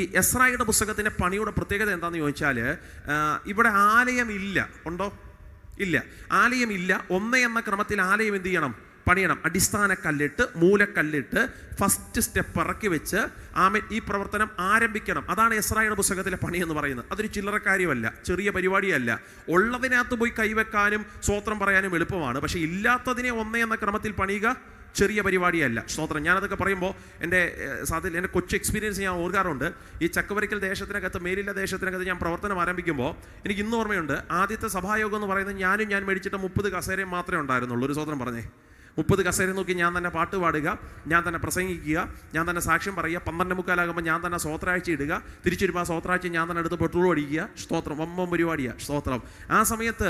ഈ എസ്രായുടെ പുസ്തകത്തിൻ്റെ പണിയുടെ പ്രത്യേകത എന്താണെന്ന് ചോദിച്ചാൽ, ഇവിടെ ആലയമില്ല. ഉണ്ടോ? ഇല്ല, ആലയമില്ല. 1 എന്ന ക്രമത്തിൽ ആലയം എന്ത് ചെയ്യണം? പണിയണം. അടിസ്ഥാന കല്ലിട്ട്, മൂലക്കല്ലിട്ട്, ഫസ്റ്റ് സ്റ്റെപ്പ് ഇറക്കി വെച്ച് ഈ പ്രവർത്തനം ആരംഭിക്കണം. അതാണ് എസ്രായുടെ പുസ്തകത്തിലെ പണി എന്ന് പറയുന്നത്. അതൊരു ചില്ലറ കാര്യമല്ല, ചെറിയ പരിപാടിയല്ല. ഉള്ളതിനകത്ത് പോയി കൈവെക്കാനും സ്വോത്രം പറയാനും എളുപ്പമാണ്. പക്ഷെ ഇല്ലാത്തതിനെ 1 എന്ന ക്രമത്തിൽ പണിയുക ചെറിയ പരിപാടിയല്ല. സ്തോത്രം. ഞാനതൊക്കെ പറയുമ്പോൾ എൻ്റെ കൊച്ചു എക്സ്പീരിയൻസ് ഞാൻ ഓർക്കാറുണ്ട്. ഈ ചക്കവരിക്കൽ ദേശത്തിനകത്ത്, മേലില്ല ദേശത്തിനകത്ത് ഞാൻ പ്രവർത്തനം ആരംഭിക്കുമ്പോൾ എനിക്ക് ഇന്ന് ഓർമ്മയുണ്ട്. ആദ്യത്തെ സഭായോഗം എന്ന് പറയുന്നത് ഞാൻ മേടിച്ചിട്ട് 30 കസേരയും മാത്രമേ ഉണ്ടായിരുന്നുള്ളൂ. ഒരു സ്വോത്രം പറഞ്ഞേ. 30 കസേര നോക്കി ഞാൻ തന്നെ പാട്ട് പാടുക, ഞാൻ തന്നെ പ്രസംഗിക്കുക, ഞാൻ തന്നെ സാക്ഷ്യം പറയുക. 12:45 ഞാൻ തന്നെ സ്വോത്രാഴ്ച ഇടുക, തിരിച്ചുവരുമ്പോൾ ആ സ്വോത്രാഴ്ച ഞാൻ തന്നെ എടുത്ത് പെട്രോൾ അടിക്കുക. സ്തോത്രം. പരിപാടിയാണ്. സ്തോത്രം. ആ സമയത്ത്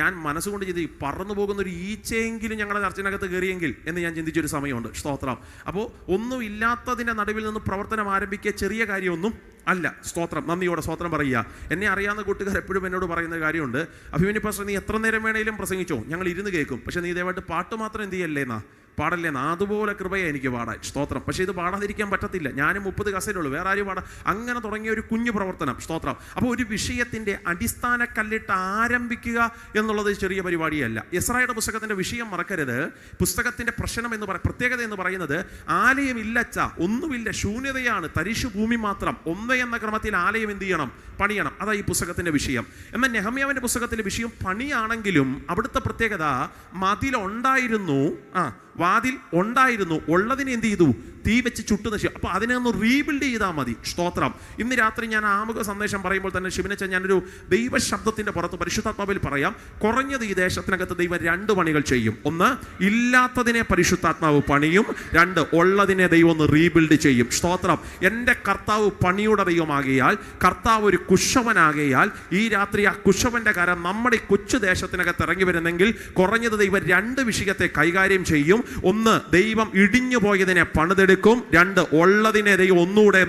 ഞാൻ മനസ്സുകൊണ്ട് ചെയ്ത് പറന്നു പോകുന്ന ഒരു ഈച്ചയെങ്കിലും ഞങ്ങളുടെ ചർച്ചിനകത്ത് കയറിയെങ്കിൽ എന്ന് ഞാൻ ചിന്തിച്ചൊരു സമയമുണ്ട്. സ്തോത്രം. അപ്പോൾ ഒന്നും ഇല്ലാത്തതിൻ്റെ നടുവിൽ നിന്ന് പ്രവർത്തനം ആരംഭിക്കുക ചെറിയ കാര്യമൊന്നും അല്ല. സ്തോത്രം. നന്ദിയോടെ സ്തോത്രം പറയുക. എന്നെ അറിയാവുന്ന കൂട്ടുകാർ എപ്പോഴും എന്നോട് പറയുന്ന കാര്യമുണ്ട്, അഭിമന്യു പാസ്റ്റർ നീ എത്ര നേരം വേണേലും പ്രസംഗിച്ചോ, ഞങ്ങൾ ഇരുന്ന് കേൾക്കും, പക്ഷെ നീ ദയവായിട്ട് പാട്ട് മാത്രം എന്ത് ചെയ്യല്ലേന്നാ, പാടല്ലേന്നാ. അതുപോലെ കൃപയെ എനിക്ക് പാടാൻ. സ്തോത്രം. പക്ഷേ ഇത് പാടാതിരിക്കാൻ പറ്റത്തില്ല. ഞാനും 30 കസേരയുള്ളൂ, വേറെ ആരും പാടാം. അങ്ങനെ തുടങ്ങിയ ഒരു കുഞ്ഞു പ്രവർത്തനം. സ്തോത്രം. അപ്പോൾ ഒരു വിഷയത്തിൻ്റെ അടിസ്ഥാന കല്ലിട്ട് ആരംഭിക്കുക എന്നുള്ളത് ചെറിയ പരിപാടിയല്ല. എസ്രായുടെ പുസ്തകത്തിൻ്റെ വിഷയം മറക്കരുത്. പുസ്തകത്തിൻ്റെ പ്രശ്നം എന്ന് പ്രത്യേകത എന്ന് പറയുന്നത് ആലയമില്ലച്ച, ഒന്നുമില്ല, ശൂന്യതയാണ്, തരിശു ഭൂമി മാത്രം. 1 എന്ന ക്രമത്തിൽ ആലയം എന്ത് ചെയ്യണം? പണിയണം. അതാ ഈ പുസ്തകത്തിൻ്റെ വിഷയം. എന്നാൽ നെഹമ്യാവിൻ്റെ പുസ്തകത്തിലെ വിഷയം പണിയാണെങ്കിലും അവിടുത്തെ പ്രത്യേകത മതിലുണ്ടായിരുന്നു, വാതിൽ ഉണ്ടായിരുന്നു, ഉള്ളതിനെ എന്ത് ചെയ്തു? തീ വെച്ച് ചുട്ടു നശിച്ചു. അപ്പോൾ അതിനെ ഒന്ന് റീബിൽഡ് ചെയ്താൽ മതി. സ്തോത്രം. ഇന്ന് രാത്രി ഞാൻ ആമുഖ സന്ദേശം പറയുമ്പോൾ തന്നെ ശിവനച്ച ഞാനൊരു ദൈവശബ്ദത്തിൻ്റെ പുറത്ത് പരിശുദ്ധാത്മാവിൽ പറയാം. കുറഞ്ഞത് ഈ ദേശത്തിനകത്ത് ദൈവം 2 പണികൾ ചെയ്യും. 1, ഇല്ലാത്തതിനെ പരിശുദ്ധാത്മാവ് പണിയും. 2, ഉള്ളതിനെ ദൈവം ഒന്ന് റീബിൽഡ് ചെയ്യും. സ്തോത്രം. എൻ്റെ കർത്താവ് പണിയുടെ ദൈവമാകിയാൽ, കർത്താവ് ഒരു കുശവനാകിയാൽ, ഈ രാത്രി ആ കുശവൻ്റെ കരം നമ്മുടെ കൊച്ചു ദേശത്തിനകത്ത് ഇറങ്ങി വരുന്നെങ്കിൽ കുറഞ്ഞത് ദൈവം 2 വിഷയത്തെ കൈകാര്യം ചെയ്യും. 1, ദൈവം ഇടിഞ്ഞു പോയതിനെ പണിതെടുക്കും. 2, ഉള്ളതിനെ ദൈവം ഒന്നുകൂടെ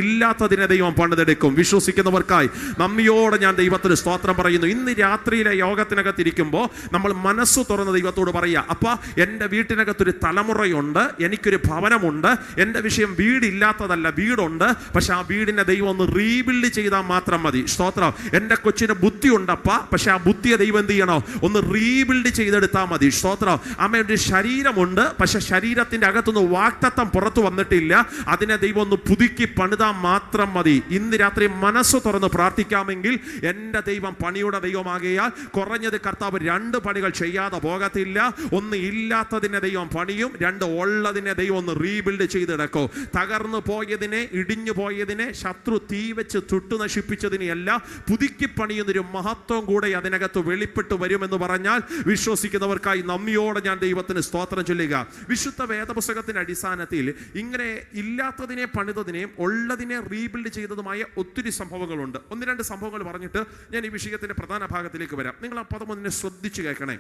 ഇല്ലാത്തതിനെ ദൈവം പണിതെടുക്കും. വിശ്വസിക്കുന്നവർക്കായി നന്ദിയോടെ ഞാൻ ദൈവത്തിന് സ്തോത്രം പറയുന്നു. ഇന്ന് രാത്രിയിലെ യോഗത്തിനകത്ത് ഇരിക്കുമ്പോൾ നമ്മൾ മനസ്സ് തുറന്ന് ദൈവത്തോട് പറയുക, അപ്പ എൻ്റെ വീട്ടിനകത്തൊരു തലമുറയുണ്ട്, എനിക്കൊരു ഭവനമുണ്ട്. എൻ്റെ വിഷയം വീടില്ലാത്തതല്ല, വീടുണ്ട്. പക്ഷെ ആ വീടിനെ ദൈവം ഒന്ന് റീബിൽഡ് ചെയ്താൽ മാത്രം മതി. സ്തോത്രം. എൻ്റെ കൊച്ചിന് ബുദ്ധി ഉണ്ടപ്പ, പക്ഷെ ആ ബുദ്ധിയെ ദൈവം എന്ത് ചെയ്യണോ? ഒന്ന് റീബിൽഡ് ചെയ്തെടുത്താൽ മതി. സ്തോത്രം. അമ്മയുടെ ശരീരമുണ്ട്, പക്ഷെ ശരീരത്തിൻ്റെ അകത്തുനിന്ന് വാക്തത്വം പുറത്തു വന്നിട്ടില്ല. അതിനെ ദൈവം ഒന്ന് പുതുക്കി പണിതാൽ മാത്രം മതി. ഇന്ന് രാത്രി മനസ്സ് തുറന്ന് പ്രാർത്ഥിക്കാമെങ്കിൽ എൻ്റെ ദൈവം പണിയുടെ ദൈവമാകിയാൽ കുറഞ്ഞത് കർത്താവ് 2 പണികൾ ചെയ്യാതെ പോകത്തില്ല. 1, ഇല്ലാത്തതിനെ ദൈവം പണിയും. 2, ഉള്ളതിനെ ദൈവം ഒന്ന് റീബിൽഡ് ചെയ്തെടുക്കും. തകർന്നു പോയതിനെ, ഇടിഞ്ഞു പോയതിനെ, ശത്രു തീ വെച്ച് ചുട്ടു നശിപ്പിച്ചതിനെയല്ല പുതുക്കി പണിയുന്നൊരു മഹത്വം കൂടെ അതിനകത്ത് വെളിപ്പെട്ട് വരുമെന്ന് പറഞ്ഞാൽ വിശ്വസിക്കുന്നവർക്കായി നന്ദിയോടെ ഞാൻ ദൈവത്തിന് സ്തോത്രം ചൊല്ലുക. വിശുദ്ധ വേദപുസ്തകത്തിന്റെ അടിസ്ഥാനത്തിൽ ഇങ്ങനെ ഇല്ലാത്തതിനെ പണിതതിനെയും ഉള്ളതിനെ റീബിൽഡ് ചെയ്തതുമായ ഒത്തിരി സംഭവങ്ങളുണ്ട്. 1-2 സംഭവങ്ങൾ പറഞ്ഞിട്ട് ഞാൻ ഈ വിഷയത്തിന്റെ പ്രധാന ഭാഗത്തിലേക്ക് വരാം. നിങ്ങൾ ആ പദം ഒന്നിനെ ശ്രദ്ധിച്ചു കേൾക്കണേ.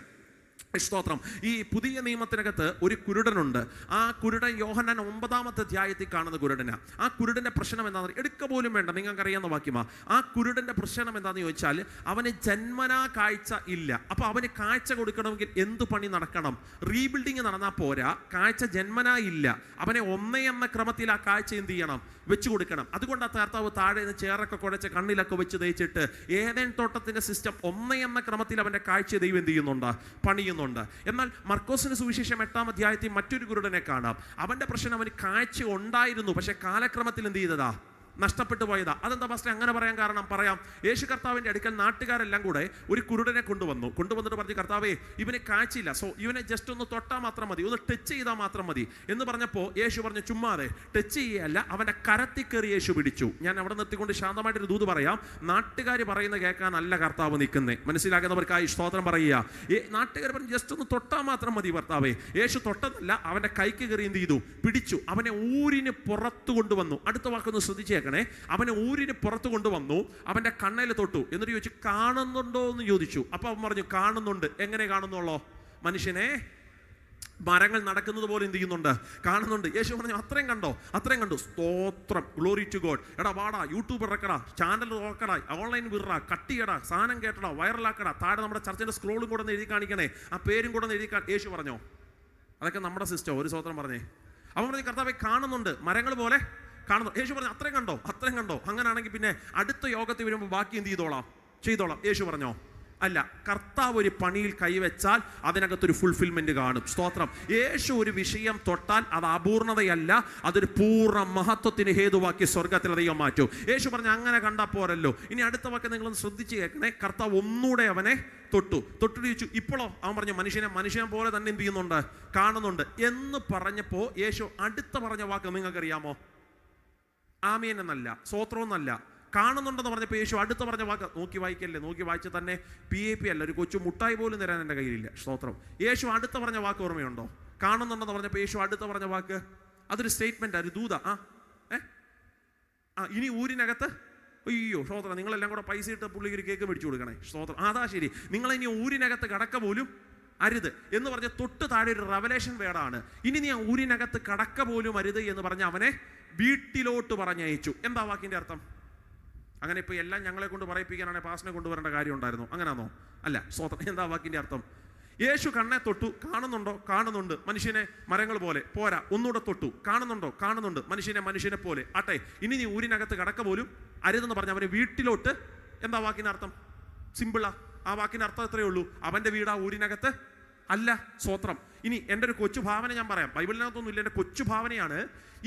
സ്തോത്രം. ഈ പുതിയ നിയമത്തിനകത്ത് ഒരു കുരുടനുണ്ട്. ആ കുരുടൻ യോഹന്നാൻ 9-ാമത്തെ അധ്യായത്തിൽ കാണുന്ന കുരുടനാ. ആ കുരുടന്റെ പ്രശ്നം എന്താണെന്ന് എടുക്ക പോലും വേണ്ട, നിങ്ങൾക്കറിയാവുന്ന വാക്യമാ. ആ കുരുടന്റെ പ്രശ്നം എന്താണെന്ന് ചോദിച്ചാൽ അവന് ജന്മനാ കാഴ്ച ഇല്ല. അപ്പോൾ അവന് കാഴ്ച കൊടുക്കണമെങ്കിൽ എന്ത് പണി നടക്കണം? റീബിൽഡിങ് നടന്നാൽ പോരാ, കാഴ്ച ജന്മനാ ഇല്ല. അവനെ 1 എന്ന ക്രമത്തിൽ ആ കാഴ്ച എന്ത് ചെയ്യണം? വെച്ചു കൊടുക്കണം. അതുകൊണ്ട് ആ കർത്താവ് താഴെ നിന്ന് ചേറൊക്കെ കുഴച്ച് കണ്ണിലൊക്കെ വെച്ച് തേച്ചിട്ട് ഏദൻ തോട്ടത്തിന്റെ സിസ്റ്റം 1 എന്ന ക്രമത്തിൽ അവന്റെ കാഴ്ച ദൈവം എന്ത് ചെയ്യുന്നുണ്ട്? പണിയുന്നുണ്ട്. എന്നാൽ മർക്കോസിന്റെ സുവിശേഷം 8-ാം അധ്യായത്തിൽ മറ്റൊരു കുരുടനെ കാണാം. അവന്റെ പ്രശ്നം അവന് കാഴ്ച ഉണ്ടായിരുന്നു, പക്ഷെ കാലക്രമത്തിൽ എന്ത് ചെയ്തതാ? നഷ്ടപ്പെട്ടു പോയതാ. അതെന്താ പാസ്റ്റർ അങ്ങനെ പറയാൻ കാരണം? പറയാം. യേശു കർത്താവിൻ്റെ അടുക്കൽ നാട്ടുകാരെല്ലാം കൂടെ ഒരു കുരുടനെ കൊണ്ടുവന്നിട്ട് പറഞ്ഞു, കർത്താവേ ഇവന് കാഴ്ചയില്ല, സോ ഇവനെ ജസ്റ്റ് ഒന്ന് തൊട്ടാൽ മാത്രം മതി, ഒന്ന് ടച്ച് ചെയ്താൽ മാത്രം മതി എന്ന് പറഞ്ഞപ്പോൾ യേശു പറഞ്ഞു, ചുമ്മാതെ ടച്ച് ചെയ്യല്ല, അവൻ്റെ കരത്തിൽ കയറി യേശു പിടിച്ചു. ഞാൻ അവിടെ നിർത്തിക്കൊണ്ട് ശാന്തമായിട്ടൊരു ദൂത് പറയാം. നാട്ടുകാർ പറയുന്ന കേൾക്കാനല്ല കർത്താവ് നിൽക്കുന്നേ. മനസ്സിലാക്കുന്നവർക്കായി സ്തോത്രം പറയുക. നാട്ടുകാർ പറഞ്ഞു ജസ്റ്റ് ഒന്ന് തൊട്ടാൽ മാത്രം മതി കർത്താവേ. യേശു തൊട്ടതല്ല, അവൻ്റെ കൈക്ക് കയറി എന്ത് ചെയ്തു? പിടിച്ചു. അവനെ ഊരിന് പുറത്തു കൊണ്ടുവന്നു. അടുത്ത വാക്കൊന്ന് ശ്രദ്ധിച്ചേ. അവനെ ഊരിന് പുറത്തു കൊണ്ടുവന്നു, അവന്റെ കണ്ണയിൽ തൊട്ടു. എന്നിട്ട് ചോദിച്ചു, കാണുന്നുണ്ടോ എന്ന് ചോദിച്ചു. അപ്പൊ അവൻ പറഞ്ഞു, കാണുന്നുണ്ട്. എങ്ങനെ കാണുന്നുള്ളോ? മനുഷ്യനെ മരങ്ങൾ നടക്കുന്നത് പോലെ എന്ത് ചെയ്യുന്നുണ്ട്? കാണുന്നുണ്ട്. യേശു പറഞ്ഞു, അത്രയും കണ്ടോ? അത്രയും കണ്ടു. സ്തോത്രം. Glory to God. എടാ വാടാ, യൂട്യൂബ് ഇറക്കടാ, ചാനൽ നോക്കടാ, ഓൺലൈൻ വിടറാ, കട്ടിയടാ, സാധനം കേട്ടടാ, വൈറലാക്കടാ, താഴെ നമ്മുടെ ചർച്ചിന്റെ സ്ക്രോളും കൂടെ ഒന്ന് എഴുതി കാണിക്കണേ, ആ പേരും കൂടെ ഒന്ന് എഴുതി യേശു പറഞ്ഞോ? അതൊക്കെ നമ്മുടെ സിസ്റ്റം. ഒരു സ്തോത്രം പറഞ്ഞേ. അവൻ പറഞ്ഞു, കർത്താവേ കാണുന്നുണ്ട്, മരങ്ങൾ പോലെ കാണുന്നു. യേശു പറഞ്ഞു അത്രയും കണ്ടോ. അങ്ങനാണെങ്കിൽ പിന്നെ അടുത്ത യോഗത്തിൽ വരുമ്പോൾ ബാക്കി എന്ത് ചെയ്തോളാം യേശു പറഞ്ഞോ? അല്ല, കർത്താവ് ഒരു പണിയിൽ കൈവച്ചാൽ അതിനകത്തൊരു ഫുൾഫിൽമെന്റ് കാണും. സ്തോത്രം. യേശു ഒരു വിഷയം തൊട്ടാൽ അത് അപൂർണതയല്ല, അതൊരു പൂർണ്ണ മഹത്വത്തിന് ഹേതുവാക്കി സ്വർഗത്തിലെ ദൈവം മാറ്റും. യേശു പറഞ്ഞ അങ്ങനെ കണ്ടാൽ പോരല്ലോ. ഇനി അടുത്ത വാക്ക് നിങ്ങളൊന്ന് ശ്രദ്ധിച്ച് കേൾക്കണേ. കർത്താവ് ഒന്നുകൂടെ അവനെ തൊട്ടു ചോദിച്ചു, ഇപ്പോഴോ? അവൻ പറഞ്ഞു മനുഷ്യനെ പോലെ തന്നെ എന്ത് ചെയ്യുന്നുണ്ട്, കാണുന്നുണ്ട് എന്ന് പറഞ്ഞപ്പോ യേശു അടുത്ത പറഞ്ഞ വാക്ക് നിങ്ങൾക്കറിയാമോ? ആമേൻ എന്നല്ല, സ്തോത്രം എന്നല്ല, കാണുന്നുണ്ടെന്ന് പറഞ്ഞപ്പോൾ യേശു അടുത്ത പറഞ്ഞ വാക്ക് നോക്കി വായിച്ച് തന്നെ PAP അല്ല, ഒരു കൊച്ചു മുട്ടായി പോലും തരാൻ എൻ്റെ കയ്യിലില്ല. സ്തോത്രം. യേശു അടുത്ത പറഞ്ഞ വാക്ക് ഓർമ്മയുണ്ടോ? കാണുന്നുണ്ടെന്ന് പറഞ്ഞപ്പോൾ യേശു അടുത്ത പറഞ്ഞ വാക്ക് അതൊരു സ്റ്റേറ്റ്മെന്റ്, ഒരു ദൂത. ഇനി ഊരിനകത്ത് അയ്യോ സ്തോത്രം, നിങ്ങളെല്ലാം കൂടെ പൈസ ഇട്ട് പുള്ളിക്ക് ഒരു കേക്ക് മേടിച്ചു കൊടുക്കണേ. സ്തോത്രം. അതാ ശരി, നിങ്ങളിനി ഊരിനകത്ത് കടക്ക പോലും അരുത് എന്ന് പറഞ്ഞ് തൊട്ട് താഴെ ഒരു റെവലേഷൻ വേർഡാണ്. ഇനി നീ ഊരിനകത്ത് കടക്ക പോലും അരുത് എന്ന് പറഞ്ഞ് അവനെ വീട്ടിലോട്ട് പറഞ്ഞയച്ചു. എന്താ വാക്കിന്റെ അർത്ഥം? അങ്ങനെ ഇപ്പോൾ എല്ലാം ഞങ്ങളെ കൊണ്ട് പറയിപ്പിക്കാനാണെങ്കിൽ പാസ്റ്ററിനെ കൊണ്ടുവരേണ്ട കാര്യം ഉണ്ടായിരുന്നു? അങ്ങനെയാണോ? അല്ല. സ്തോത്രം. എന്താ വാക്കിന്റെ അർത്ഥം? യേശു കണ്ണെ തൊട്ടു. കാണുന്നുണ്ട്. മനുഷ്യനെ മരങ്ങൾ പോലെ. പോരാ, ഒന്നുകൂടെ തൊട്ടു. കാണുന്നുണ്ട്. മനുഷ്യനെ പോലെ. ആട്ടെ, ഇനി നീ ഊരിനകത്ത് കടക്ക പോലും അരുതെന്ന് പറഞ്ഞ അവന് വീട്ടിലോട്ട്. എന്താ വാക്കിന്റെ അർത്ഥം? സിമ്പിളാ. ആ വാക്കിന്റെ അർത്ഥം എത്രയേ ഉള്ളൂ. അവന്റെ വീടാ ഊരിനകത്ത് അല്ല. സ്തോത്രം. ഇനി എൻ്റെ ഒരു കൊച്ചു ഭാവന ഞാൻ പറയാം. ബൈബിളിനകത്തൊന്നും ഇല്ല, എൻ്റെ കൊച്ചു ഭാവനയാണ്.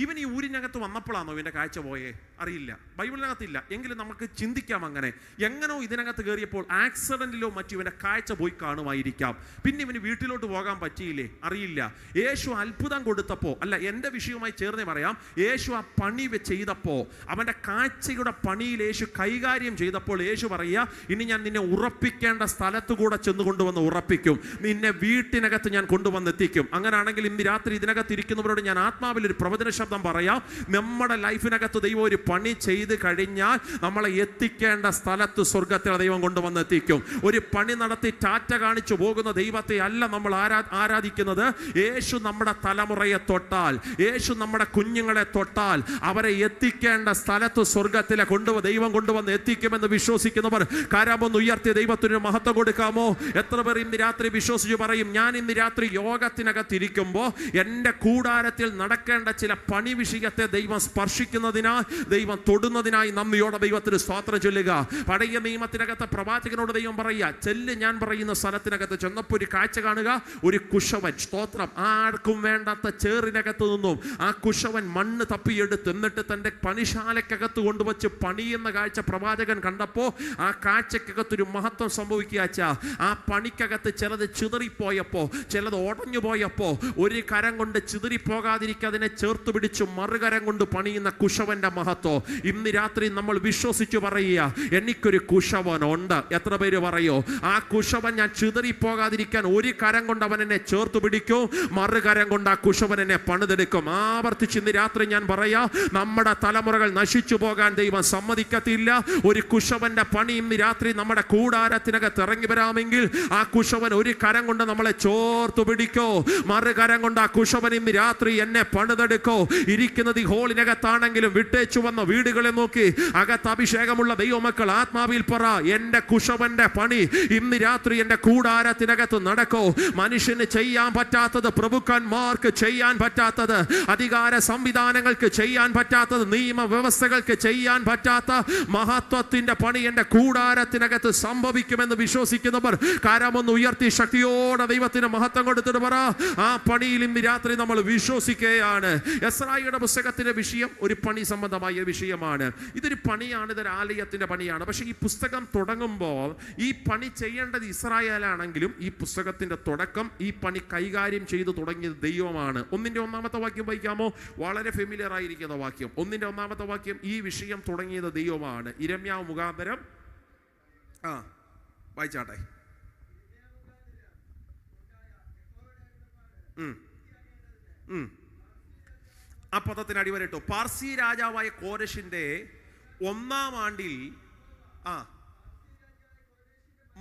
ഇവൻ ഈ ഊരിനകത്ത് വന്നപ്പോഴാണോ ഇവൻ്റെ കാഴ്ച പോയേ? അറിയില്ല, ബൈബിളിനകത്തില്ല. എങ്കിലും നമുക്ക് ചിന്തിക്കാം അങ്ങനെ. എങ്ങനോ ഇതിനകത്ത് കയറിയപ്പോൾ ആക്സിഡന്റിലോ മറ്റു ഇവൻ്റെ കാഴ്ച പോയി കാണുമായിരിക്കാം. പിന്നെ ഇവന് വീട്ടിലോട്ട് പോകാൻ പറ്റിയില്ലേ? അറിയില്ല. യേശു അത്ഭുതം കൊടുത്തപ്പോൾ, അല്ല, എൻ്റെ വിഷയവുമായി ചേർന്ന് പറയാം, യേശു ആ പണി ചെയ്തപ്പോൾ, അവൻ്റെ കാഴ്ചയുടെ പണിയിൽ യേശു കൈകാര്യം ചെയ്തപ്പോൾ യേശു പറയുക, ഇനി ഞാൻ നിന്നെ ഉറപ്പിക്കേണ്ട സ്ഥലത്ത് കൂടെ ചെന്ന് കൊണ്ടുവന്ന് ഉറപ്പിക്കും, നിന്നെ വീട്ടിനകത്ത് ഞാൻ കൊണ്ടുവന്നെത്തിക്കും. അങ്ങനെയാണെങ്കിൽ ഇന്ന് രാത്രി ഇതിനകത്ത് ഇരിക്കുന്നവരോട് ഞാൻ ആത്മാവിൽ ഒരു പ്രവചന ശബ്ദം പറയാം. നമ്മുടെ ലൈഫിനകത്ത് ദൈവം ഒരു പണി ചെയ്ത് കഴിഞ്ഞാൽ നമ്മളെ എത്തിക്കേണ്ട സ്ഥലത്ത് സ്വർഗത്തിൽ ദൈവം കൊണ്ടുവന്നെത്തിക്കും. ഒരു പണി നടത്തി ടാറ്റ കാണിച്ചു പോകുന്ന ദൈവത്തെ അല്ല നമ്മൾ ആരാധിക്കുന്നത്. യേശു നമ്മുടെ തലമുറയെ തൊട്ടാൽ, യേശു നമ്മുടെ കുഞ്ഞുങ്ങളെ തൊട്ടാൽ അവരെ എത്തിക്കേണ്ട സ്ഥലത്ത് സ്വർഗത്തിലെ ദൈവം കൊണ്ടുവന്ന് എത്തിക്കുമെന്ന് വിശ്വസിക്കുന്നവർ കരമൊന്ന് ഉയർത്തി ദൈവത്തിന് മഹത്വം കൊടുക്കാമോ? എത്ര പേർ ഇന്ന് രാത്രി വിശ്വസിച്ച് പറയും, ഞാൻ ഇന്ന് രാത്രി യോഗത്തിനകത്തിരിക്കുമ്പോൾ എൻ്റെ കൂടാരത്തിൽ നടക്കേണ്ട ചില പണി വിഷയത്തെ ദൈവം സ്പർശിക്കുന്നതിനായി, ദൈവം തൊടുന്നതിനായി നന്ദിയോടെ ദൈവത്തിന് സ്തോത്രം ചൊല്ലുക. പഴയ നിയമത്തിനകത്ത് പ്രവാചകനോട് ദൈവം പറയുക, ചെല്ല് ഞാൻ പറയുന്ന സ്ഥലത്തിനകത്ത് ചെന്നപ്പോൾ ഒരു കാഴ്ച കാണുക, ഒരു കുശവൻ. സ്തോത്രം. ആർക്കും വേണ്ടാത്ത ചേറിനകത്ത് നിന്നും ആ കുശവൻ മണ്ണ് തപ്പിയെടുത്ത് എന്നിട്ട് തൻ്റെ പണിശാലക്കകത്ത് കൊണ്ടുവച്ച് പണിയുന്ന കാഴ്ച പ്രവാചകൻ കണ്ടപ്പോൾ ആ കാഴ്ചക്കകത്തൊരു മഹത്വം സംഭവിക്കുക. ആ പണിക്കകത്ത് ചിലത് ചിതറിപ്പോയപ്പോൾ, ചിലത് ഉടഞ്ഞു പോയപ്പോൾ, ഒരു കരം കൊണ്ട് ചിതറിപ്പോകാതിരിക്കാതിനെ ചേർത്ത് പിടിച്ചു മറുകരം കൊണ്ട് പണിയുന്ന കുശവന്റെ മഹത്വം ഇന്ന് രാത്രി നമ്മൾ വിശ്വസിച്ചു പറയുക, എനിക്കൊരു കുശവനുണ്ട്. എത്ര പേര് പറയോ? ആ കുശവൻ ഞാൻ ചിതറിപ്പോകാതിരിക്കാൻ ഒരു കരം കൊണ്ട് അവൻ എന്നെ ചേർത്ത് പിടിക്കും, മറുകരം കൊണ്ട് ആ കുശവൻ എന്നെ പണിതെടുക്കും. ആവർത്തിച്ച് ഇന്ന് രാത്രി ഞാൻ പറയാ, നമ്മുടെ തലമുറകൾ നശിച്ചു പോകാൻ ദൈവം സമ്മതിക്കത്തില്ല. ഒരു കുശവന്റെ പണി ഇന്ന് രാത്രി നമ്മുടെ കൂടാരത്തിനകത്ത് ഇറങ്ങി വരാമെങ്കിൽ ആ കുശവൻ ഒരു കരം കൊണ്ട് നമ്മളെ ചോർത്തു പിടിക്കോ, മറുകരം കൊണ്ട് ആ കുശവൻ ഇന്ന് രാത്രി എന്നെ പണിതെടുക്കോ. ഇരിക്കുന്നത് ഈ ഹോളിനകത്താണെങ്കിലും വിട്ടേച്ചു വന്ന വീടുകളെ നോക്കി അകത്ത് അഭിഷേകമുള്ള ദൈവമക്കൾ ആത്മാവിൽ പറ, എന്റെ കുശവന്റെ പണി ഇന്ന് രാത്രി എന്റെ കൂടാരത്തിനകത്ത് നടക്കോ. മനുഷ്യന് ചെയ്യാൻ പറ്റാത്തത്, പ്രഭുക്കന്മാർക്ക് ചെയ്യാൻ പറ്റാത്തത്, അധികാര സംവിധാനങ്ങൾക്ക് ചെയ്യാൻ പറ്റാത്തത്, നിയമവ്യവസ്ഥകൾക്ക് ചെയ്യാൻ പറ്റാത്ത മഹത്വത്തിന്റെ പണി എന്റെ കൂടാരത്തിനകത്ത് സംഭവിക്കുമെന്ന് വിശ്വസിക്കുന്നവർ കരമൊന്ന് ഉയർത്തി ശക്തിയോടെ ദൈവത്തിന് മഹത്വം കൊടുത്തിട്ട് പറ, ആ പണിയിൽ ഇന്ന് രാത്രി നമ്മൾ വിശ്വസിക്കുകയാണ്. എസ്രായിയുടെ പുസ്തകത്തിന്റെ വിഷയം ഒരു പണി സംബന്ധമായ വിഷയമാണ്. ഇതൊരു പണിയാണ്, ഇതൊരു ആലയത്തിന്റെ പണിയാണ്. പക്ഷെ ഈ പുസ്തകം തുടങ്ങുമ്പോൾ ഈ പണി ചെയ്യേണ്ടത് ഇസ്രായേലാണെങ്കിലും ഈ പുസ്തകത്തിന്റെ തുടക്കം ഈ പണി കൈകാര്യം ചെയ്തു തുടങ്ങിയത് ദൈവമാണ്. 1-ാമത്തെ വാക്യം വായിക്കാമോ? വളരെ ഫെമിലിയർ ആയിരിക്കുന്ന വാക്യം. 1-ാമത്തെ വാക്യം, ഈ വിഷയം തുടങ്ങിയത് ദൈവമാണ്. ഇരമ്യാവ് മുഖാന്തരം. വായിച്ചാട്ടെ. ആ പദത്തിന് അടിവരട്ടു. പാർസി രാജാവായ കോരശിന്റെ 1-ാം ആണ്ടിൽ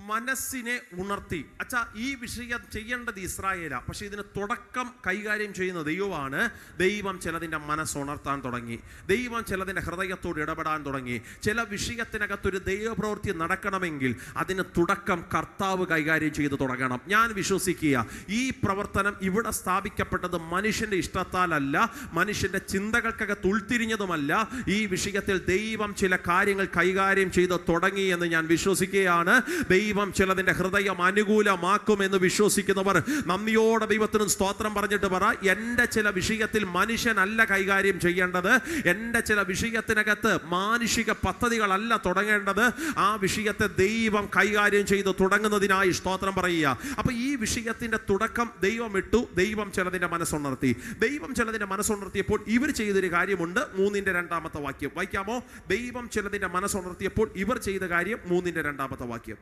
മനസ്സിനെ ഉണർത്തി. അച്ഛാ, ഈ വിഷയം ചെയ്യേണ്ടത് ഇസ്രായേലാ, പക്ഷെ ഇതിന് തുടക്കം കൈകാര്യം ചെയ്യുന്ന ദൈവമാണ്. ദൈവം ചിലതിൻ്റെ മനസ്സുണർത്താൻ തുടങ്ങി. ദൈവം ചിലതിൻ്റെ ഹൃദയത്തോട് ഇടപെടാൻ തുടങ്ങി. ചില വിഷയത്തിനകത്തൊരു ദൈവപ്രവൃത്തി നടക്കണമെങ്കിൽ അതിന് തുടക്കം കർത്താവ് കൈകാര്യം ചെയ്ത് തുടങ്ങണം. ഞാൻ വിശ്വസിക്കുക, ഈ പ്രവർത്തനം ഇവിടെ സ്ഥാപിക്കപ്പെട്ടത് മനുഷ്യൻ്റെ ഇഷ്ടത്താലല്ല, മനുഷ്യൻ്റെ ചിന്തകൾക്കകത്ത് ഉൾത്തിരിഞ്ഞതുമല്ല. ഈ വിഷയത്തിൽ ദൈവം ചില കാര്യങ്ങൾ കൈകാര്യം ചെയ്ത് തുടങ്ങി എന്ന് ഞാൻ വിശ്വസിക്കുകയാണ്. ദൈവം ചിലതിൻ്റെ ഹൃദയം അനുകൂലമാക്കുമെന്ന് വിശ്വസിക്കുന്നവർ നന്ദിയോടെ ദൈവത്തിന് സ്തോത്രം പറഞ്ഞിട്ട് പറ, എൻ്റെ ചില വിഷയത്തിൽ മനുഷ്യനല്ല കൈകാര്യം ചെയ്യേണ്ടത്, എൻ്റെ ചില വിഷയത്തിനകത്ത് മാനുഷിക പദ്ധതികളല്ല തുടങ്ങേണ്ടത്, ആ വിഷയത്തെ ദൈവം കൈകാര്യം ചെയ്ത് തുടങ്ങുന്നതിനായി സ്തോത്രം പറയുക. അപ്പൊ ഈ വിഷയത്തിന്റെ തുടക്കം ദൈവം ഇട്ടു. ദൈവം ചിലതിൻ്റെ മനസ്സുണർത്തി. ദൈവം ചിലതിൻ്റെ മനസ്സുണർത്തിയപ്പോൾ ഇവർ ചെയ്തൊരു കാര്യമുണ്ട്. 3-2 വാക്യം വായിക്കാമോ? ദൈവം ചിലതിൻ്റെ മനസ്സുണർത്തിയപ്പോൾ ഇവർ ചെയ്ത കാര്യം 3-2 വാക്യം.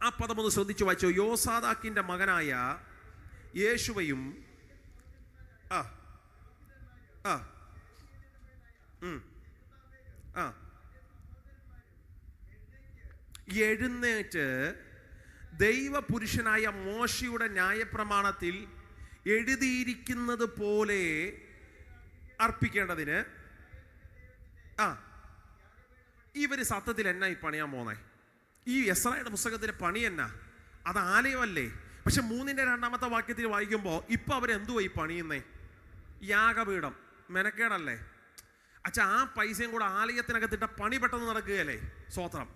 ആ പദം ഒന്ന് ശ്രദ്ധിച്ചു വായിച്ചോ. യോസാദാക്കിന്റെ മകനായ യേശുവയും എഴുന്നേറ്റ് ദൈവപുരുഷനായ മോശയുടെ ന്യായപ്രമാണത്തിൽ എഴുതിയിരിക്കുന്നത് പോലെ അർപ്പിക്കേണ്ടതിന് ഇവര് സത്യത്തിൽ എന്നാ ഈ പണിയാൻ പോന്നേ? ഈ എസ്രായുടെ പുസ്തകത്തിലെ പണി എന്നാ? അത് ആലയമല്ലേ? പക്ഷെ 3-2 വാക്യത്തിൽ വായിക്കുമ്പോൾ ഇപ്പൊ അവരെന്തുവാ ഈ പണിയുന്നേ? യാഗപീഠം. മെനക്കേടല്ലേ അച്ഛാ? ആ പൈസയും കൂടെ ആലയത്തിനകത്തിട്ട പണി പെട്ടെന്ന് നടക്കുകയല്ലേ? സ്തോത്രം.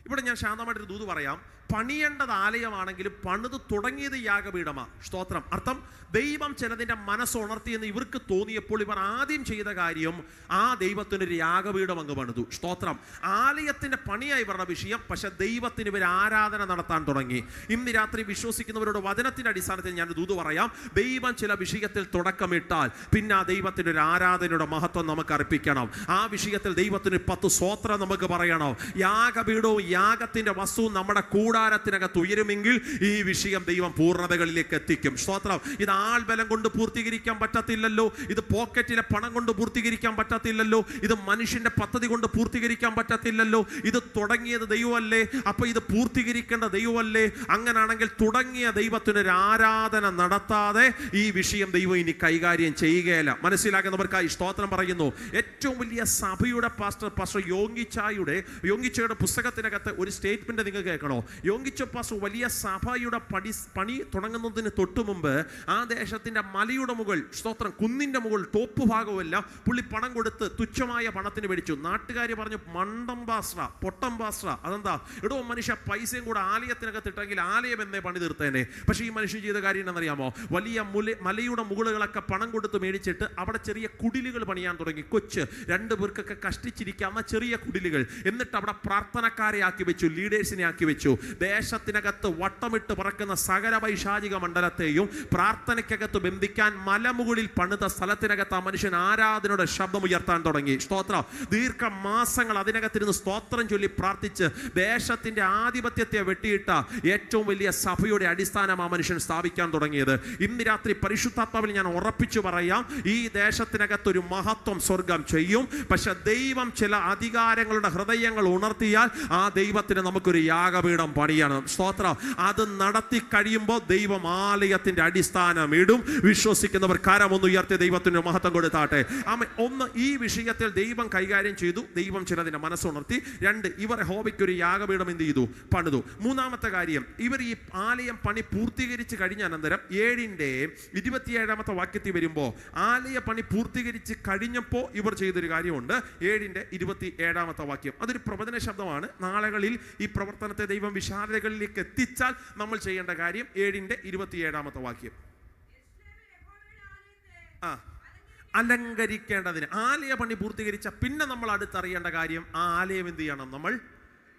ഇവിടെ ഞാൻ ശാന്തമായിട്ടൊരു ദൂത് പറയാം. പണിയേണ്ടത് ആലയമാണെങ്കിലും പണിത് തുടങ്ങിയത് യാഗപീഠമാ. സ്തോത്രം. അർത്ഥം, ദൈവം ചിലതിൻ്റെ മനസ്സുണർത്തിയെന്ന് ഇവർക്ക് തോന്നിയപ്പോൾ ഇവർ ആദ്യം ചെയ്ത കാര്യം ആ ദൈവത്തിനൊരു യാഗപീഠം അങ്ങ് പണിതു. സ്തോത്രം. ആലയത്തിൻ്റെ പണിയായി ഇവരുടെ വിഷയം, പക്ഷെ ദൈവത്തിന് ഇവർ ആരാധന നടത്താൻ തുടങ്ങി. ഇന്ന് രാത്രി വിശ്വസിക്കുന്നവരോട് വചനത്തിൻ്റെ അടിസ്ഥാനത്തിൽ ഞാൻ ദൂത് പറയാം. ദൈവം ചില വിഷയത്തിൽ തുടക്കമിട്ടാൽ പിന്നെ ആ ദൈവത്തിൻ്റെ ഒരു ആരാധനയുടെ മഹത്വം നമുക്ക് അർപ്പിക്കണം. ആ വിഷയത്തിൽ ദൈവത്തിന് 10 സ്തോത്രം നമുക്ക് പറയണം. യാഗപീഠവും യാഗത്തിൻ്റെ വസ്തുവും നമ്മുടെ കൂടാരത്തിനകത്ത് ഉയരുമെങ്കിൽ ഈ വിഷയം ദൈവം പൂർണ്ണതകളിലേക്ക് എത്തിക്കും. സ്തോത്രം. ഇത് ആൾബലം കൊണ്ട് പൂർത്തീകരിക്കാൻ പറ്റത്തില്ലല്ലോ. ഇത് പോക്കറ്റിലെ പണം കൊണ്ട് പൂർത്തീകരിക്കാൻ പറ്റത്തില്ലല്ലോ. ഇത് മനുഷ്യന്റെ പദ്ധതി കൊണ്ട് പൂർത്തീകരിക്കാൻ പറ്റത്തില്ലല്ലോ. ഇത് തുടങ്ങിയത് ദൈവമല്ലേ? അപ്പൊ ഇത് പൂർത്തീകരിക്കേണ്ട ദൈവമല്ലേ? അങ്ങനാണെങ്കിൽ തുടങ്ങിയ ദൈവത്തിനൊരു ആരാധന നടത്താതെ ഈ വിഷയം ദൈവം ഇനി കൈകാര്യം ചെയ്യുകയല്ല. മനസ്സിലാക്കുന്നവർക്കായി സ്തോത്രം പറയുന്നു. ഏറ്റവും വലിയ സഭയുടെ പാസ്റ്റർ യോങ്കിച്ചയുടെ പുസ്തകത്തിനകത്ത് ഒരു സ്റ്റേറ്റ്മെന്റ് നിങ്ങൾ കേൾക്കണോ? യോങ്കിച്ച പാസ്റ്റർ വലിയ സഭയുടെ പണി തുടങ്ങുന്നതിന് തൊട്ടു മുമ്പ് ആ ദേശത്തിന്റെ മലയുടെ മുകൾ, സ്തോത്രം, കുന്നിന്റെ മുകൾ ടോപ്പ് ഭാഗവുമെല്ലാം പുള്ളി പണം കൊടുത്ത് തുച്ഛമായ പണത്തിന് മേടിച്ചു. നാട്ടുകാർ പറഞ്ഞു മണ്ടം പാസ്റ്റർ, പൊട്ടം പാസ്റ്റർ. അതെന്താ? എടോ മനുഷ്യ, പൈസയും കൂടെ ആലയത്തിനകത്ത് ഇട്ടെങ്കിൽ ആലയം എന്നേ പണി തീർത്തേനെ. പക്ഷേ ഈ മനുഷ്യൻ ചെയ്ത കാര്യം എന്നറിയാമോ? വലിയ മലയുടെ മുകളുകളൊക്കെ പണം കൊടുത്ത് മേടിച്ചിട്ട് അവിടെ ചെറിയ കുടിലുകൾ പണിയാൻ തുടങ്ങി. കൊച്ച് 2 പേർക്കൊക്കെ കഷ്ടിച്ചിരിക്കാവുന്ന ചെറിയ കുടിലുകൾ. എന്നിട്ട് അവിടെ പ്രാർത്ഥനക്കാരെ ആക്കി വെച്ചു, ലീഡേഴ്സിനെ ആക്കി വെച്ചു. ദേശത്തിനകത്ത് വട്ടമിട്ട് പറക്കുന്ന സകല പൈശാചിക മണ്ഡലത്തെയും പ്രാർത്ഥനയ്ക്കകത്ത് ബന്ധിക്കാൻ മലമുകളിൽ പണിത സ്ഥലത്തിനകത്ത് ആ മനുഷ്യൻ ആരാധനയുടെ ശബ്ദം ഉയർത്താൻ തുടങ്ങി. സ്തോത്രം. ദീർഘമാസങ്ങൾ അതിനകത്തിരുന്ന് സ്തോത്രം ചൊല്ലി പ്രാർത്ഥിച്ച് ദേശത്തിന്റെ ആധിപത്യത്തെ വെട്ടിയിട്ട ഏറ്റവും വലിയ സഭയുടെ അടിസ്ഥാനം ആ മനുഷ്യൻ സ്ഥാപിക്കാൻ തുടങ്ങിയത്. ഇന്ന് രാത്രി പരിശുദ്ധാത്മാവിൽ ഞാൻ ഉറപ്പിച്ചു പറയാം, ഈ ദേശത്തിനകത്തൊരു മഹത്വം സ്വർഗം ചെയ്യും. പക്ഷെ ദൈവം ചില അധികാരങ്ങളുടെ ഹൃദയങ്ങൾ ഉണർത്തിയാൽ ആ ദൈവത്തിന് നമുക്കൊരു യാഗപീഠം പണിയണം. സ്തോത്രം. അത് നടത്തി കഴിയുമ്പോൾ ദൈവം ആലയത്തിന്റെ അടിസ്ഥാനം ഇടും. വിശ്വസിക്കുന്നവർ കരമൊന്ന് ഉയർത്തി ദൈവത്തിന് മഹത്വം കൊടുത്താട്ടെ. ഒന്ന്, ഈ വിഷയത്തിൽ ദൈവം കൈകാര്യം ചെയ്തു. ദൈവം ചിലതിന്റെ മനസ്സുണർത്തി. 2, ഇവർ യഹോവയ്ക്ക് ഒരു യാഗപീഠം എന്ത് ചെയ്തു? പണിതു. 3-ാമത്തെ കാര്യം, ഇവർ ഈ ആലയം പണി പൂർത്തീകരിച്ച് കഴിഞ്ഞ അനന്തരം 7-ന്റെ വാക്യത്തിൽ വരുമ്പോൾ ആലയ പണി പൂർത്തീകരിച്ച് കഴിഞ്ഞപ്പോൾ ഇവർ ചെയ്തൊരു കാര്യമുണ്ട്. 7-ന്റെ വാക്യം. അതൊരു പ്രവചന ശബ്ദമാണ്. നാളുകളിൽ ഈ പ്രവർത്തനത്തെ ദൈവം വിശാലതകളിലേക്ക് എത്തിച്ചാൽ നമ്മൾ ചെയ്യേണ്ട കാര്യം 7-ന്റെ വാക്യം. അലങ്കരിക്കേണ്ടതിന്. ആലയ പണി പൂർത്തീകരിച്ച പിന്നെ നമ്മൾ അടുത്തറിയേണ്ട കാര്യം ആ ആലയം എന്ത് ചെയ്യണം? നമ്മൾ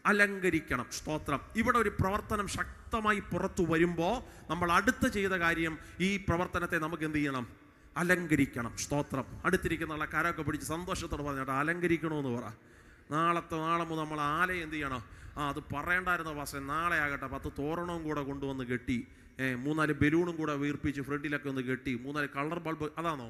അലങ്കരിക്കണം. സ്തോത്രം. ഇവിടെ ഒരു പ്രവർത്തനം ശക്തമായി പുറത്തു വരുമ്പോൾ നമ്മൾ അടുത്ത് ചെയ്ത കാര്യം ഈ പ്രവർത്തനത്തെ നമുക്ക് എന്ത് ചെയ്യണം? അലങ്കരിക്കണം. സ്തോത്രം. അടുത്തിരിക്കുന്ന ആളെ കരമൊക്കെ പിടിച്ച് സന്തോഷത്തോടെ പറഞ്ഞിട്ട് അലങ്കരിക്കണമെന്ന് പറ. നാളെ മുതൽ നമ്മൾ ആലയം എന്ത് ചെയ്യണം? അത് പറയേണ്ടായിരുന്ന പക്ഷേ നാളെ ആകട്ടെ 10 തോരണവും കൂടെ കൊണ്ടുവന്ന് കെട്ടി, 3-4 ബലൂണും കൂടെ വീർപ്പിച്ച് ഫ്രണ്ടിലൊക്കെ ഒന്ന് കെട്ടി, 3-4 കളർ ബൾബ്. അതാണോ?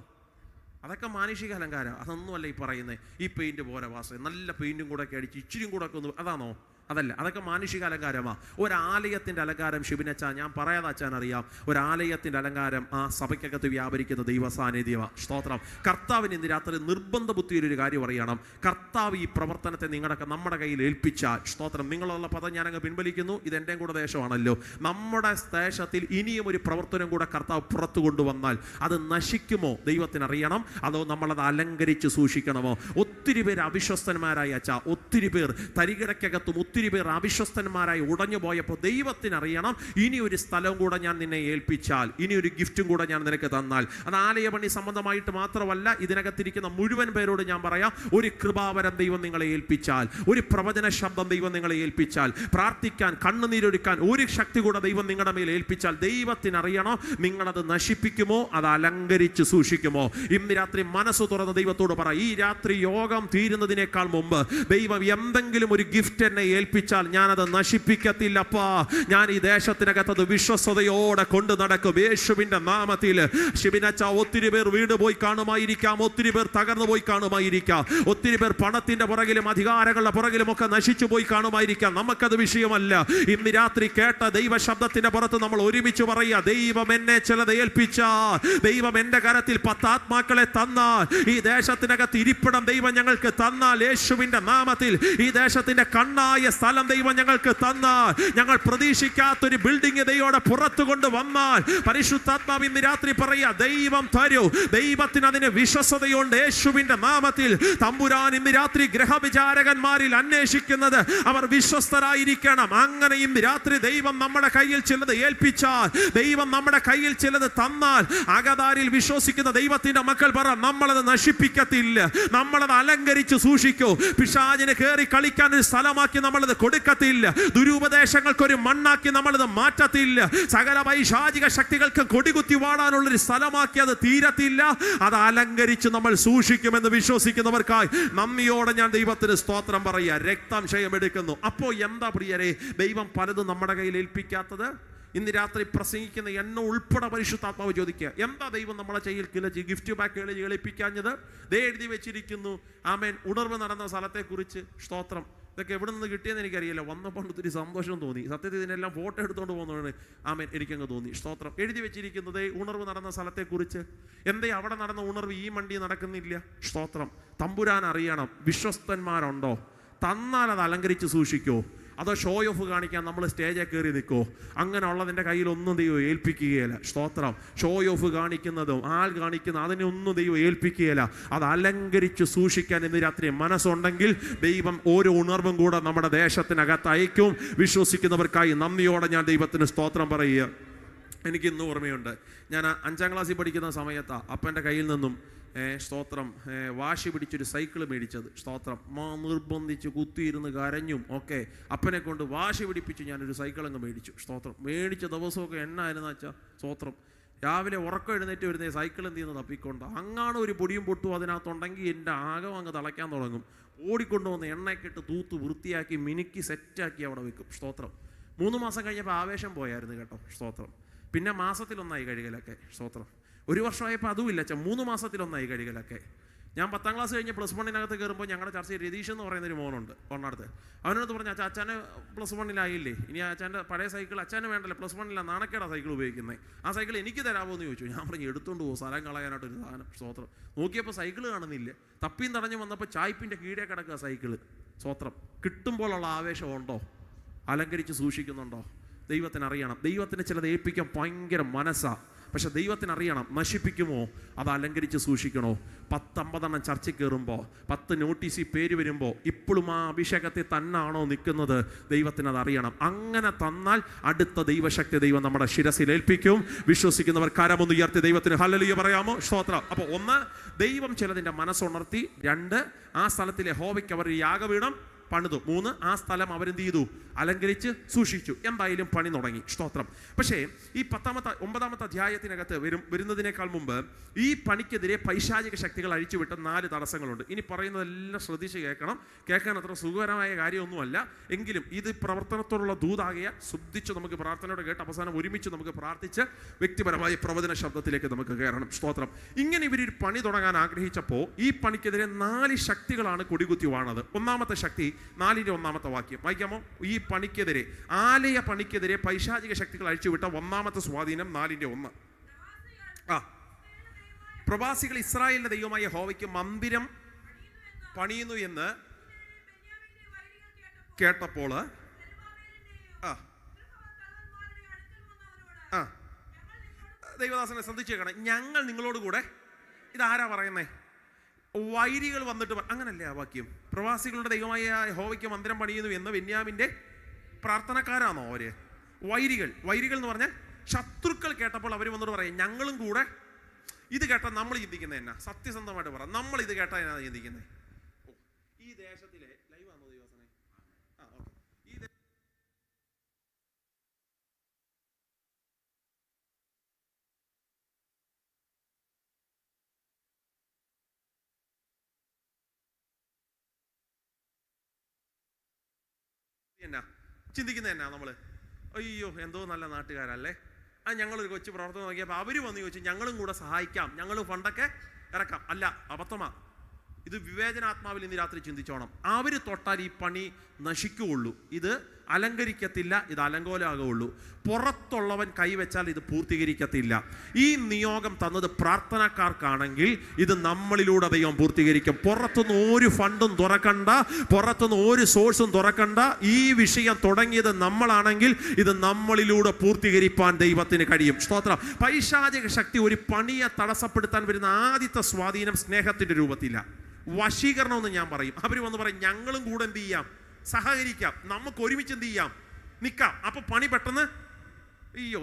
അതൊക്കെ മാനുഷിക അലങ്കാരം. അതൊന്നുമല്ല ഈ പറയുന്നത്. ഈ പെയിന്റ് പോരാ വാസ, നല്ല പെയിന്റും കൂടെ ഒക്കെ അടിച്ച് ഇച്ചിരിയും കൂടെ ഒക്കെ ഒന്ന്, അതാണോ? അതല്ല, അതൊക്കെ മാനുഷിക അലങ്കാരമാണ്. ഒരാലയത്തിൻ്റെ അലങ്കാരം ഷിബിനച്ച ഞാൻ പറയാതെ അച്ഛൻ അറിയാം. ഒരാലയത്തിൻ്റെ അലങ്കാരം ആ സഭയ്ക്കകത്ത് വ്യാപരിക്കുന്ന ദൈവ സാന്നിധ്യമാണ്. സ്തോത്രം. കർത്താവിന് ഇന്ന് രാത്രി നിർബന്ധ ബുദ്ധിയിലൊരു കാര്യം അറിയണം. കർത്താവ് ഈ പ്രവർത്തനത്തെ നമ്മുടെ കയ്യിൽ ഏൽപ്പിച്ചാൽ, സ്തോത്രം, നിങ്ങളുള്ള പദം ഞാനങ്ങ് പിൻവലിക്കുന്നു, ഇതെൻ്റെയും കൂടെ ദേശമാണല്ലോ, നമ്മുടെ ദേശത്തിൽ ഇനിയും ഒരു പ്രവർത്തനം കൂടെ കർത്താവ് പുറത്തു കൊണ്ടുവന്നാൽ അത് നശിക്കുമോ ദൈവത്തിനറിയണം, അതോ നമ്മളത് അലങ്കരിച്ച് സൂക്ഷിക്കണമോ? ഒത്തിരി പേർ അവിശ്വസ്തന്മാരായി അച്ഛാ, ഒത്തിരി പേർ തരികിടക്കകത്തും ഒത്തിരി പേർ അവിശ്വസ്തന്മാരായി ഉടഞ്ഞു പോയപ്പോൾ ദൈവത്തിനറിയണം, ഇനി ഒരു സ്ഥലവും കൂടെ ഞാൻ നിന്നെ ഏൽപ്പിച്ചാൽ, ഇനി ഒരു ഗിഫ്റ്റും കൂടെ ഞാൻ നിനക്ക് തന്നാൽ, അത് ആലയപണി സംബന്ധമായിട്ട് മാത്രമല്ല, ഇതിനകത്തിരിക്കുന്ന മുഴുവൻ പേരോട് ഞാൻ പറയാം, ഒരു കൃപാവരം ദൈവം നിങ്ങളെ ഏൽപ്പിച്ചാൽ, ഒരു പ്രവചന ശബ്ദം ദൈവം നിങ്ങളെ ഏൽപ്പിച്ചാൽ, പ്രാർത്ഥിക്കാൻ കണ്ണുനീരൊരുക്കാൻ ഒരു ശക്തി കൂടെ ദൈവം നിങ്ങളുടെ മേൽ ഏൽപ്പിച്ചാൽ, ദൈവത്തിനറിയണം നിങ്ങളത് നശിപ്പിക്കുമോ അത് അലങ്കരിച്ച് സൂക്ഷിക്കുമോ? ഇന്ന് രാത്രി മനസ്സ് തുറന്ന് ദൈവത്തോട് പറ, ഈ രാത്രി യോഗം തീരുന്നതിനേക്കാൾ മുമ്പ് ദൈവം എന്തെങ്കിലും ഒരു ഗിഫ്റ്റ് എന്നെ ഏൽപ്പിച്ചാൽ ഞാനത് നശിപ്പിക്കത്തില്ലപ്പാ. ഞാൻ ഈ ദേശത്തിനകത്തത് വിശ്വസ്തയോടെ കൊണ്ടു നടക്കും യേശുവിന്റെ നാമത്തിൽ. ശിബിനച്ച, ഒത്തിരി പേർ വീട് പോയി കാണുമായിരിക്കാം, ഒത്തിരി പേർ തകർന്നു പോയി കാണുമായിരിക്കാം, ഒത്തിരി പേർ പണത്തിന്റെ പുറകിലും അധികാരങ്ങളുടെ പുറകിലും ഒക്കെ നശിച്ചു പോയി കാണുമായിരിക്കാം. നമുക്കത് വിഷയമല്ല. ഇന്ന് രാത്രി കേട്ട ദൈവ ശബ്ദത്തിന്റെ പുറത്ത് നമ്മൾ ഒരുമിച്ച് പറയുക, ദൈവം എന്നെ ചിലത് ഏൽപ്പിച്ചാൽ, ദൈവം എന്റെ കരത്തിൽ 10 ആത്മാക്കളെ തന്നാൽ, ഈ ദേശത്തിനകത്ത് ഇരിപ്പിടം ദൈവം ഞങ്ങൾക്ക് തന്നാൽ, യേശുവിന്റെ നാമത്തിൽ ഈ ദേശത്തിന്റെ കണ്ണായ സ്ഥലം ദൈവം ഞങ്ങൾക്ക് തന്നാൽ, ഞങ്ങൾ പ്രതീക്ഷിക്കാത്തൊരു ബിൽഡിംഗ് ദൈവോടെ പുറത്തു കൊണ്ടുവന്നാൽ, പരിശുദ്ധാത്മാവ് ഇന്ന് രാത്രി പറയുക, ദൈവം തരൂ. ദൈവത്തിന് അതിന് വിശ്വസതയുണ്ട്. യേശുവിന്റെ നാമത്തിൽ തമ്പുരാൻ ഇന്ന് രാത്രി ഗ്രഹവിചാരകന്മാരിൽ അന്വേഷിക്കുന്നത് അവർ വിശ്വസ്തരായിരിക്കണം. അങ്ങനെ ഇന്ന് രാത്രി ദൈവം നമ്മുടെ കയ്യിൽ ചിലത് ഏൽപ്പിച്ചാൽ, ദൈവം നമ്മുടെ കയ്യിൽ ചിലത് തന്നാൽ, അകതാരിൽ വിശ്വസിക്കുന്ന ദൈവത്തിന്റെ മക്കൾ പറ, നമ്മളത് നശിപ്പിക്കത്തില്ല, നമ്മളത് അലങ്കരിച്ച് സൂക്ഷിക്കൂ. പിശാചിന് കയറി കളിക്കാൻ ഒരു സ്ഥലമാക്കി നമ്മളത് കൊടുക്കത്തില്ല, ദുരുപദേശങ്ങൾക്കൊരു മണ്ണാക്കി നമ്മളത് മാറ്റത്തില്ല, സകല പൈശാചിക ശക്തികൾക്ക് കൊടികുത്തി വാടാനുള്ളൊരു സ്ഥലമാക്കി അത് തീരത്തില്ല. അത് അലങ്കരിച്ച് നമ്മൾ സൂക്ഷിക്കുമെന്ന് വിശ്വസിക്കുന്നവർക്കായി നന്ദിയോടെ ഞാൻ ദൈവത്തിന് സ്തോത്രം പറയുക. രക്തംശയം എടുക്കുന്നു. അപ്പോൾ എന്താ പ്രിയരെ ദൈവം പലതും നമ്മുടെ കയ്യിൽ ഏൽപ്പിക്കാത്തത്? ഇന്ന് രാത്രി പ്രസംഗിക്കുന്ന എന്നെ ഉൾപ്പെടെ പരിശുദ്ധാത്മാവ് ചോദിക്കുക, എന്താ ദൈവം നമ്മളെ ചെയ്യിൽ ഗിഫ്റ്റ് ബാക്കുകൾ എളിപ്പിക്കാഞ്ഞത്? ദേ എഴുതി വെച്ചിരിക്കുന്നു, ആമേൻ, ഉണർവ് നടന്ന സ്ഥലത്തെക്കുറിച്ച്. സ്തോത്രം. ഇതൊക്കെ എവിടെ നിന്ന് കിട്ടിയെന്ന് എനിക്കറിയില്ല. വന്നപ്പോൾ ഒത്തിരി സന്തോഷം തോന്നി. സത്യത്തിൽ ഇതിനെല്ലാം ഫോട്ടോ എടുത്തുകൊണ്ട് പോകുന്നതാണ് ആമേൻ എനിക്കങ്ങ് തോന്നി. സ്തോത്രം. എഴുതി വെച്ചിരിക്കുന്നത് ഉണർവ് നടന്ന സ്ഥലത്തെക്കുറിച്ച്. എന്തേ അവിടെ നടന്ന ഉണർവ് ഈ മണ്ടി നടക്കുന്നില്ല? സ്തോത്രം. തമ്പുരാൻ അറിയണം, വിശ്വസ്തന്മാരുണ്ടോ? തന്നാൽ അത് അലങ്കരിച്ച് സൂക്ഷിക്കോ, അതോ ഷോ ഓഫ് കാണിക്കാൻ നമ്മൾ സ്റ്റേജിൽ കയറി നിൽക്കുമോ? അങ്ങനെയുള്ളതിൻ്റെ കയ്യിലൊന്നും ദൈവം ഏൽപ്പിക്കുകയില്ല. സ്തോത്രം. ഷോ ഓഫ് കാണിക്കുന്നതും ആൾ കാണിക്കുന്ന അതിനൊന്നും ദൈവം ഏൽപ്പിക്കുകയില്ല. അത് അലങ്കരിച്ച് സൂക്ഷിക്കാൻ ഇന്ന് രാത്രി മനസ്സുണ്ടെങ്കിൽ ദൈവം ഓരോ ഉണർവും കൂടെ നമ്മുടെ ദേശത്തിനകത്ത് അയക്കും. വിശ്വസിക്കുന്നവർക്കായി നന്ദിയോടെ ഞാൻ ദൈവത്തിന് സ്തോത്രം പറയുക. എനിക്കിന്നും ഓർമ്മയുണ്ട്, ഞാൻ 5ാം ക്ലാസ്സിൽ പഠിക്കുന്ന സമയത്താണ് അപ്പൻ്റെ കയ്യിൽ നിന്നും സ്തോത്രം വാശി പിടിച്ചൊരു സൈക്കിൾ മേടിച്ചത്. സ്തോത്രം. നിർബന്ധിച്ച് കുത്തിയിരുന്ന് കരഞ്ഞും ഒക്കെ അപ്പനെ കൊണ്ട് വാശി പിടിപ്പിച്ച് ഞാനൊരു സൈക്കിൾ അങ്ങ് മേടിച്ചു. സ്തോത്രം. മേടിച്ച ദിവസമൊക്കെ എന്നായിരുന്നു വെച്ചാൽ സ്തോത്രം, രാവിലെ ഉറക്കം എഴുന്നേറ്റ് വരുന്ന സൈക്കിൾ എന്ത് ചെയ്യുന്നത് തപ്പിക്കൊണ്ട് അങ്ങാണ് ഒരു പൊടിയും പൊട്ടും അതിനകത്തുണ്ടെങ്കിൽ എൻ്റെ ആകം അങ്ങ് തിളയ്ക്കാൻ തുടങ്ങും. ഓടിക്കൊണ്ടുവന്ന് എണ്ണയ്ക്കിട്ട് തൂത്ത് വൃത്തിയാക്കി മിനുക്കി സെറ്റാക്കി അവിടെ വെക്കും. സ്തോത്രം. 3 മാസം കഴിഞ്ഞപ്പോൾ ആവേശം പോയായിരുന്നു കേട്ടോ. സ്തോത്രം. പിന്നെ മാസത്തിലൊന്നായി കഴുകലൊക്കെ. സ്തോത്രം. 1 വർഷമായപ്പോൾ അതുമില്ല. 3 മാസത്തിലൊന്നായി കഴുകലൊക്കെ. ഞാൻ 10ാം ക്ലാസ് കഴിഞ്ഞ് +1 കയറുമ്പോൾ ഞങ്ങളുടെ ചർച്ചയിൽ രതീഷ് എന്ന് പറയുന്നൊരു മോനുണ്ട് കൊണ്ടാടത്ത്. അവനോട് പറഞ്ഞ അച്ഛനെ +1 ഇനി അച്ഛൻ്റെ പഴയ സൈക്കിൾ അച്ഛന് വേണ്ടല്ലോ, +1 നാണക്കേടാ സൈക്കിൾ ഉപയോഗിക്കുന്നത്, ആ സൈക്കിൾ എനിക്ക് തരാമോ എന്ന് ചോദിച്ചു. ഞാൻ പറഞ്ഞു എടുത്തുകൊണ്ട് പോകും, സ്ഥലം കളയാനായിട്ടൊരു സാധനം. സ്തോത്രം. നോക്കിയപ്പോൾ സൈക്കിൾ കാണുന്നില്ല. തപ്പിയും തടഞ്ഞു വന്നപ്പോൾ ചായ്പിൻ്റെ കീഴേ കിടക്കുക സൈക്കിള്. സ്തോത്രം. കിട്ടുമ്പോഴുള്ള ആവേശമുണ്ടോ? അലങ്കരിച്ച് സൂക്ഷിക്കുന്നുണ്ടോ? ദൈവത്തിനറിയണം. ദൈവത്തിന് ചിലത് ഏൽപ്പിക്കാൻ ഭയങ്കര മനസ്സാണ്. പക്ഷെ ദൈവത്തിനറിയണം, നശിപ്പിക്കുമോ അത് അലങ്കരിച്ച് സൂക്ഷിക്കണോ? 10-50 ചർച്ച കയറുമ്പോൾ 10 നോട്ടീസിൽ പേര് വരുമ്പോൾ ഇപ്പോഴും ആ അഭിഷേകത്തെ തന്നാണോ നിൽക്കുന്നത്? ദൈവത്തിന് അതറിയണം. അങ്ങനെ തന്നാൽ അടുത്ത ദൈവശക്തി ദൈവം നമ്മുടെ ശിരസിൽ ഏൽപ്പിക്കും. വിശ്വസിക്കുന്നവർ കരമൊന്ന് ഉയർത്തി ദൈവത്തിന് ഹല്ലേലൂയ പറയാമോ? സ്തോത്രം. അപ്പോൾ 1, ദൈവം ചിലതിൻ്റെ മനസ്സുണർത്തി. 2, ആ സ്ഥലത്തിലെ യഹോവയ്ക്ക് അവർ യാഗപീഠം പണിതു. 3, ആ സ്ഥലം അവരെന്ത് ചെയ്തു? അലങ്കരിച്ച് സൂക്ഷിച്ചു. എന്തായാലും പണി തുടങ്ങി. സ്തോത്രം. പക്ഷേ ഈ 9ാമത്തെ അധ്യായത്തിനകത്ത് വരുന്നതിനേക്കാൾ മുമ്പ് ഈ പണിക്കെതിരെ പൈശാചിക ശക്തികൾ അഴിച്ചുവിട്ട 4 തടസ്സങ്ങളുണ്ട്. ഇനി പറയുന്നതെല്ലാം ശ്രദ്ധിച്ച് കേൾക്കണം. കേൾക്കാൻ അത്ര സുഖകരമായ കാര്യമൊന്നുമല്ല, എങ്കിലും ഇത് പ്രവർത്തനത്തോടുള്ള ദൂതാകയാൽ ശ്രദ്ധിച്ച് നമുക്ക് പ്രാർത്ഥനയോടെ കേട്ട് അവസാനം ഒരുമിച്ച് നമുക്ക് പ്രാർത്ഥിച്ച് വ്യക്തിപരമായ പ്രവചന ശബ്ദത്തിലേക്ക് നമുക്ക് കയറണം. സ്തോത്രം. ഇങ്ങനെ ഇവരൊരു പണി തുടങ്ങാൻ ആഗ്രഹിച്ചപ്പോൾ ഈ പണിക്കെതിരെ 4 ശക്തികളാണ് കൊടികുത്തി വാണത്. 1ാമത്തെ ശക്തി 4:1 വാക്യം വായിക്കാമോ? ഈ പണിക്കെതിരെ, ആലയ പണിക്കെതിരെ പൈശാചിക ശക്തികൾ അഴിച്ചുവിട്ട 1-ാമത്തെ സ്വാധീനം 4:1. പ്രവാസികൾ ഇസ്രായേലിന്റെ ദൈവമായ യഹോവയ്ക്ക് മന്ദിരം പണിയുന്നു എന്ന് കേട്ടപ്പോൾ ദൈവദാസനെ ശ്രദ്ധിച്ചേക്കണം, ഞങ്ങൾ നിങ്ങളോട് കൂടെ. ഇതാരാ പറയുന്നേ? വൈരികൾ വന്നിട്ട് അങ്ങനല്ലേ ആ വാക്യം? പ്രവാസികളുടെ ദൈവമായ യഹോവയ്ക്ക് മന്ദിരം പണിയുന്നു എന്ന് ബെന്യാമിന്റെ പ്രാർത്ഥനക്കാരാണോ അവര്? വൈരികൾ എന്ന് പറഞ്ഞാൽ ശത്രുക്കൾ കേട്ടപ്പോൾ അവർ വന്നിട്ട് പറയും ഞങ്ങളും കൂടെ. ഇത് കേട്ടാൽ നമ്മൾ ചിന്തിക്കുന്നത് എന്നാ? സത്യസന്ധമായിട്ട് പറ, നമ്മൾ ഇത് കേട്ടാൽ എന്നാ ചിന്തിക്കുന്നത്? ഈ ദേശത്തിലെ ലൈവാണോ ദൈവദാസനെ? എന്നാ ചിന്തിക്കുന്നത് എന്നാ നമ്മള്? അയ്യോ എന്തോ നല്ല നാട്ടുകാരല്ലേ, ഞങ്ങളൊരു കൊച്ചു പ്രവർത്തനം നോക്കിയപ്പോൾ അവർ വന്ന് ചോദിച്ചു ഞങ്ങളും കൂടെ സഹായിക്കാം, ഞങ്ങൾ ഫണ്ടൊക്കെ ഇറക്കാം. അല്ല, അബദ്ധമാ. ഇത് വിവേചനാത്മാവിൽ ഇന്ന് രാത്രി ചിന്തിച്ചോണം. അവർ തൊട്ടാൽ ഈ പണി നശിക്കുകയുള്ളൂ. ഇത് അലങ്കരിക്കത്തില്ല, ഇത് അലങ്കോലാകുള്ളൂ. പുറത്തുള്ളവൻ കൈവച്ചാൽ ഇത് പൂർത്തീകരിക്കത്തില്ല. ഈ നിയോഗം തന്നത് പ്രാർത്ഥനക്കാർക്കാണെങ്കിൽ ഇത് നമ്മളിലൂടെ ദൈവം പൂർത്തീകരിക്കും. പുറത്തുനിന്ന് ഒരു ഫണ്ടും തുറക്കണ്ട, പുറത്തുനിന്ന് ഒരു സോഴ്സും തുറക്കണ്ട. ഈ വിഷയം തുടങ്ങിയത് നമ്മളാണെങ്കിൽ ഇത് നമ്മളിലൂടെ പൂർത്തീകരിപ്പാൻ ദൈവത്തിന് കഴിയും. സ്തോത്രം. പൈശാചിക ശക്തി ഒരു പണിയെ തടസ്സപ്പെടുത്താൻ വരുന്ന ആദ്യത്തെ സ്വാധീനം സ്നേഹത്തിന്റെ രൂപത്തില്ല, വശീകരണം എന്ന് ഞാൻ പറയും. അവർ വന്ന് പറയും ഞങ്ങളും കൂടെ എന്ത് ചെയ്യാം, സഹകരിക്കാം, നമുക്ക് ഒരുമിച്ച് എന്ത് ചെയ്യാം, നിൽക്കാം. അപ്പൊ പണി പെട്ടെന്ന്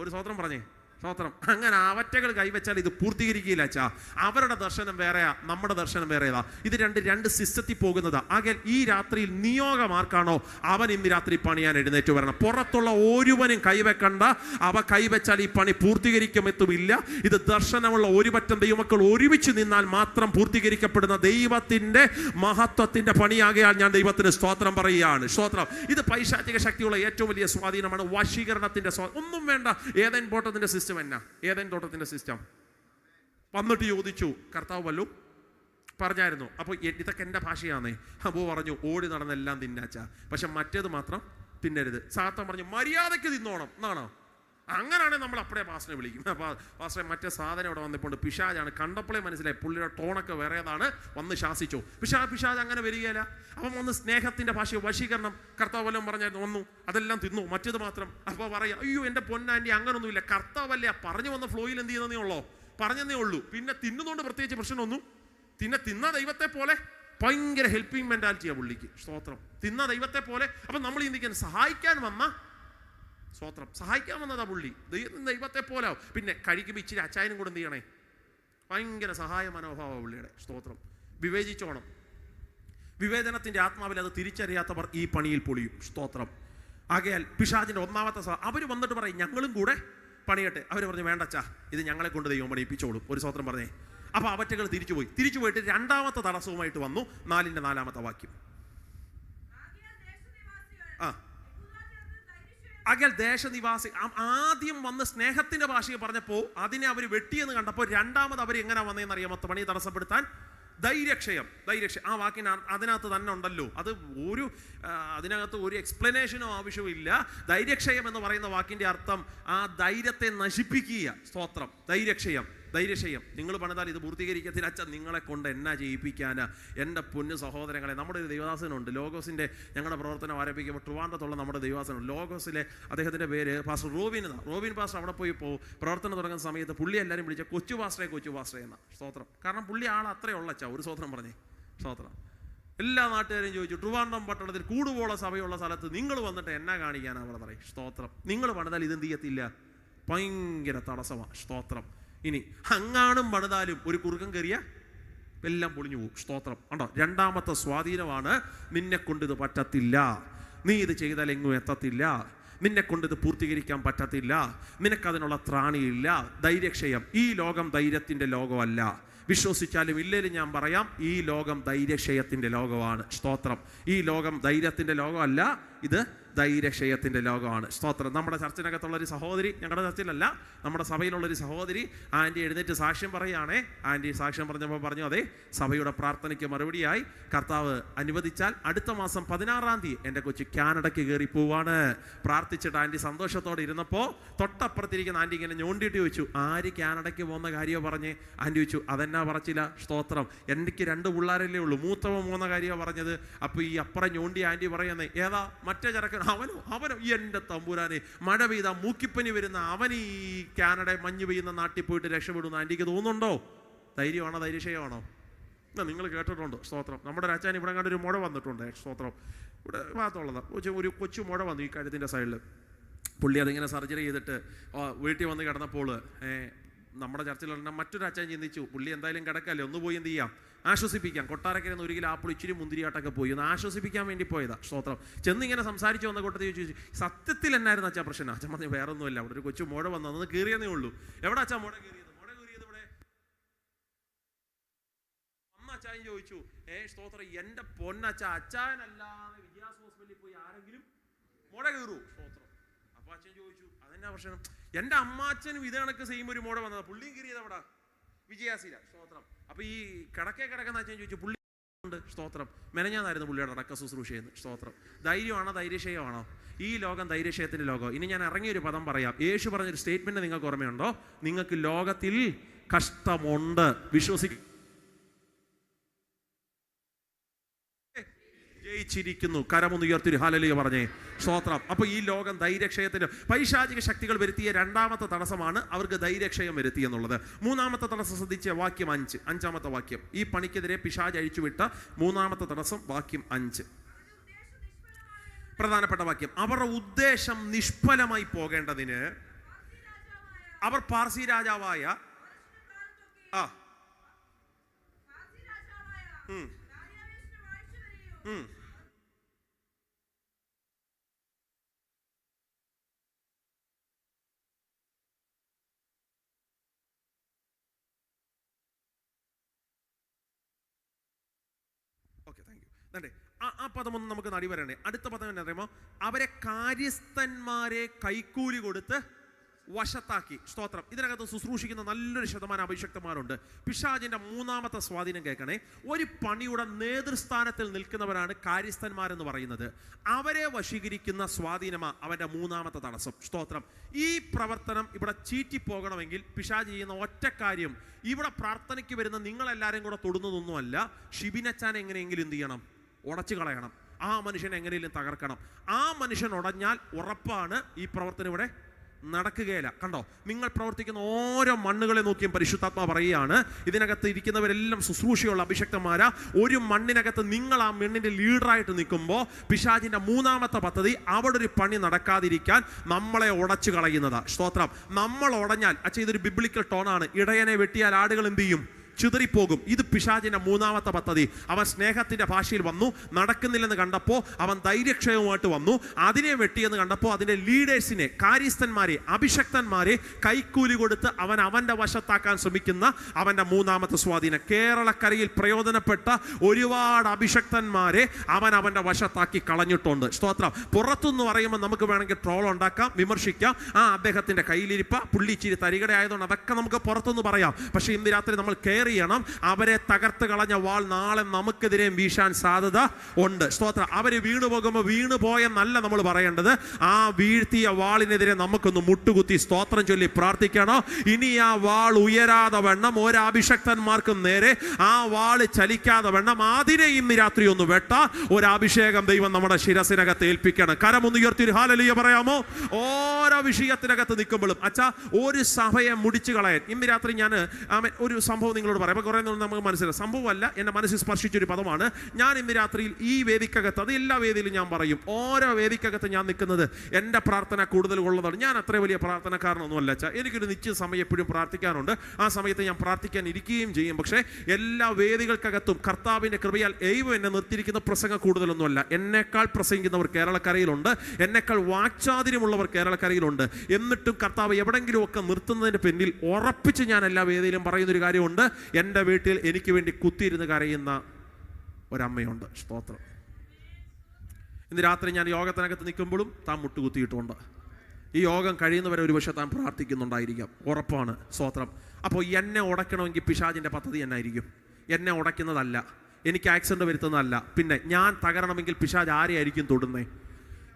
ഒരു സ്വത്രം പറഞ്ഞേ, സ്വത്രം. അങ്ങനെ അവറ്റകൾ കൈവച്ചാൽ ഇത് പൂർത്തീകരിക്കില്ല അച്ഛാ. അവരുടെ ദർശനം വേറെയാ, നമ്മുടെ ദർശനം വേറെയാ. ഇത് രണ്ട് സിസ്റ്റത്തിൽ പോകുന്നതാ. ആകയാൽ ഈ രാത്രിയിൽ നിയോഗം ആർക്കാണോ അവൻ ഇന്ന് രാത്രി പണിയാൻ എഴുന്നേറ്റ് വരണം. പുറത്തുള്ള ഒരുവനും കൈവെക്കണ്ട. അവ കൈവച്ചാൽ ഈ പണി പൂർത്തീകരിക്കുമെത്തുമില്ല. ഇത് ദർശനമുള്ള ഒരു പറ്റം ദൈവമക്കൾ ഒരുമിച്ച് നിന്നാൽ മാത്രം പൂർത്തീകരിക്കപ്പെടുന്ന ദൈവത്തിന്റെ മഹത്വത്തിന്റെ പണിയാകയാൽ ഞാൻ ദൈവത്തിന് സ്തോത്രം പറയുകയാണ്. സ്തോത്രം. ഇത് പൈശാചിക ശക്തിയുള്ള ഏറ്റവും വലിയ സ്വാധീനമാണ്, വശീകരണത്തിന്റെ. ഒന്നും വേണ്ട. ഏതൻ തോട്ടത്തിന്റെ സിസ്റ്റം എന്നാ? ഏതൻ തോട്ടത്തിന്റെ സിസ്റ്റം വന്നിട്ട് ചോദിച്ചു, കർത്താവ് വല്ലു പറഞ്ഞായിരുന്നു. അപ്പോൾ ഇതൊക്കെ എൻ്റെ ഭാഷയാണേ. അപ്പോ പറഞ്ഞു ഓടി നടന്നെല്ലാം തിന്നാച്ച, പക്ഷെ മറ്റേത് മാത്രം തിന്നരുത്. സാത്താൻ പറഞ്ഞു മര്യാദയ്ക്ക് തിന്നോണം എന്നാണോ? അങ്ങനെയാണെങ്കിൽ നമ്മൾ അപ്പഴേ പാസ്റ്ററെ വിളിക്കും. അപ്പോൾ പാസ്റ്ററെ മറ്റേ സാധനം ഇവിടെ വന്നിപ്പോൾ പിശാചാണ്. കണ്ടപ്പോഴേ മനസ്സിലായി പുള്ളിയുടെ ടോണൊക്കെ വേറേതാണ്. വന്ന് ശാസിച്ചു. പിശാച് അങ്ങനെ വരികയില്ല. അവൻ വന്ന് സ്നേഹത്തിന്റെ ഭാഷ, വശീകരണം. കർത്താവ് വല്ലതും പറഞ്ഞായിരുന്നു, വന്നു അതെല്ലാം തിന്നു, മറ്റേത് മാത്രം. അപ്പോൾ പറയാം അയ്യോ എൻ്റെ പൊന്നാൻറ്റി അങ്ങനൊന്നുമില്ല, കർത്താവല്ലേ പറഞ്ഞു വന്ന ഫ്ലോയിൽ എന്ത് ചെയ്യുന്നതേ ഉള്ളൂ, പറഞ്ഞതേ ഉള്ളൂ. പിന്നെ തിന്നുന്നതുകൊണ്ട് പ്രത്യേകിച്ച് പ്രശ്നമൊന്നും. തിന്ന ദൈവത്തെ പോലെ ഭയങ്കര ഹെൽപ്പിംഗ് മെന്റാലിറ്റിയാണ് പുള്ളിക്ക്. സ്തോത്രം. തിന്ന ദൈവത്തെ പോലെ. അപ്പം നമ്മൾ ചിന്തിക്കാൻ സഹായിക്കാൻ വന്ന, സ്തോത്രം, സഹായിക്കാൻ വന്നതാ പുള്ളി. ദൈവത്തെ പോലെ. പിന്നെ കഴിക്കുമ്പോൾ ഇച്ചിരി അച്ചായനും കൂടെ എന്ത് ചെയ്യണേ? ഭയങ്കര സഹായ മനോഭാവം പുള്ളിയുടെ. സ്തോത്രം. വിവേചിച്ചോണം. വിവേചനത്തിന്റെ ആത്മാവിൽ അത് തിരിച്ചറിയാത്തവർ ഈ പണിയിൽ പൊളിയും. സ്തോത്രം. ആകയാൽ പിശാചിന്റെ ഒന്നാമത്തെ അവർ വന്നിട്ട് പറയും ഞങ്ങളും കൂടെ പണിയട്ടെ. അവർ പറഞ്ഞു വേണ്ടച്ചാ, ഇത് ഞങ്ങളെ കൊണ്ട് ദൈവം പണിയിപ്പിച്ചോളും. ഒരു സ്തോത്രം പറഞ്ഞേ. അപ്പൊ അവറ്റകൾ തിരിച്ചുപോയിട്ട് രണ്ടാമത്തെ തടസ്സവുമായിട്ട് വന്നു. 4-ാമത്തെ വാക്യം. ആകയാൽ ദേശനിവാസി ആദ്യം വന്ന് സ്നേഹത്തിന്റെ ഭാഷയെ പറഞ്ഞപ്പോൾ അതിനെ അവർ വെട്ടിയെന്ന് കണ്ടപ്പോൾ രണ്ടാമത് അവർ എങ്ങനെ വന്നതെന്ന് അറിയാമോ? പണി തടസ്സപ്പെടുത്താൻ ധൈര്യക്ഷയം. ആ വാക്കിന് അതിനകത്ത് തന്നെ ഉണ്ടല്ലോ. അതിനകത്ത് ഒരു എക്സ്പ്ലനേഷനോ ആവശ്യമില്ല. ധൈര്യക്ഷയം എന്ന് പറയുന്ന വാക്കിന്റെ അർത്ഥം ആ ധൈര്യത്തെ നശിപ്പിക്കുക. സ്തോത്രം. ധൈര്യക്ഷയം. നിങ്ങൾ പണിതാൽ ഇത് പൂർത്തീകരിക്കത്തില്ല അച്ഛൻ, നിങ്ങളെ കൊണ്ട് എന്നാ ചെയ്യിപ്പിക്കാനാ? എൻ്റെ പൊന്നു സഹോദരങ്ങളെ, നമ്മുടെ ഒരു ദൈവദാസനുണ്ട് ലോഗോസിൻ്റെ. ഞങ്ങളുടെ പ്രവർത്തനം ആരംഭിക്കുമ്പോൾ ട്രിവാൻഡ്രത്തുള്ള നമ്മുടെ ദൈവദാസനുണ്ട് ലോഗോസിലെ. അദ്ദേഹത്തിൻ്റെ പേര് പാസ്റ്റർ റോബിൻ പാസ്റ്റർ. അവിടെ പോയി പ്രവർത്തനം തുടങ്ങുന്ന സമയത്ത് പുള്ളി എല്ലാവരും വിളിച്ച കൊച്ചു പാസ്റ്ററെ എന്നാ. സ്തോത്രം. കാരണം പുള്ളി ആൾ അത്രയുള്ള അച്ഛാ. ഒരു സ്തോത്രം പറഞ്ഞേ. സ്തോത്രം. എല്ലാ നാട്ടുകാരും ചോദിച്ചു, ട്രിവാൻഡ്രം പട്ടണത്തിൽ കൂടുപോള സഭയുള്ള സ്ഥലത്ത് നിങ്ങൾ വന്നിട്ട് എന്നാ കാണിക്കാനാ അവിടെ പറയും. സ്തോത്രം. നിങ്ങൾ പണിതാൽ ഇതെന്ത് ചെയ്യത്തില്ല, ഭയങ്കര തടസ്സമാണ്. സ്തോത്രം. ഇനി അങ്ങാണും പണിതാലും ഒരു കുറുക്കം കയറിയ എല്ലാം പൊളിഞ്ഞു പോകും. സ്തോത്രം. ഉണ്ടോ? രണ്ടാമത്തെ സ്വാധീനമാണ്, നിന്നെ കൊണ്ട് ഇത് പറ്റത്തില്ല, നീ ഇത് ചെയ്താൽ എങ്ങും എത്തത്തില്ല, നിന്നെ കൊണ്ട് ഇത് പൂർത്തീകരിക്കാൻ പറ്റത്തില്ല, നിനക്കതിനുള്ള ത്രാണിയില്ല. ധൈര്യക്ഷയം. ഈ ലോകം ധൈര്യത്തിന്റെ ലോകമല്ല. വിശ്വസിച്ചാലും ഇല്ലേലും ഞാൻ പറയാം, ഈ ലോകം ധൈര്യക്ഷയത്തിന്റെ ലോകമാണ്. സ്തോത്രം. ഈ ലോകം ധൈര്യത്തിന്റെ ലോകമല്ല, ഇത് ധൈര്യക്ഷയത്തിൻ്റെ ലോകമാണ്. സ്തോത്രം. നമ്മുടെ ചർച്ചിനകത്തുള്ളൊരു സഹോദരി, ഞങ്ങളുടെ ചർച്ചിലല്ല, നമ്മുടെ സഭയിലുള്ളൊരു സഹോദരി ആൻറ്റി എഴുന്നേറ്റ് സാക്ഷ്യം പറയുകയാണേ. ആൻറ്റി സാക്ഷ്യം പറഞ്ഞപ്പോൾ പറഞ്ഞു, അതെ, സഭയുടെ പ്രാർത്ഥനയ്ക്ക് മറുപടിയായി കർത്താവ് അനുവദിച്ചാൽ അടുത്ത മാസം 16-ാം തീയതി എൻ്റെ കൊച്ചു കാനഡയ്ക്ക് കയറി പോവാണ്. പ്രാർത്ഥിച്ചിട്ട് ആൻറ്റി സന്തോഷത്തോടെ ഇരുന്നപ്പോൾ തൊട്ടപ്പുറത്തിരിക്കുന്ന ആൻറ്റി ഇങ്ങനെ ഞോണ്ടിയിട്ട് ചോദിച്ചു, ആര് കാനഡയ്ക്ക് പോകുന്ന കാര്യമോ പറഞ്ഞേ? ആൻറ്റി ചോദിച്ചു, അതെന്നാ പറച്ചില്ല? സ്തോത്രം. എനിക്ക് 2 പിള്ളേരല്ലേ ഉള്ളൂ, മൂത്തവൻ പോകുന്ന കാര്യമാണ് പറഞ്ഞത്. അപ്പോൾ ഈ അപ്പുറം ഞോണ്ടി ആൻറ്റി പറയുന്നത്, ഏതാ മറ്റേ ചെറുക്കൻ? അവനോ എൻ്റെ തമ്പുരാനെ, മഴ പെയ്താൽ മൂക്കിപ്പനി വരുന്ന അവൻ ഈ കാനഡ മഞ്ഞ് പെയ്യുന്ന നാട്ടിൽ പോയിട്ട് രക്ഷപ്പെടുന്ന ആൻറ്റിക്ക് തോന്നുന്നുണ്ടോ? ധൈര്യമാണോ ധൈര്യക്ഷയമാണോ? നിങ്ങൾ കേട്ടിട്ടുണ്ടോ? സ്തോത്രം. നമ്മുടെ അച്ഛൻ ഇവിടെ കണ്ട് ഒരു മുഴ വന്നിട്ടുണ്ട്. സ്തോത്രം. ഇവിടെ ഭാഗത്തുള്ളതാണ് ഒരു കൊച്ചു മുഴ വന്നു ഈ കഴുത്തിൻ്റെ സൈഡിൽ. പുള്ളി അതിങ്ങനെ സർജറി ചെയ്തിട്ട് വീട്ടിൽ വന്ന് കിടന്നപ്പോൾ നമ്മുടെ ചർച്ചിലുള്ള മറ്റൊരു അച്ഛൻ ചിന്തിച്ചു, പുള്ളി എന്തായാലും കിടക്കല്ലേ, ഒന്ന് പോയി എന്ത് ചെയ്യാം, ആശ്വസിപ്പിക്കാം. കൊട്ടാരക്കരന്ന് 1 കിലോ ആപ്പിൾ ഇച്ചിരി മുന്തിരിയാട്ടൊക്കെ പോയി ഒന്ന് ആശ്വസിപ്പിക്കാൻ വേണ്ടി പോയതാ. സ്തോത്രം. ചെന്നിങ്ങനെ സംസാരിച്ചു വന്ന കൂട്ടത്തിൽ ചോദിച്ചു, സത്യത്തിൽ എന്നായിരുന്നു അച്ഛാ പ്രശ്നം? അച്ഛൻ പറഞ്ഞു, വേറെ ഒന്നുമില്ല, അവിടെ ഒരു കൊച്ചു മുഴ വന്നു, അന്ന് കീറിയെന്നേ ഉള്ളൂ. എവിടെ അച്ഛാ മുഴ കീറിയത്? ഇവിടെ അന്ന് അച്ചായൻ ചോദിച്ചു, സ്തോത്രം, എൻ്റെ പൊന്നച്ഛ, അച്ചായനല്ലാതെ വിജയാസ് ഹോസ്പിറ്റലിൽ പോയി ആരെങ്കിലും മുഴ കീറൂ? സ്തോത്രം. അപ്പൊ അച്ഛൻ ചോദിച്ചു, അതെന്നാ പ്രശ്നം? എൻ്റെ അമ്മാച്ചനും ഇത് കണക്ക് സെയിം ഒരു മുഴ വന്നത്, പുള്ളിയും കീറിയത് എവിടെ? വിജയാസില. സ്തോത്രം. അപ്പൊ ഈ കിടക്കുന്ന അച്ഛൻ ചോദിച്ചു, പുള്ളി ഉണ്ട്. സ്തോത്രം. മെനഞ്ഞാന്നായിരുന്നു പുള്ളിയുടെ അടക്ക ശുശ്രൂഷയെന്ന്. സ്തോത്രം. ധൈര്യമാണോ ധൈര്യക്ഷയമാണോ? ഈ ലോകം ധൈര്യക്ഷയത്തിന്റെ ലോകം. ഇനി ഞാൻ ഇറങ്ങിയൊരു പദം പറയാം. യേശു പറഞ്ഞൊരു സ്റ്റേറ്റ്മെന്റ് നിങ്ങൾക്ക് ഓർമ്മയുണ്ടോ? നിങ്ങൾക്ക് ലോകത്തിൽ കഷ്ടമുണ്ട്, വിശ്വസിക്കും, ജയിച്ചിരിക്കുന്നു. കരമൊന്നുയർത്തി ഹല്ലേലൂയ പറഞ്ഞേ. സ്തോത്രം. അപ്പൊ ഈ ലോകം ധൈര്യക്ഷയത്തിന് പൈശാചിക ശക്തികൾ വരുത്തിയ 2ാമത്തെ തടസ്സമാണ് അവർക്ക് ധൈര്യക്ഷയം വരുത്തി എന്നുള്ളത്. 3ാമത്തെ തടസ്സം ശ്രദ്ധിച്ച വാക്യം 5, 5ാമത്തെ വാക്യം. ഈ പണിക്കെതിരെ പിശാച് അഴിച്ചുവിട്ട 3ാമത്തെ തടസ്സം വാക്യം 5, പ്രധാനപ്പെട്ട വാക്യം. അവരുടെ ഉദ്ദേശം നിഷ്ഫലമായി പോകേണ്ടതിന് അവർ പാർസി രാജാവായ ഓക്കെ, താങ്ക് യു. ആ പദമൊന്നും നമുക്ക് നടി വരണേ. അടുത്ത പദം എന്നാ അറിയുമോ? അവരെ കാര്യസ്ഥന്മാരെ കൈക്കൂലി കൊടുത്ത് വശത്താക്കി. സ്തോത്രം. ഇതിനകത്ത് ശുശ്രൂഷിക്കുന്ന നല്ലൊരു ശതമാനം അഭിഷക്തന്മാരുണ്ട്. പിശാചിന്റെ 3ാമത്തെ സ്വാധീനം കേൾക്കണേ. ഒരു പണിയുടെ നേതൃസ്ഥാനത്തിൽ നിൽക്കുന്നവരാണ് കാര്യസ്ഥന്മാരെന്ന് പറയുന്നത്. അവരെ വശീകരിക്കുന്ന സ്വാധീനമാ അവന്റെ 3ാമത്തെ തടസ്സം. സ്തോത്രം. ഈ പ്രവർത്തനം ഇവിടെ ചീറ്റിപ്പോകണമെങ്കിൽ പിശാച് ചെയ്യുന്ന ഒറ്റ കാര്യം, ഇവിടെ പ്രാർത്ഥനയ്ക്ക് വരുന്ന നിങ്ങളെല്ലാവരും കൂടെ തൊടുന്നതൊന്നുമല്ല, ഷിബിനച്ചാൻ എങ്ങനെയെങ്കിലും എന്ത് ചെയ്യണം? ഉടച്ചു കളയണം. ആ മനുഷ്യൻ എങ്ങനെയെങ്കിലും തകർക്കണം. ആ മനുഷ്യൻ ഉടഞ്ഞാൽ ഉറപ്പാണ് ഈ പ്രവർത്തനം ഇവിടെ നടക്കുകയില്ല. കണ്ടോ, നിങ്ങൾ പ്രവർത്തിക്കുന്ന ഓരോ മണ്ണുകളെ നോക്കിയും പരിശുദ്ധാത്മാവ് പറയുകയാണ്, ഇതിനകത്ത് ഇരിക്കുന്നവരെല്ലാം ശുശ്രൂഷയുള്ള അഭിഷക്തന്മാരാ. ഒരു മണ്ണിനകത്ത് നിങ്ങൾ ആ മണ്ണിന്റെ ലീഡറായിട്ട് നിൽക്കുമ്പോൾ പിശാചിന്റെ 3ാമത്തെ പദ്ധതി അവിടെ ഒരു പണി നടക്കാതിരിക്കാൻ നമ്മളെ ഉടച്ചു കളയുന്നതാ. സ്തോത്രം. നമ്മൾ ഉടഞ്ഞാൽ, അച്ഛാ ഇതൊരു ബിബ്ലിക്കൽ ടോണാണ്, ഇടയനെ വെട്ടിയാൽ ആടുകൾ എന്ത് ചെയ്യും? ചിതറിപ്പോകും. ഇത് പിശാചിന്റെ 3ാമത്തെ പദ്ധതി. അവൻ സ്നേഹത്തിന്റെ ഭാഷയിൽ വന്നു, നടക്കുന്നില്ലെന്ന് കണ്ടപ്പോൾ അവൻ ധൈര്യക്ഷയവുമായിട്ട് വന്നു. അതിനെ വെട്ടിയെന്ന് കണ്ടപ്പോൾ അതിന്റെ ലീഡേഴ്സിനെ, കാര്യസ്ഥന്മാരെ, അഭിഷക്തന്മാരെ കൈക്കൂലി കൊടുത്ത് അവൻ അവന്റെ വശത്താക്കാൻ ശ്രമിക്കുന്ന അവന്റെ 3ാമത്തെ സ്വാധീനം. കേരളക്കരയിൽ പ്രയോജനപ്പെട്ട ഒരുപാട് അഭിഷക്തന്മാരെ അവൻ അവന്റെ വശത്താക്കി കളഞ്ഞിട്ടുണ്ട്. സ്തോത്രം. പുറത്തുനിന്ന് പറയുമ്പോൾ നമുക്ക് വേണമെങ്കിൽ ട്രോൾ ഉണ്ടാക്കാം, വിമർശിക്കാം. അദ്ദേഹത്തിന്റെ കയ്യിലിരിപ്പ, പുള്ളി ഇച്ചിരി തരികട ആയതുകൊണ്ട് അതൊക്കെ നമുക്ക് പുറത്തുനിന്ന് പറയാം. പക്ഷെ ഇന്ന് രാത്രി നമ്മൾ ചെയ്യണം. അവരെ തകർത്ത് കളഞ്ഞ വാൾ നാളെ നമുക്കെതിരെ വീശാൻ സാധ്യത ഉണ്ട്. സ്തോത്രം. അവര് വീണു പോകുമ്പോൾ വീണു പോയെന്നല്ല നമ്മൾ പറയേണ്ടത്, ആ വീഴ്ത്തിയ വാളിനെതിരെ നമുക്കൊന്ന് മുട്ടുകുത്തി സ്തോത്രം ചൊല്ലി പ്രാർത്ഥിക്കണം. ഇനി ആ വാൾ ഉയരാതെ വണ്ണം, ഒരഭിഷക്തന്മാർക്കും നേരെ ആ വാള് ചലിക്കാതെ വണ്ണം അതിനെ ഇന്ന് രാത്രി ഒന്ന് വെട്ടാ ഒരഭിഷേകം ദൈവം നമ്മുടെ ശിരസിനകത്ത് ഏൽപ്പിക്കണം. കരമൊന്ന് ഉയർത്തി ഹല്ലേലൂയ പറയാമോ? ഓരോ വിഷയത്തിനകത്ത് നിൽക്കുമ്പോഴും അച്ഛാ ഒരു സഭയെ മുടിച്ചു കളയാൻ ഇന്ന് രാത്രി ഞാൻ ഒരു സംഭവം നിങ്ങളോട് പറയാം. അപ്പോൾ കുറേ നമുക്ക് മനസ്സിലായി, സംഭവമല്ല, എൻ്റെ മനസ്സിൽ സ്പർശിച്ചൊരു പദമാണ്. ഞാൻ ഇന്ന് രാത്രിയിൽ ഈ വേദിക്കകത്ത്, അത് എല്ലാ വേദിയിലും ഞാൻ പറയും, ഓരോ വേദിക്കകത്ത് ഞാൻ നിൽക്കുന്നത് എൻ്റെ പ്രാർത്ഥന കൂടുതൽ ഉള്ളതാണ്. ഞാൻ അത്ര വലിയ പ്രാർത്ഥനക്കാരനൊന്നുമല്ല അച്ഛാ. എനിക്കൊരു നിശ്ചിത സമയം എപ്പോഴും പ്രാർത്ഥിക്കാനുണ്ട്. ആ സമയത്ത് ഞാൻ പ്രാർത്ഥിക്കാൻ ഇരിക്കുകയും ചെയ്യും. പക്ഷേ എല്ലാ വേദികൾക്കകത്തും കർത്താവിൻ്റെ കൃപയാൽ ദൈവം എന്നെ നിർത്തിയിരിക്കുന്ന പ്രസംഗം കൂടുതലൊന്നുമല്ല. എന്നേക്കാൾ പ്രസംഗിക്കുന്നവർ കേരളക്കരയിലുണ്ട്, എന്നേക്കാൾ വാക്ചാതുര്യമുള്ളവർ കേരളക്കരയിലുണ്ട്. എന്നിട്ടും കർത്താവ് എവിടെങ്കിലുമൊക്കെ നിർത്തുന്നതിന് പിന്നിൽ ഉറപ്പിച്ച് ഞാൻ എല്ലാ വേദിയിലും പറയുന്നൊരു കാര്യമുണ്ട്, എൻ്റെ വീട്ടിൽ എനിക്ക് വേണ്ടി കുത്തിയിരുന്ന് കരയുന്ന ഒരമ്മയുണ്ട്. സ്തോത്രം. ഇന്ന് രാത്രി ഞാൻ യോഗത്തിനകത്ത് നിൽക്കുമ്പോഴും താൻ മുട്ടുകുത്തിയിട്ടുണ്ട്. ഈ യോഗം കഴിയുന്നവരെ ഒരുപക്ഷെ താൻ പ്രാർത്ഥിക്കുന്നുണ്ടായിരിക്കാം, ഉറപ്പാണ്. സ്തോത്രം. അപ്പോൾ എന്നെ ഉടയ്ക്കണമെങ്കിൽ പിശാചിൻ്റെ പദ്ധതി എന്നായിരിക്കും? എന്നെ ഉടയ്ക്കുന്നതല്ല, എനിക്ക് ആക്സിഡൻറ്റ് വരുത്തുന്നതല്ല. പിന്നെ ഞാൻ തകരണമെങ്കിൽ പിശാച് ആരെയായിരിക്കും തൊടുന്നേ?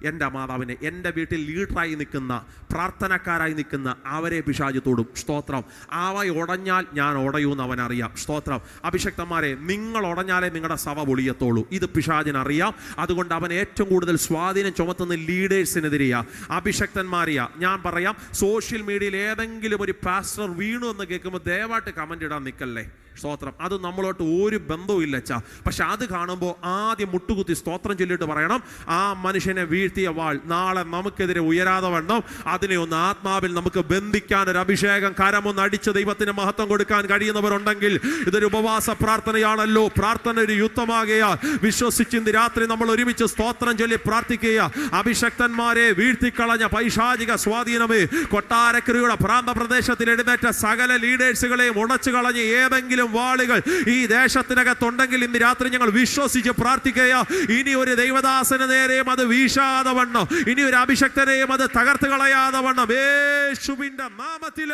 എൻ്റെ മാതാവിനെ, എൻ്റെ വീട്ടിൽ ലീഡറായി നിൽക്കുന്ന, പ്രാർത്ഥനക്കാരായി നിൽക്കുന്ന അവരെ പിശാച് തൊടും. സ്തോത്രം. അവ ഉടഞ്ഞാൽ ഞാൻ ഉടയൂന്ന് അവനറിയാം. സ്തോത്രം. അഭിഷക്തന്മാരെ, നിങ്ങൾ ഉടഞ്ഞാലേ നിങ്ങളുടെ സഭ പൊളിയത്തുള്ളൂ. ഇത് പിശാചിനറിയാം. അതുകൊണ്ട് അവൻ ഏറ്റവും കൂടുതൽ സ്വാധീനം ചുമത്തുന്ന ലീഡേഴ്സിനെതിരെയാ, അഭിഷക്തന്മാരെയാ. ഞാൻ പറയാം, സോഷ്യൽ മീഡിയയിൽ ഏതെങ്കിലും ഒരു പാസ്റ്റർ വീണു എന്ന് കേൾക്കുമ്പോൾ ദയവായിട്ട് കമൻ്റ് ഇടാൻ നിൽക്കല്ലേ. സ്തോത്രം. അത് നമ്മളോട്ട് ഒരു ബന്ധവും ഇല്ല അച്ഛാ. പക്ഷെ അത് കാണുമ്പോൾ ആദ്യം മുട്ടുകുത്തി സ്തോത്രം ചൊല്ലിയിട്ട് പറയണം, ആ മനുഷ്യനെ വീഴ്ത്തിയ വാൾ നാളെ നമുക്കെതിരെ ഉയരാതെ വണ്ണം അതിനെ ഒന്ന് ആത്മാവിൽ നമുക്ക് ബന്ധിക്കാൻ ഒരു അഭിഷേകം കരമൊന്ന് അടിച്ച് ദൈവത്തിന് മഹത്വം കൊടുക്കാൻ കഴിയുന്നവരുണ്ടെങ്കിൽ ഇതൊരു ഉപവാസ പ്രാർത്ഥനയാണല്ലോ. പ്രാർത്ഥന ഒരു യുദ്ധമാകുകയാൽ വിശ്വസിച്ച് ഇന്ന് രാത്രി നമ്മൾ ഒരുമിച്ച് സ്തോത്രം ചൊല്ലി പ്രാർത്ഥിക്കുക. അഭിഷക്തന്മാരെ വീഴ്ത്തിക്കളഞ്ഞ പൈശാചിക സ്വാധീനമേ, കൊട്ടാരക്കരയുടെ പ്രാന്തപ്രദേശത്തിൽ എഴുന്നേറ്റ സകല ലീഡേഴ്സുകളെയും ഉടച്ചു കളഞ്ഞ് ഏതെങ്കിലും വാളുകൾ ഈ ദേശത്തിനകത്തുണ്ടെങ്കിൽ ഇന്ന് രാത്രി ഞങ്ങൾ വിശ്വസിച്ച് പ്രാർത്ഥിക്കുക. ഇനി ഒരു ദൈവദാസന് നേരെയും അത് വീശാതെ വണ്ണം, ഇനി ഒരു അഭിഷക്തനെയും അത് തകർത്ത് കളയാതെ വണ്ണം യേശുവിന്റെ നാമത്തിൽ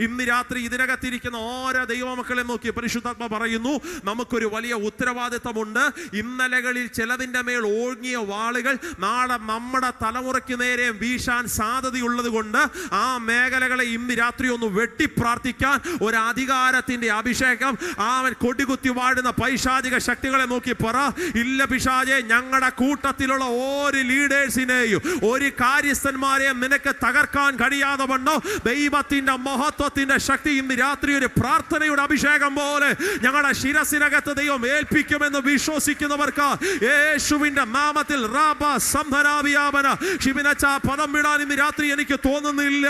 ഇന്ന് രാത്രി ഇതിനകത്തിരിക്കുന്ന ഓരോ ദൈവമക്കളെ നോക്കി പരിശുദ്ധാത്മ പറയുന്നു, നമുക്കൊരു വലിയ ഉത്തരവാദിത്തമുണ്ട്. ഇന്നലകളിൽ ചിലതിൻ്റെ മേൽ ഓങ്ങിയ വാളുകൾ നാളെ നമ്മുടെ തലമുറയ്ക്ക് നേരെ വീശാൻ സാധ്യതയുള്ളത് കൊണ്ട് ആ മേഖലകളെ ഇന്ന് രാത്രി ഒന്ന് വെട്ടി പ്രാർത്ഥിക്കാൻ ഒരു അധികാരത്തിന്റെ അഭിഷേകം. അവൻ കൊടികുത്തി വാഴുന്ന പൈശാചിക ശക്തികളെ നോക്കി പറ, ഇല്ല പിശാചേ, ഞങ്ങളുടെ കൂട്ടത്തിലുള്ള ഒരു ലീഡേഴ്സിനെയും ഒരു കാര്യസ്ഥന്മാരെയും നിനക്ക് തകർക്കാൻ കഴിയാതെ വണ്ണം ദൈവത്തിന്റെ മഹത്വത്തിന്റെ ശക്തി ഇന്ന് രാത്രി ഒരു പ്രാർത്ഥനയുടെ അഭിഷേകം പോലെ ഞങ്ങളുടെ ശിരസിനകത്ത് ദൈവം ഏൽപ്പിക്കുമെന്ന് വിശ്വസിക്കുന്നവർക്ക് യേശുവിന്റെ നാമത്തിൽ പദം വിടാൻ ഇന്ന് രാത്രി എനിക്ക് തോന്നുന്നില്ല.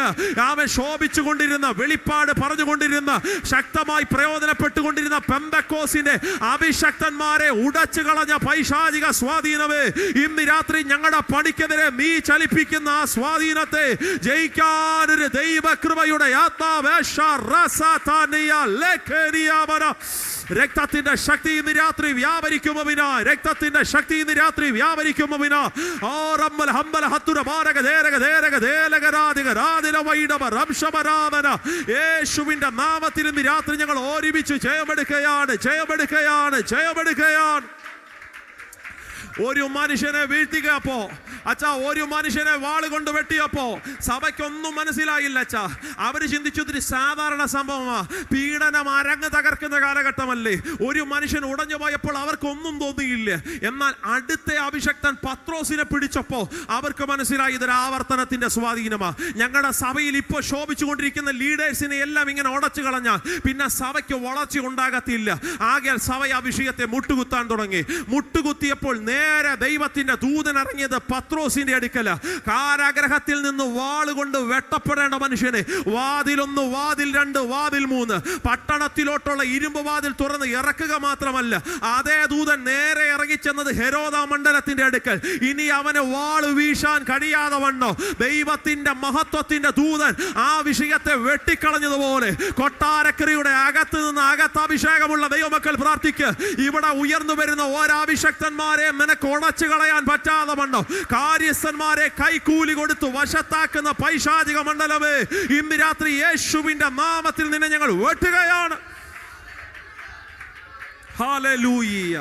അവൻ ശോഭിച്ചുകൊണ്ടിരുന്ന, വെളിപ്പാട് പറഞ്ഞുകൊണ്ടിരുന്ന, ശക്തമായി പ്രയോജനപ്പെട്ടുകൊണ്ടിരുന്ന പെന്തക്കോസിന്റെ അഭിഷക്തന്മാരെ ഉടച്ചു കളഞ്ഞ പൈശാചിക സ്വാധീനമേ, ഇന്ന് രാത്രി ഞങ്ങളുടെ പണിക്കെതിരെ നീ ചലിപ്പിക്കുന്ന ആ സ്വാധീനത്തെ ജയിക്കാൻ ഒരു ദൈവകൃപയുടെ രക്തത്തിന്റെ ശക്തി ഇന്ന് രാത്രി വ്യാപരിക്കുമവിനാ, രക്തത്തിന്റെ ശക്തി ഇന്ന് രാത്രി വ്യാപരിക്കുമവിനാ. യേശുവിന്റെ നാമത്തിൽ ഇന്ന് രാത്രി ഞങ്ങൾ ഒരുമിച്ച് ജയമെടുക്കുകയാണ്, ജയമെടുക്കുകയാണ്, ജയമെടുക്കുകയാണ്. ഒരു മനുഷ്യനെ വീഴ്ത്തിക്കപ്പോ അച്ഛാ, ഒരു മനുഷ്യനെ വാള് കൊണ്ട് വെട്ടിയപ്പോ സഭയ്ക്കൊന്നും മനസ്സിലായില്ല അച്ഛാ. അവര് ചിന്തിച്ചു ഇതൊരു സാധാരണ സംഭവമാ, പീഡനം അരങ്ങ് തകർക്കുന്ന കാലഘട്ടമല്ലേ. ഒരു മനുഷ്യൻ ഉടഞ്ഞു പോയപ്പോൾ അവർക്കൊന്നും തോന്നിയില്ല. എന്നാൽ അടുത്ത അഭിഷക്തൻ പത്രോസിനെ പിടിച്ചപ്പോ അവർക്ക് മനസ്സിലായി ഇതൊരു ആവർത്തനത്തിന്റെ സ്വാധീനമാ. ഞങ്ങളുടെ സഭയിൽ ഇപ്പോൾ ശോഭിച്ചുകൊണ്ടിരിക്കുന്ന ലീഡേഴ്സിനെ എല്ലാം ഇങ്ങനെ ഉടച്ചു കളഞ്ഞാൽ പിന്നെ സഭയ്ക്ക് വളർച്ച ഉണ്ടാകത്തില്ല. ആകയാൽ സഭ ആ വിഷയത്തെ മുട്ടുകുത്താൻ തുടങ്ങി. മുട്ടുകുത്തിയപ്പോൾ നേരെ ദൈവത്തിന്റെ ദൂതൻ ഇറങ്ങിയത് പത്രോസിന്റെ അടുക്കല. കാരാഗ്രഹത്തിൽ നിന്ന് വാളുകൊണ്ട് വെട്ടപ്പെടേണ്ട മനുഷ്യനെ വാതിൽ 1, വാതിൽ 2, വാതിൽ 3 പട്ടണത്തിലോട്ടുള്ള ഇരുമ്പ് വാതിൽ തുറന്ന് ഇറക്കുക മാത്രമല്ല, അതേ ദൂതൻ നേരെ ഇറങ്ങിച്ചെന്നത് ഹെരോദ മണ്ഡലത്തിന്റെ അടുക്കൽ. ഇനി അവന് വാള് വീശാൻ കഴിയാതെ വണ്ണോ ദൈവത്തിന്റെ മഹത്വത്തിന്റെ ദൂതൻ ആ വിഷയത്തെ വെട്ടിക്കളഞ്ഞതുപോലെ കൊട്ടാരക്കരയുടെ അകത്ത് നിന്ന് അകത്തഭിഷേകമുള്ള ദൈവമക്കൾ പ്രാർത്ഥിക്ക്. ഇവിടെ ഉയർന്നു വരുന്ന ഓരഭിഷക്തന്മാരെ നിനക്ക് ഉടച്ചു കളയാൻ പറ്റാതെ വണ്ണോ കാര്യസ്ഥന്മാരെ കൈക്കൂലി കൊടുത്തു വശത്താക്കുന്ന പൈശാചിക മണ്ഡലമേ, ഇന്ന് രാത്രി യേശുവിന്റെ നാമത്തിൽ നിന്നെ ഞങ്ങൾ വെട്ടുകയാണ്. ഹല്ലേലൂയ.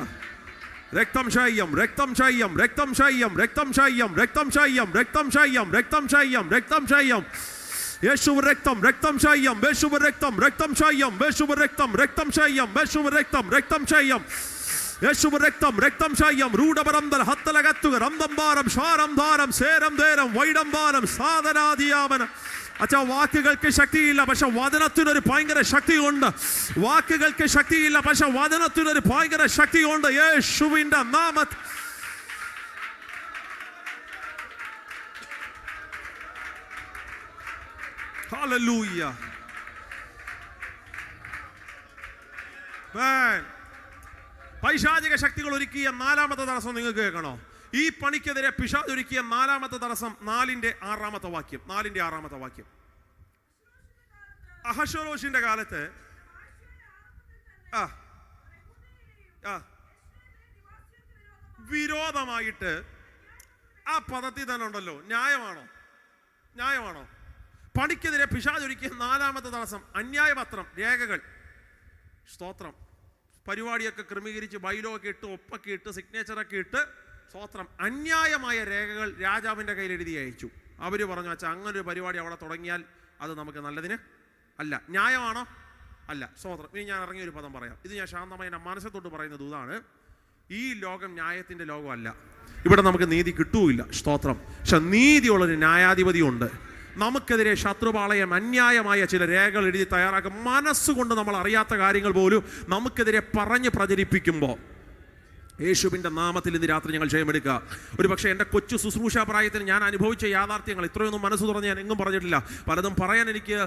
രക്തം ശയ്യം, രക്തം ശയ്യം, രക്തം ശയ്യം, രക്തം ശയ്യം, രക്തം ശയ്യം, രക്തം ശയ്യം, രക്തം ശയ്യം, രക്തം ശയ്യം. യേശുവ രക്തം, രക്തം ശയ്യം, യേശുവ രക്തം, രക്തം ശയ്യം, യേശുവ രക്തം, രക്തം ശയ്യം, യേശുവ രക്തം, രക്തം ശയ്യം, യേശുവ രക്തം, രക്തം ശയ്യം. റൂഢപരന്തൽ ഹത്തലകത്തുക രംദംബാരം ശാരംധാരം സേരംധേരം വൈഡംബാരം സാധനാദിയാമന. അച്ഛാ, വാക്കുകൾക്ക് ശക്തിയില്ല, പക്ഷെ വചനത്തിനൊരു ഭയങ്കര ശക്തിയുണ്ട്. വാക്കുകൾക്ക് ശക്തിയില്ല, പക്ഷെ വചനത്തിനൊരു ഭയങ്കര ശക്തിയുണ്ട്. യേശുവിന്റെ നാമത്തിൽ ഹല്ലേലൂയ. പൈശാചിക ശക്തികൾ ഒരുക്കിയ 4ാമത്തെ തടസ്സം നിങ്ങൾക്ക് കേൾക്കണോ? ഈ പണിക്കെതിരെ പിശാച് ഒരുക്കിയ 4ാമത്തെ തടസ്സം 4-6 വാക്യം. 4-6 വാക്യം. അഹശ്വേരോശിന്റെ കാലത്ത് ആ ആ വിരോധമായിട്ട് ആ പദത്തിൽ തന്നെ ഉണ്ടല്ലോ. ന്യായമാണോ? പണിക്കെതിരെ പിശാചൊരുക്കിയ 4ാമത്തെ തടസ്സം അന്യായപത്രം, രേഖകൾ. സ്തോത്രം. പരിപാടിയൊക്കെ ക്രമീകരിച്ച് ബൈലോ ഒക്കെ ഇട്ട് ഒപ്പൊക്കെ ഇട്ട് സിഗ്നേച്ചറൊക്കെ ഇട്ട് സ്തോത്രം അന്യായമായ രേഖകൾ രാജാവിൻ്റെ കയ്യിൽ എഴുതി അയച്ചു. അവർ പറഞ്ഞു, അച്ഛാ അങ്ങനൊരു പരിപാടി അവിടെ തുടങ്ങിയാൽ അത് നമുക്ക് നല്ലതിന് അല്ല. ന്യായമാണോ? അല്ല. സ്തോത്രം. ഇനി ഞാൻ ഇറങ്ങിയൊരു പദം പറയാം. ഇത് ഞാൻ ശാന്തമായി എൻ്റെ മനസ്സത്തോട്ട് പറയുന്നത് ഇതാണ്. ഈ ലോകം ന്യായത്തിൻ്റെ ലോകമല്ല. ഇവിടെ നമുക്ക് നീതി കിട്ടൂല്ല. സ്തോത്രം. പക്ഷെ നീതിയുള്ളൊരു ന്യായാധിപതിയുണ്ട്. നമുക്കെതിരെ ശത്രുപാളയം അന്യായമായ ചില രേഖകൾ എഴുതി തയ്യാറാക്കും. മനസ്സുകൊണ്ട് നമ്മൾ അറിയാത്ത കാര്യങ്ങൾ പോലും നമുക്കെതിരെ പറഞ്ഞ് പ്രചരിപ്പിക്കുമ്പോൾ യേശുവിൻ്റെ നാമത്തിൽ ഇന്ന് രാത്രി ഞങ്ങൾ ജയമെടുക്കുക. ഒരു പക്ഷേ എൻ്റെ കൊച്ചു ശുശ്രൂഷ പ്രായത്തിൽ ഞാൻ അനുഭവിച്ച യാഥാർത്ഥ്യങ്ങൾ ഇത്രയൊന്നും മനസ്സ് തുറന്ന് ഞാൻ എങ്ങും പറഞ്ഞിട്ടില്ല. പലതും പറയാൻ എനിക്ക്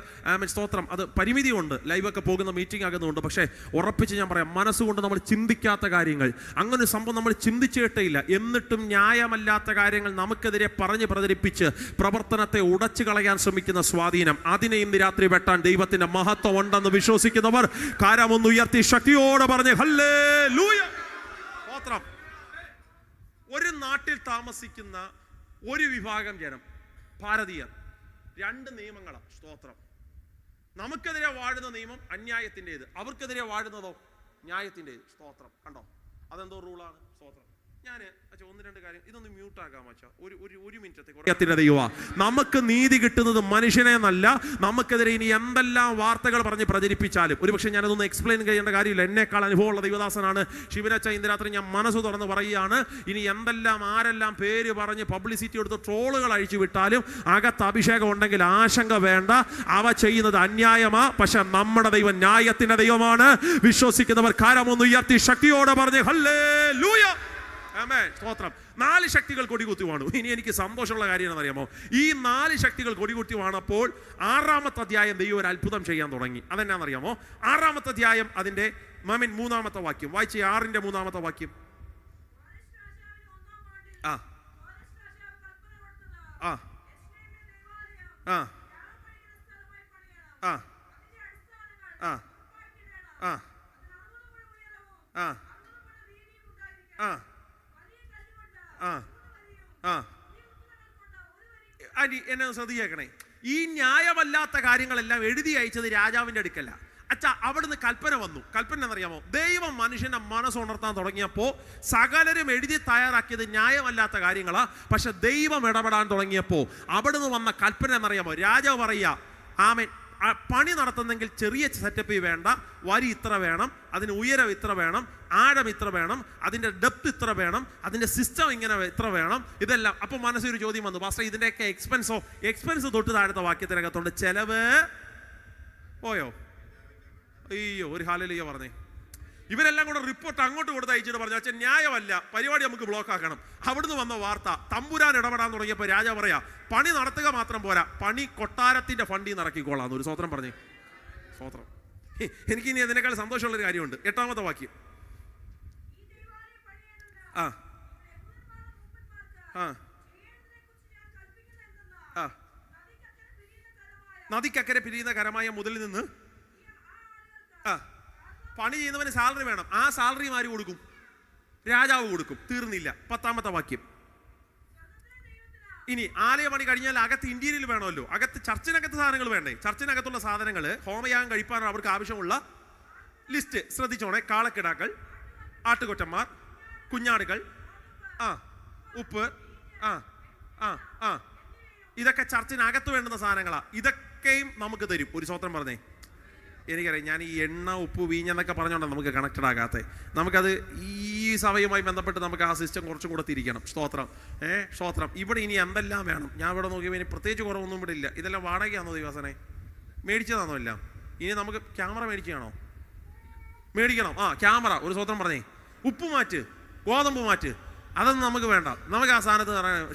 സ്തോത്രം അത് പരിമിതിയുണ്ട്. ലൈവൊക്കെ പോകുന്ന മീറ്റിംഗ് ആകുന്നുണ്ട്. പക്ഷേ ഉറപ്പിച്ച് ഞാൻ പറയാം, മനസ്സുകൊണ്ട് നമ്മൾ ചിന്തിക്കാത്ത കാര്യങ്ങൾ, അങ്ങനെ സംഭവം നമ്മൾ ചിന്തിച്ചിട്ടേയില്ല. എന്നിട്ടും ന്യായമല്ലാത്ത കാര്യങ്ങൾ നമുക്കെതിരെ പറഞ്ഞ് പ്രചരിപ്പിച്ച് പ്രവർത്തനത്തെ ഉടച്ചു കളയാൻ ശ്രമിക്കുന്ന സ്വാധീനം, അതിനെ ഇന്ന് രാത്രി വെട്ടാൻ ദൈവത്തിൻ്റെ മഹത്വം ഉണ്ടെന്ന് വിശ്വസിക്കുന്നവർ കരമൊന്ന് ഉയർത്തി ശക്തിയോടെ പറഞ്ഞ് ഹല്ലേലൂയ. ഒരു നാട്ടിൽ താമസിക്കുന്ന ഒരു വിഭാഗം ജനം, ഭാരതീയർ, 2 നിയമങ്ങളാണ്. സ്തോത്രം. നമുക്കെതിരെ വാഴുന്ന നിയമം അന്യായത്തിൻ്റെത്, അവർക്കെതിരെ വാഴുന്നതോ ന്യായത്തിൻ്റെത്. സ്തോത്രം. കണ്ടോ അതെന്തോ റൂളാണ്. സ്തോത്രം. ഞാൻ അച്ഛാ 1-2 കാര്യം ഇതൊന്ന് മ്യൂട്ടാക്കാം അച്ഛാ. ഒരു മിനിറ്റത്തേക്ക്. നമുക്ക് നീതി കിട്ടുന്നത് മനുഷ്യനെ എന്നല്ല, നമുക്കെതിരെ ഇനി എന്തെല്ലാം വാർത്തകൾ പറഞ്ഞ് പ്രചരിപ്പിച്ചാലും. ഒരുപക്ഷെ ഞാനതൊന്ന് എക്സ്പ്ലെയിൻ ചെയ്യേണ്ട കാര്യമില്ല. എന്നേക്കാൾ അനുഭവമുള്ള ദൈവദാസനാണ് ശിവനച്ച. ഇന്ന് രാത്രി ഞാൻ മനസ്സ് തുറന്ന് പറയുകയാണ്, ഇനി എന്തെല്ലാം ആരെല്ലാം പേര് പറഞ്ഞ് പബ്ലിസിറ്റി എടുത്ത് ട്രോളുകൾ അഴിച്ചു വിട്ടാലും അകത്ത് അഭിഷേകം ഉണ്ടെങ്കിൽ ആശങ്ക വേണ്ട. അവ ചെയ്യുന്നത് അന്യായമാ. പക്ഷെ നമ്മുടെ ദൈവം ന്യായത്തിന്റെ ദൈവമാണ്. വിശ്വസിക്കുന്നവർ കരമൊന്ന് ഉയർത്തി ശക്തിയോടെ പറഞ്ഞ് ഹല്ലേലൂയ. സ്തോത്രം. 4 ശക്തികൾ കൊടികുത്തി വാണു. ഇനി എനിക്ക് സന്തോഷമുള്ള കാര്യം എന്താണെന്നറിയാമോ? ഈ 4 ശക്തികൾ കൊടികുത്തി വാണപ്പോൾ 6ാമത്തെ അധ്യായം ദൈവം ഒരു അത്ഭുതം ചെയ്യാൻ തുടങ്ങി. അതെന്നാണെന്നറിയാമോ? 6ാമത്തെ അധ്യായം അതിൻ്റെ 3ാമത്തെ വാക്യം വായിച്ച്. 6-ന്റെ 3ാമത്തെ വാക്യം. ആ ആ ആ ആ ആ ആ ആ അനി എന്നെ ശ്രദ്ധിച്ചേക്കണേ. ഈ ന്യായമല്ലാത്ത കാര്യങ്ങളെല്ലാം എഴുതി അയച്ചത് രാജാവിൻ്റെ അടുക്കല്ല. അച്ഛാ അവിടുന്ന് കൽപ്പന വന്നു. കൽപ്പന എന്നറിയാമോ? ദൈവം മനുഷ്യന്റെ മനസ്സുണർത്താൻ തുടങ്ങിയപ്പോൾ സകലരും എഴുതി തയ്യാറാക്കിയത് ന്യായമല്ലാത്ത കാര്യങ്ങളാ. പക്ഷെ ദൈവം ഇടപെടാൻ തുടങ്ങിയപ്പോൾ അവിടുന്ന് വന്ന കൽപ്പന എന്നറിയാമോ? രാജാവ് പറയുക, ആമേൻ, പണി നടത്തുന്നെങ്കിൽ ചെറിയ സെറ്റപ്പ് വേണ്ട, വരി ഇത്ര വേണം, അതിന് ഉയരം ഇത്ര വേണം, ആഴം ഇത്ര വേണം, അതിൻ്റെ ഡെപ്ത് ഇത്ര വേണം, അതിൻ്റെ സിസ്റ്റം ഇങ്ങനെ ഇത്ര വേണം, ഇതെല്ലാം. അപ്പോൾ മനസ്സിലൊരു ചോദ്യം വന്നു, പാസ്റ്റർ ഇതിൻ്റെയൊക്കെ എക്സ്പെൻസ് തൊട്ട് താഴത്തെ വാക്യത്തിനകത്തുണ്ട്. ചെലവ് പോയോ? അയ്യോ, ഒരു ഹാലലിയ പറഞ്ഞേ. ഇവരെല്ലാം കൂടെ റിപ്പോർട്ട് അങ്ങോട്ട് കൊടുത്ത് അയച്ചിട്ട് പറഞ്ഞു, അച്ഛൻ ന്യായമല്ല, പരിപാടി നമുക്ക് ബ്ലോക്ക് ആക്കണം. അവിടുന്ന് വന്ന വാർത്ത, തമ്പുരാൻ ഇടപെടാൻ തുടങ്ങിയപ്പോൾ രാജാ പറയാ, പണി നടത്തുക മാത്രം പോരാ, പണി കൊട്ടാരത്തിന്റെ ഫണ്ടിൽ നിന്ന് ഇറക്കിക്കോളാം. ഒരു സ്വത്രം പറഞ്ഞേ. സ്വത്രം. എനിക്കിനി അതിനേക്കാൾ സന്തോഷമുള്ളൊരു കാര്യമുണ്ട്. 8ാമത്തെ വാക്യം. ആ ആ ആ നദിക്കക്കരെ പിരിയുന്ന കരമായ മുതലിൽ നിന്ന് പണി ചെയ്യുന്നവന് സാലറി വേണം. ആ സാലറി ആര് കൊടുക്കും? രാജാവ് കൊടുക്കും. തീർന്നില്ല. 10ാമത്തെ വാക്യം. ഇനി ആലയ പണി കഴിഞ്ഞാൽ അകത്ത് ഇന്റീരിയൽ വേണമല്ലോ. അകത്ത് ചർച്ചിനകത്ത് സാധനങ്ങൾ വേണ്ടേ? ചർച്ചിനകത്തുള്ള സാധനങ്ങൾ ഹോമയാഗം കഴിപ്പാനോ അവർക്ക് ആവശ്യമുള്ള ലിസ്റ്റ് ശ്രദ്ധിച്ചോണേ. കാളക്കിടാക്കൾ, ആട്ടുകൊറ്റന്മാർ, കുഞ്ഞാടുകൾ, ഉപ്പ്, ഇതൊക്കെ ചർച്ചിനകത്ത് വേണ്ടുന്ന സാധനങ്ങളാ. ഇതൊക്കെയും നമുക്ക് തരും. ഒരു സ്വത്രം പറഞ്ഞേ. എനിക്കറിയാം, ഞാൻ ഈ എണ്ണ, ഉപ്പ്, വീഞ്ഞെന്നൊക്കെ പറഞ്ഞുകൊണ്ടാണ് നമുക്ക് കണക്റ്റഡ് ആകാത്തത്. നമുക്കത് ഈ സഭയുമായി ബന്ധപ്പെട്ട് നമുക്ക് ആ സിസ്റ്റം കുറച്ചും കൂടെ തിരിക്കണം. സ്തോത്രം. സ്തോത്രം. ഇവിടെ ഇനി എന്തെല്ലാം വേണം? ഞാൻ ഇവിടെ നോക്കിയപ്പോൾ ഇനി പ്രത്യേകിച്ച് കുറവൊന്നും ഇവിടെ ഇല്ല. ഇതെല്ലാം വാടകയാണോ ദിവസനെ? മേടിച്ചതാണോ എല്ലാം? ഇനി നമുക്ക് ക്യാമറ മേടിക്കുകയാണോ? മേടിക്കണം. ക്യാമറ. ഒരു സ്വത്രം പറഞ്ഞേ. ഉപ്പ് മാറ്റ്, ഗോതമ്പ് മാറ്റ്, അതൊന്നും നമുക്ക് വേണ്ട. നമുക്ക് ആ സ്ഥാനത്ത്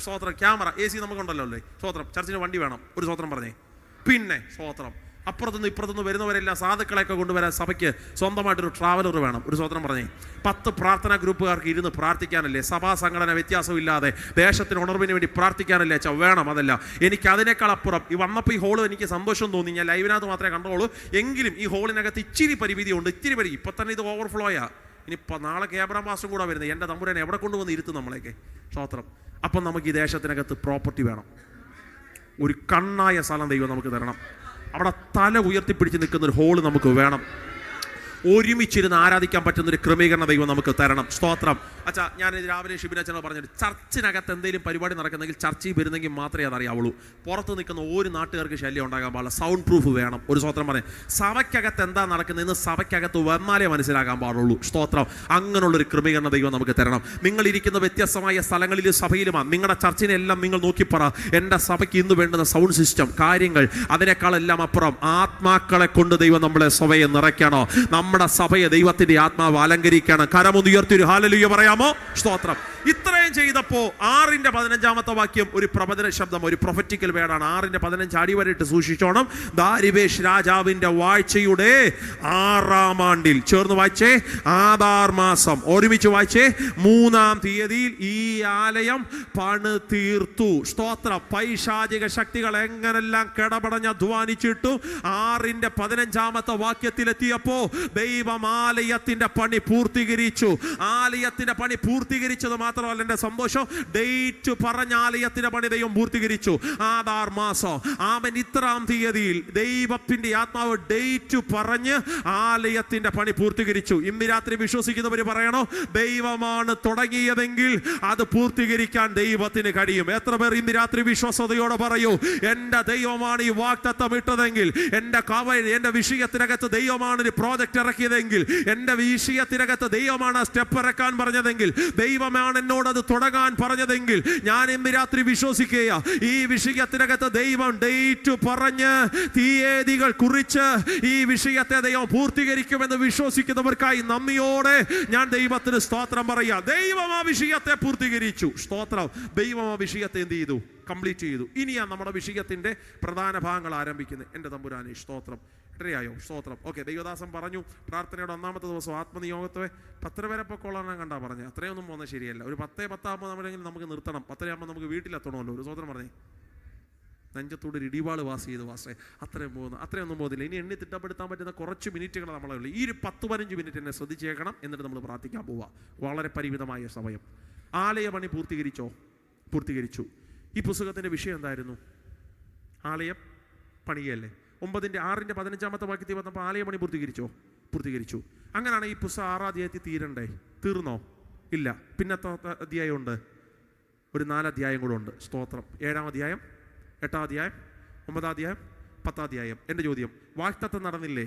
സ്വത്രം. ക്യാമറ, AC നമുക്കുണ്ടല്ലോ അല്ലേ? സ്വത്രം. ചർച്ചിന് വണ്ടി വേണം. ഒരു സ്വത്രം പറഞ്ഞേ. പിന്നെ സ്വത്രം. അപ്പുറത്തുനിന്ന് ഇപ്പുറത്തുനിന്ന് വരുന്നവരെല്ലാം സാധുക്കളെയൊക്കെ കൊണ്ടുവരാൻ സഭയ്ക്ക് സ്വന്തമായിട്ടൊരു ട്രാവലർ വേണം. ഒരു സ്വതന്ത്രം പറഞ്ഞേ, 10 പ്രാർത്ഥനാ ഗ്രൂപ്പുകാർക്ക് ഇരുന്ന് പ്രാർത്ഥിക്കാനല്ലേ, സഭാ സംഘടന വ്യത്യാസമില്ലാതെ ദേശത്തിന് ഉണർവിന് വേണ്ടി പ്രാർത്ഥിക്കാനല്ലേ അച്ഛാ വേണം. അതല്ല, എനിക്ക് അതിനേക്കാൾ അപ്പുറം ഈ വന്നപ്പോൾ ഈ ഹോള് എനിക്ക് സന്തോഷം തോന്നി. ഞാൻ ലൈവിനകത്ത് മാത്രമേ കണ്ടോളൂ, എങ്കിലും ഈ ഹോളിനകത്ത് ഇച്ചിരി പരിമിതിയുണ്ട്, ഇച്ചിരി പരിധി. ഇപ്പം തന്നെ ഇത് ഓവർഫ്ലോയാ. ഇനിയിപ്പോൾ നാളെ ക്യാമറ മാസം കൂടെ വരുന്നത്, എൻ്റെ തമ്പുരാനെ എവിടെ കൊണ്ടുവന്ന് ഇരുത്തും നമ്മളേക്ക്. സ്തോത്രം. അപ്പം നമുക്ക് ഈ ദേശത്തിനകത്ത് പ്രോപ്പർട്ടി വേണം, ഒരു കണ്ണായ സ്ഥലം ദൈവം നമുക്ക് തരണം. അവിടെ തല ഉയർത്തിപ്പിടിച്ച് നിൽക്കുന്ന ഒരു ഹോള് നമുക്ക് വേണം. ഒരുമിച്ചിരുന്ന് ആരാധിക്കാൻ പറ്റുന്നൊരു ക്രമീകരണ ദൈവം നമുക്ക് തരണം. സ്തോത്രം. അച്ഛാ, ഞാൻ രാവിലെ ഷിബിനച്ചനോട് പറഞ്ഞിട്ട്, ചർച്ചിനകത്ത് എന്തെങ്കിലും പരിപാടി നടക്കുന്നെങ്കിൽ ചർച്ചയിൽ വരുന്നെങ്കിൽ മാത്രമേ അതറിയാവുള്ളൂ. പുറത്ത് നിൽക്കുന്ന ഒരു നാട്ടുകാർക്ക് ശല്യം ഉണ്ടാകാൻ പാടില്ല. സൗണ്ട് പ്രൂഫ് വേണം. ഒരു സ്തോത്രം പറയാം. സഭയ്ക്കകത്ത് എന്താ നടക്കുന്നതെന്ന് സഭയ്ക്കകത്ത് വന്നാലേ മനസ്സിലാക്കാൻ പാടുള്ളൂ. സ്തോത്രം. അങ്ങനെയുള്ളൊരു ക്രമീകരണ ദൈവം നമുക്ക് തരണം. നിങ്ങളിരിക്കുന്ന വ്യത്യസ്തമായ സ്ഥലങ്ങളിലും സഭയിലുമാണ്, നിങ്ങളുടെ ചർച്ചിനെല്ലാം നിങ്ങൾ നോക്കിപ്പറ, എൻ്റെ സഭയ്ക്ക് ഇന്ന് വേണ്ടുന്ന സൗണ്ട് സിസ്റ്റം കാര്യങ്ങൾ, അതിനേക്കാളെല്ലാം അപ്പുറം ആത്മാക്കളെ കൊണ്ട് ദൈവം നമ്മളെ സഭയെ നിറയ്ക്കണോ. നമ്മുടെ സഭയെ ദൈവത്തിന്റെ ആത്മാവ് അലങ്കരിക്കണം. കരമൊന്നുയർത്തി ഒരു ഹല്ലേലൂയ പറയാമോ? സ്തോത്രം. ഇത്രയും ചെയ്തപ്പോ 6:15 വാക്യം ഒരു പ്രവചന ശബ്ദം, ഒരു പ്രൊഫറ്റിക്കൽ വേർഡാണ്. 6:15 അടിവരയിട്ട് സൂക്ഷിച്ചോണം. ദാരിവേഷ് രാജാവിന്റെ വാഴ്ചയുടെ 6-ാം ആണ്ടിൽ, ചേർന്ന് വായിച്ചേ, ആദാർ മാസം, ഒരുമിച്ച് വായിച്ചേ, 3-ാം തീയതിയിൽ ഈ ആലയം പണി തീർത്തു. സ്തോത്രം. പൈശാചിക ശക്തികൾ എങ്ങനെല്ലാം കിടപടഞ്ഞ് അധ്വാനിച്ചിട്ടു 6:15 വാക്യത്തിലെത്തിയപ്പോ ദൈവം ആലയത്തിന്റെ പണി പൂർത്തീകരിച്ചു. ആലയത്തിന്റെ പണി പൂർത്തീകരിച്ചത് മാത്രമല്ല എൻ്റെ സന്തോഷം, ഡേറ്റ് പറഞ്ഞ ആലയത്തിന്റെ പണി ദൈവം പൂർത്തീകരിച്ചു. ആദാർ മാസം ആമൻ 3-ാം തീയതിയിൽ ദൈവത്തിന്റെ ആത്മാവ് ഡേറ്റ് പറഞ്ഞ് ആലയത്തിന്റെ പണി പൂർത്തീകരിച്ചു. ഇന്ന് രാത്രി വിശ്വസിക്കുന്നവർ പറയണോ, ദൈവമാണ് തുടങ്ങിയതെങ്കിൽ അത് പൂർത്തീകരിക്കാൻ ദൈവത്തിന് കഴിയും. എത്ര പേർ ഇന്ന് രാത്രി വിശ്വാസതയോടെ പറയൂ, എൻ്റെ ദൈവമാണ് ഈ വാഗ്ദത്തം ഇട്ടതെങ്കിൽ, എൻ്റെ വിഷയത്തിനകത്ത് ദൈവമാണ് ഒരു പ്രോജക്റ്റ് ഇറക്കിയതെങ്കിൽ, എൻ്റെ വിഷയത്തിനകത്ത് ദൈവമാണ് സ്റ്റെപ്പ് ഇറക്കാൻ പറഞ്ഞതെങ്കിൽ, ദൈവമാണ് എന്നോട് അത് തുടങ്ങാൻ പറഞ്ഞതെങ്കിൽ, ഞാൻ ഇന്ന് രാത്രി വിശ്വസിക്കുക, ഈ വിഷയത്തിനകത്ത് ദൈവം ഡേറ്റ് പറഞ്ഞ് തീയതികൾ കുറിച്ച് ഈ വിഷയത്തെ ദൈവം പൂർത്തീകരിക്കുമെന്ന് വിശ്വസിക്കുന്നവർക്കായി നന്ദിയോടെ ഞാൻ ദൈവത്തിന് സ്തോത്രം പറയാം. ദൈവം ആ വിഷയത്തെ പൂർത്തീകരിച്ചു. സ്തോത്രം. ദൈവം ആ വിഷയത്തെ എന്ത് ചെയ്തു? കംപ്ലീറ്റ് ചെയ്തു. ഇനിയാണ് നമ്മുടെ വിഷയത്തിന്റെ പ്രധാന ഭാഗങ്ങൾ ആരംഭിക്കുന്നത്. എൻ്റെ തമ്പുരാനെ സ്തോത്രം. എട്ടരയായോ? സ്തോത്രം. ഓക്കെ, ദൈവദാസൻ പറഞ്ഞു പ്രാർത്ഥനയുടെ 1-ാമത്തെ ദിവസം ആത്മനിയോഗത്തെ 10 വരെ പൊക്കോളാൻ കണ്ടാ പറഞ്ഞത്. അത്രയൊന്നും പോകുന്നത് ശരിയല്ല. ഒരു 10-10 ആകുമ്പോൾ നമ്മളെങ്കിലും നമുക്ക് നിർത്തണം. 10 ആകുമ്പോൾ നമുക്ക് വീട്ടിലെത്തണമല്ലോ. ഒരു സ്തോത്രം പറഞ്ഞേ, നെഞ്ചത്തോട് ഒരു ഇടിവാള് വാസ് ചെയ്ത് വാസേ. അത്രയൊന്നും പോകുന്നില്ല. ഇനി എണ്ണി തിട്ടപ്പെടുത്താൻ പറ്റുന്ന കുറച്ച് മിനിറ്റുകൾ നമ്മളെ ഉള്ളൂ. ഈ ഒരു 10-15 മിനിറ്റ് എന്നെ ശ്രദ്ധിച്ചേക്കണം. എന്നിട്ട് നമ്മൾ പ്രാർത്ഥിക്കാൻ പോവുക. വളരെ പരിമിതമായ സമയം. ആലയ പണി പൂർത്തീകരിച്ചു. ഈ പുസ്തകത്തിന്റെ വിഷയം എന്തായിരുന്നു? ആലയം പണിയല്ലേ. 6:15 വാക്യത്തിൽ വന്നപ്പോൾ ആലയ പണി പൂർത്തീകരിച്ചു. അങ്ങനെയാണ് ഈ പുസ്തകം 6-ാം അധ്യായത്തിൽ തീരണ്ടേ? തീർന്നോ? ഇല്ല. പിന്നത്തെ അധ്യായമുണ്ട്, ഒരു 4 അധ്യായം കൂടെ ഉണ്ട്. സ്തോത്രം. 7-ാം അധ്യായം, 8-ാം അധ്യായം, 9-ാം അധ്യായം, 10-ാം അധ്യായം. എൻ്റെ ചോദ്യം, വാഗ്ദത്തം നടന്നില്ലേ?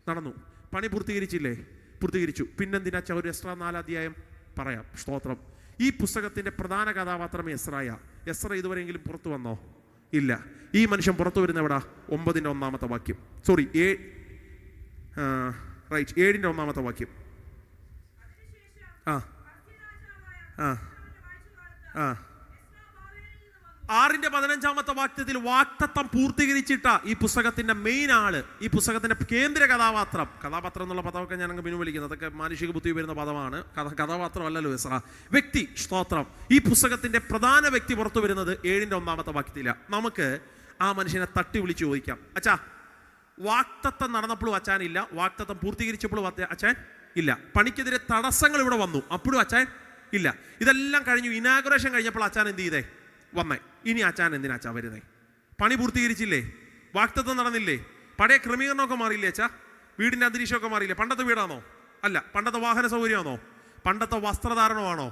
നടന്നു. പണി പൂർത്തീകരിച്ചു. പിന്നെന്തിനാ ഒരു എക്സ്ട്രാ 4 അധ്യായം? പറയാം. സ്തോത്രം. ഈ പുസ്തകത്തിന്റെ പ്രധാന കഥാപാത്രം എസ്രായ. എസ്ര ഇതുവരെയെങ്കിലും പുറത്തു വന്നോ? ഇല്ല. ഈ മനുഷ്യൻ പുറത്തു വരുന്ന എവിടാ? 9-ാമത്തെ വാക്യം. സോറി, 7-ാമത്തെ വാക്യം. ആ ആ ആ 6:15 വാക്യത്തിൽ വാഗ്ദത്തം പൂർത്തീകരിച്ചിട്ട ഈ പുസ്തകത്തിന്റെ മെയിൻ ആള്, ഈ പുസ്തകത്തിന്റെ കേന്ദ്ര കഥാപാത്രം എന്നുള്ള പദമൊക്കെ ഞാൻ പിൻവലിക്കുന്നത്, അതൊക്കെ മാനുഷിക ബുദ്ധി വരുന്ന പദമാണ്. കഥാപാത്രം അല്ലല്ലോ എസ്ര, വ്യക്തി. സ്തോത്രം. ഈ പുസ്തകത്തിന്റെ പ്രധാന വ്യക്തി പുറത്തു വരുന്നത് 7-ാമത്തെ വാക്യത്തിലാണ്. നമുക്ക് ആ മനുഷ്യനെ തട്ടി വിളിച്ച് ചോദിക്കാം, അച്ഛാ, വാഗ്ദത്തം നടന്നപ്പോഴും അച്ഛനില്ല, വാഗ്ദത്തം പൂർത്തീകരിച്ചപ്പോഴും അച്ഛൻ ഇല്ല, പണിക്കെതിരെ തടസ്സങ്ങൾ ഇവിടെ വന്നു, അപ്പോഴും അച്ഛൻ ഇല്ല, ഇതെല്ലാം കഴിഞ്ഞു, ഇനാഗുറേഷൻ കഴിഞ്ഞപ്പോൾ അച്ഛൻ എന്ത് ചെയ്തേ? വന്നേ. ഇനി അച്ഛൻ എന്തിനാ അച്ഛാ വരുന്നേ? പണി പൂർത്തീകരിച്ചില്ലേ? വാഗ്ദത്തം നടന്നില്ലേ? പഴയ ക്രമീകരണമൊക്കെ മാറിയില്ലേ അച്ഛാ? വീടിന്റെ അന്തരീക്ഷമൊക്കെ മാറിയില്ലേ? പണ്ടത്തെ വീടാണോ? അല്ല. പണ്ടത്തെ വാഹന സൗകര്യമാണോ? പണ്ടത്തെ വസ്ത്രധാരണമാണോ?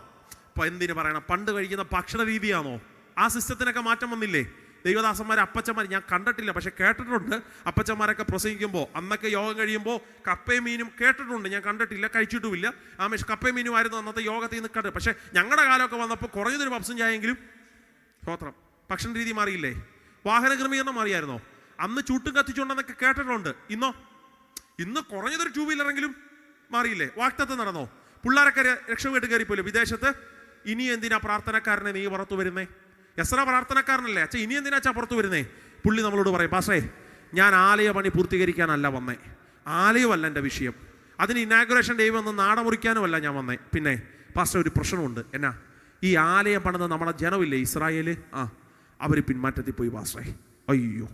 എന്തിനു പറയണം, പണ്ട് കഴിക്കുന്ന ഭക്ഷണ രീതിയാണോ? ആ സിസ്റ്റത്തിനൊക്കെ മാറ്റം വന്നില്ലേ? ദൈവദാസന്മാർ, അപ്പച്ചന്മാർ, ഞാൻ കണ്ടിട്ടില്ല പക്ഷെ കേട്ടിട്ടുണ്ട്, അപ്പച്ചന്മാരൊക്കെ പ്രസംഗിക്കുമ്പോൾ അന്നൊക്കെ യോഗം കഴിയുമ്പോൾ കപ്പയും മീനും കേട്ടിട്ടുണ്ട്, ഞാൻ കണ്ടിട്ടില്ല, കഴിച്ചിട്ടുമില്ല. കപ്പയും മീനുമായിരുന്നു അന്നത്തെ യോഗത്തിൽ നിന്ന് കണ്ടത്. പക്ഷെ ഞങ്ങളുടെ കാലമൊക്കെ വന്നപ്പോൾ കുറഞ്ഞതൊരു പപ്സും ചായെങ്കിലും. സ്തോത്രം. ഭക്ഷണ രീതി മാറിയില്ലേ? വാഹന ക്രമീകരണം മാറിയായിരുന്നോ? അന്ന് ചൂട്ടും കത്തിച്ചുകൊണ്ടെന്നൊക്കെ കേട്ടിട്ടുണ്ട്. ഇന്ന് കുറഞ്ഞതൊരു 2 വീലറെങ്കിലും മാറിയില്ലേ? വാഗ്ദത്തം നടന്നോ? പിള്ളേരൊക്കെ രക്ഷപ്പെട്ട് കയറിപ്പോയില്ലേ വിദേശത്ത്? ഇനി എന്തിനാ പ്രാർത്ഥനക്കാരനെ നീ പുറത്തു വരുന്നേ? എസ്ര പ്രാർത്ഥനക്കാരനല്ലേ? അച്ഛാ, ഇനി എന്തിനാ അച്ഛാ പുറത്തു വരുന്നേ? പുള്ളി നമ്മളോട് പറയും, പാസ്റ്റേ, ഞാൻ ആലയ പണി പൂർത്തീകരിക്കാനല്ല വന്നേ, ആലയമല്ല എൻ്റെ വിഷയം, അതിന് ഇനാഗുറേഷൻ ഡേ വന്ന് നാടമുറിക്കാനുമല്ല ഞാൻ വന്നേ. പിന്നെ പാസ്റ്റർ ഒരു പ്രശ്നമുണ്ട്. എന്നാ? ഈ ആലയം പണിത് നമ്മുടെ ജനമില്ലേ ഇസ്രായേൽ, അവർ പിന്മാറ്റത്തിൽ പോയി പാസ്റ്ററേ. അയ്യോ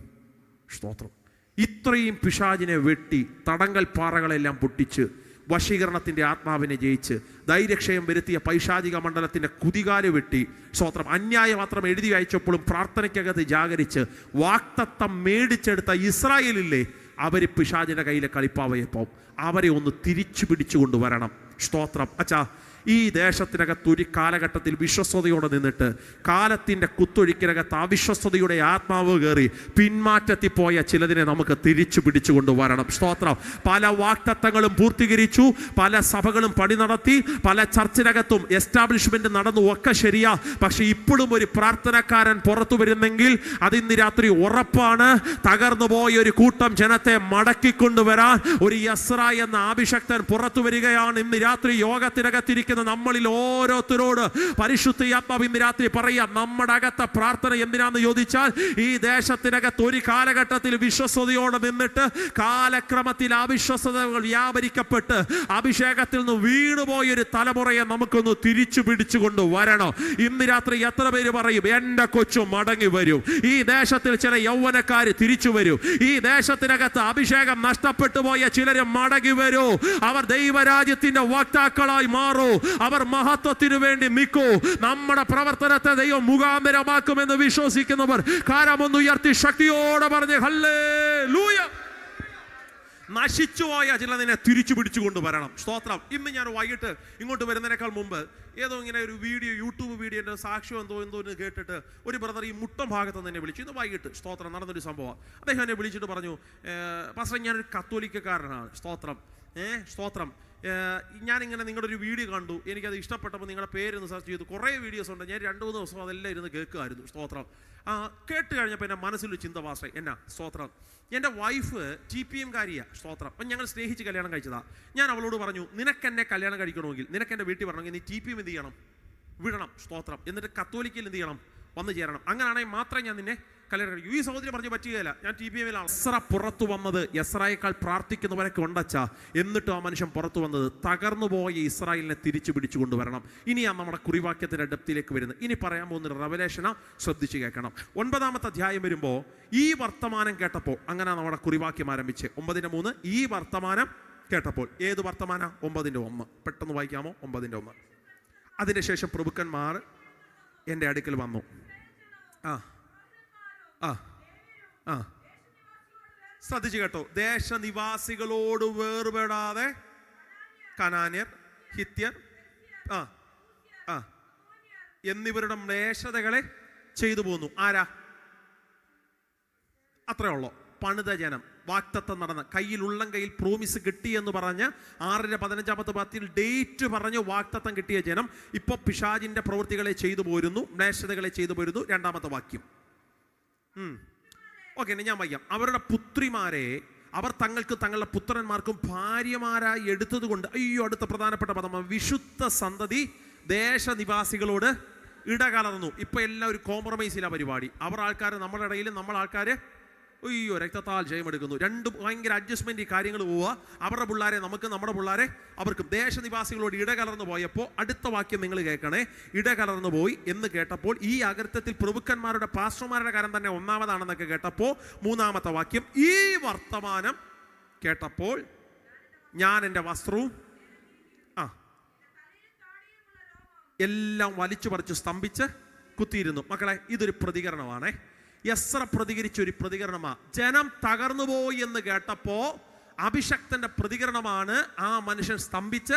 സ്തോത്രം. ഇത്രയും പിശാചിനെ വെട്ടി തടങ്കൽ പാറകളെല്ലാം പൊട്ടിച്ച് വശീകരണത്തിൻ്റെ ആത്മാവിനെ ജയിച്ച് ധൈര്യക്ഷയം വരുത്തിയ പൈശാചിക മണ്ഡലത്തിൻ്റെ കുതികാല് വെട്ടി സ്തോത്രം അന്യായം മാത്രം എഴുതി അയച്ചപ്പോഴും പ്രാർത്ഥനയ്ക്കകത്ത് ജാഗരിച്ച് വാക്തത്വം മേടിച്ചെടുത്ത ഇസ്രായേലില്ലേ, അവർ പിശാചിൻ്റെ കയ്യിലെ കളിപ്പാവയപ്പോൾ അവരെ ഒന്ന് തിരിച്ചു പിടിച്ചു കൊണ്ടുവരണം. സ്തോത്രം. അച്ഛാ, ഈ ദേശത്തിനകത്ത് ഒരു കാലഘട്ടത്തിൽ വിശ്വസ്തയോടെ നിന്നിട്ട് കാലത്തിൻ്റെ കുത്തൊഴുക്കിനകത്ത് അവിശ്വസ്തയുടെ ആത്മാവ് കയറി പിന്മാറ്റത്തിൽ പോയ ചിലതിനെ നമുക്ക് തിരിച്ചു പിടിച്ചു കൊണ്ടുവരണം. സ്തോത്രം. പല വാക്തത്വങ്ങളും പൂർത്തീകരിച്ചു, പല സഭകളും പണി നടത്തി, പല ചർച്ചിനകത്തും എസ്റ്റാബ്ലിഷ്മെന്റ് നടന്നു, ഒക്കെ ശരിയാ. പക്ഷെ ഇപ്പോഴും ഒരു പ്രാർത്ഥനക്കാരൻ പുറത്തു വരുന്നെങ്കിൽ അതിന്ന് രാത്രി ഉറപ്പാണ്, തകർന്നു പോയ ഒരു കൂട്ടം ജനത്തെ മടക്കിക്കൊണ്ടുവരാൻ ഒരു യസ്ര എന്ന അഭിഷക്തൻ പുറത്തു വരികയാണ്. ഇന്ന് രാത്രി യോഗത്തിനകത്തിരിക്കുന്ന നമ്മളിൽ ഓരോരുത്തരോട് പരിശുദ്ധാത്മാവ് ഇന്ന് രാത്രി പറയാം, നമ്മുടെ അകത്തെ പ്രാർത്ഥന എന്തിനാന്ന് ചോദിച്ചാൽ, ഈ ദേശത്തിനകത്ത് ഒരു കാലഘട്ടത്തിൽ വിശ്വസ്തയോടെ നിന്നിട്ട് കാലക്രമത്തിൽ അവിശ്വസ്തകൾ വ്യാപരിക്കപ്പെട്ട് അഭിഷേകത്തിൽ നിന്ന് വീണുപോയൊരു തലമുറയെ നമുക്കൊന്ന് തിരിച്ചു പിടിച്ചുകൊണ്ട് വരണം. ഇന്ന് രാത്രി എത്ര പേര് പറയും എന്റെ കൊച്ചു മടങ്ങി വരും? ഈ ദേശത്തിൽ ചില യൗവനക്കാര് തിരിച്ചു വരും. ഈ ദേശത്തിനകത്ത് അഭിഷേകം നഷ്ടപ്പെട്ടു പോയ ചിലര് മടങ്ങി വരൂ. അവർ ദൈവരാജ്യത്തിന്റെ വക്താക്കളായി മാറൂ. അവർ മഹത്വത്തിനു വേണ്ടി നിൽക്കൂ. നമ്മുടെ പ്രവർത്തനത്തെ ദൈവം മുഖാന്തരമാക്കുമെന്ന് വിശ്വസിക്കുന്നവർ കരമൊന്നുയർത്തി ശക്തിയോടെ പറഞ്ഞ് ഹല്ലേലൂയ. നശിച്ചുപോയ ചിലതിനെ തിരിച്ചു പിടിച്ചു കൊണ്ടുവരണം. സ്തോത്രം. ഇന്ന് ഞാൻ വൈകിട്ട് ഇങ്ങോട്ട് വരുന്നതിനേക്കാൾ മുമ്പ് ഏതോ ഇങ്ങനെ ഒരു വീഡിയോ, യൂട്യൂബ് വീഡിയോൻ്റെ സാക്ഷ്യം എന്തോ കേട്ടിട്ട് ഒരു ബ്രദർ ഈ മുട്ടം ഭാഗത്ത് നിന്ന് എന്നെ വിളിച്ചു. ഇന്ന് വൈകിട്ട് സ്തോത്രം നടന്നൊരു സംഭവം. അദ്ദേഹം എന്നെ വിളിച്ചിട്ട് പറഞ്ഞു, പാസ്റ്റർ ഞാനൊരു കത്തോലിക്കക്കാരനാണ്. സ്തോത്രം. സ്തോത്രം. ഞാനിങ്ങനെ നിങ്ങളുടെ ഒരു വീഡിയോ കണ്ടു, എനിക്കത് ഇഷ്ടപ്പെട്ടപ്പോൾ നിങ്ങളുടെ പേരൊന്ന് സെർച്ച് ചെയ്തു. കുറേ വീഡിയോസ് ഉണ്ട്, ഞാൻ 2-3 ദിവസം അതെല്ലാം ഇരുന്ന് കേൾക്കുമായിരുന്നു. സ്തോത്രം. കേട്ട് കഴിഞ്ഞപ്പോൾ എൻ്റെ മനസ്സിലൊരു ചിന്ത പാസ്റ്റർ എന്നാ. സ്തോത്രം. എൻ്റെ വൈഫ് GPM കാരിയാണ്. സ്തോത്രം. അപ്പം ഞങ്ങൾ സ്നേഹിച്ച് കല്യാണം കഴിച്ചതാണ്. ഞാൻ അവളോട് പറഞ്ഞു, നിനക്കെന്നെ കല്യാണം കഴിക്കണമെങ്കിൽ, നിനക്കെൻ്റെ വീട്ടിൽ വരണമെങ്കിൽ നീ TPM എന്ത് ചെയ്യണം? വിടണം. സ്തോത്രം. എന്നിട്ട് കത്തോലിക്കയിൽ എന്ത് ചെയ്യണം? വന്നു ചേരണം. അങ്ങനെയാണെങ്കിൽ മാത്രമേ ഞാൻ നിന്നെ കല്യാണം കഴിക്കും. ഈ സഹോദരി പറഞ്ഞു പറ്റുകയില്ല, ഞാൻ TPM-ലാണ്. യസ്ര പുറത്തു വന്നത് യസ്രായേക്കാൾ പ്രാർത്ഥിക്കുന്നവരൊക്കെ ഉണ്ടച്ചാ. എന്നിട്ടും ആ മനുഷ്യൻ പുറത്തു വന്നത് തകർന്നു പോയ ഇസ്രായേലിനെ തിരിച്ചു പിടിച്ചു കൊണ്ടുവരണം. ഇനിയാണ് നമ്മുടെ കുറിവാക്യത്തിൻ്റെ ഡെപ്തിലേക്ക് വരുന്നത്. ഇനി പറയാൻ പോകുന്ന റെവലേഷനാ, ശ്രദ്ധിച്ച് കേൾക്കണം. 9-ാമത്തെ അധ്യായം വരുമ്പോൾ ഈ വർത്തമാനം കേട്ടപ്പോൾ, അങ്ങനെ നമ്മുടെ കുറിവാക്യം ആരംഭിച്ച് 9:3 ഈ വർത്തമാനം കേട്ടപ്പോൾ. ഏത് വർത്തമാനം? 9:1. പെട്ടെന്ന് വായിക്കാമോ? 9:1. അതിനുശേഷം പ്രഭുക്കന്മാർ എൻ്റെ അടുക്കൽ വന്നു. ശ്രദ്ധിച്ചു കേട്ടോ. ദേശനിവാസികളോട് വേർപെടാതെ കനാന്യർ, ഹിത്യർ എന്നിവരുടെ മ്ലേച്ഛതകളെ ചെയ്തു പോന്നു. ആരാ? അത്രേ ഉള്ളൂ. പണിത ജനം, വാക്തത്വം നടന്ന, കയ്യിൽ ഉള്ളം കയ്യിൽ പ്രോമിസ് കിട്ടിയെന്ന് പറഞ്ഞ് 6-15 പത്തിൽ ഡേറ്റ് പറഞ്ഞ് വാക്തത്വം കിട്ടിയ ജനം ഇപ്പോൾ പിശാചിന്റെ പ്രവൃത്തികളെ ചെയ്തു പോരുന്നു, മ്ലേച്ഛതകളെ ചെയ്തു പോരുന്നു. 2-ാമത്തെ വാക്യം. ഓക്കെ, ഞാൻ വായിക്കാം. അവരുടെ പുത്രിമാരെ അവർ തങ്ങൾക്ക് തങ്ങളുടെ പുത്രന്മാർക്കും ഭാര്യമാരായി എടുത്തത് കൊണ്ട്, അയ്യോ അടുത്ത പ്രധാനപ്പെട്ട പദം, വിശുദ്ധ സന്തതി ദേശനിവാസികളോട് ഇടകലർന്നു. ഇപ്പൊ എല്ലാം ഒരു കോംപ്രമൈസിലാണ് പരിപാടി. അവർ ആൾക്കാർ നമ്മുടെ ഇടയിൽ, നമ്മൾ ആൾക്കാർ അയ്യോ രക്തത്താൽ ജയമെടുക്കുന്നു. രണ്ട് ഭയങ്കര അഡ്ജസ്റ്റ്മെന്റ് ഈ കാര്യങ്ങൾ പോവുക. അവരുടെ പിള്ളേരെ നമുക്ക്, നമ്മുടെ പിള്ളേരെ അവർക്കും. ദേശനിവാസികളോട് ഇടകലർന്നു പോയപ്പോൾ അടുത്ത വാക്യം നിങ്ങൾ കേൾക്കണേ. ഇടകലർന്നു പോയി എന്ന് കേട്ടപ്പോൾ ഈ അകൃത്യത്തിൽ പ്രഭുക്കന്മാരുടെ പാസ്റ്റർമാരുടെ കാര്യം തന്നെ ഒന്നാമതാണെന്നൊക്കെ കേട്ടപ്പോൾ 3-ാമത്തെ വാക്യം, ഈ വർത്തമാനം കേട്ടപ്പോൾ ഞാൻ എൻ്റെ വസ്ത്രവും എല്ലാം വലിച്ചു പറിച്ചു സ്തംഭിച്ച് കുത്തിയിരുന്നു. മക്കളെ, ഇതൊരു പ്രതികരണമാണേ. യസ്ര പ്രതികരിച്ച ഒരു പ്രതികരണമാണ്. ജനം തകർന്നുപോയി എന്ന് കേട്ടപ്പോ അഭിഷക്തന്റെ പ്രതികരണമാണ്. ആ മനുഷ്യൻ സ്തംഭിച്ച്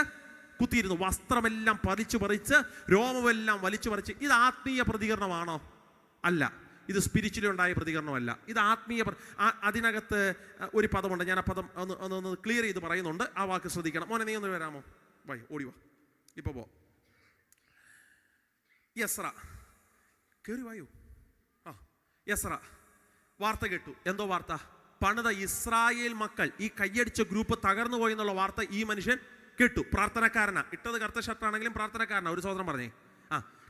കുത്തിയിരുന്നു. വസ്ത്രമെല്ലാം പറിച്ചു പറിച്ച്, രോമമെല്ലാം വലിച്ചു പറിച്ച്. ഇത് ആത്മീയ പ്രതികരണമാണോ? അല്ല. ഇത് സ്പിരിച്വലി ഉണ്ടായ പ്രതികരണമല്ല. ഇത് ആത്മീയ. അതിനകത്ത് ഒരു പദമുണ്ട്, ഞാൻ ആ പദം ഒന്ന് ക്ലിയർ ചെയ്ത് പറയുന്നുണ്ട്. ആ വാക്ക് ശ്രദ്ധിക്കണം. മോനെ, നീ ഒന്ന് വരാമോ? വൈ, ഓടിവാ, ഇപ്പൊ പോ. യസ്ര കേറി വായു. യസ്ര വാർത്ത കേട്ടു. എന്തോ വാർത്ത? പണിത ഇസ്രായേൽ മക്കൾ, ഈ കയ്യടിച്ച ഗ്രൂപ്പ് തകർന്നു പോയി എന്നുള്ള വാർത്ത ഈ മനുഷ്യൻ കേട്ടു. പ്രാർത്ഥനക്കാരനാ, ഇട്ടത് കറുത്ത ഷർട്ടാണെങ്കിലും പ്രാർത്ഥനക്കാരനാ. ഒരു സഹോദരൻ പറഞ്ഞേ,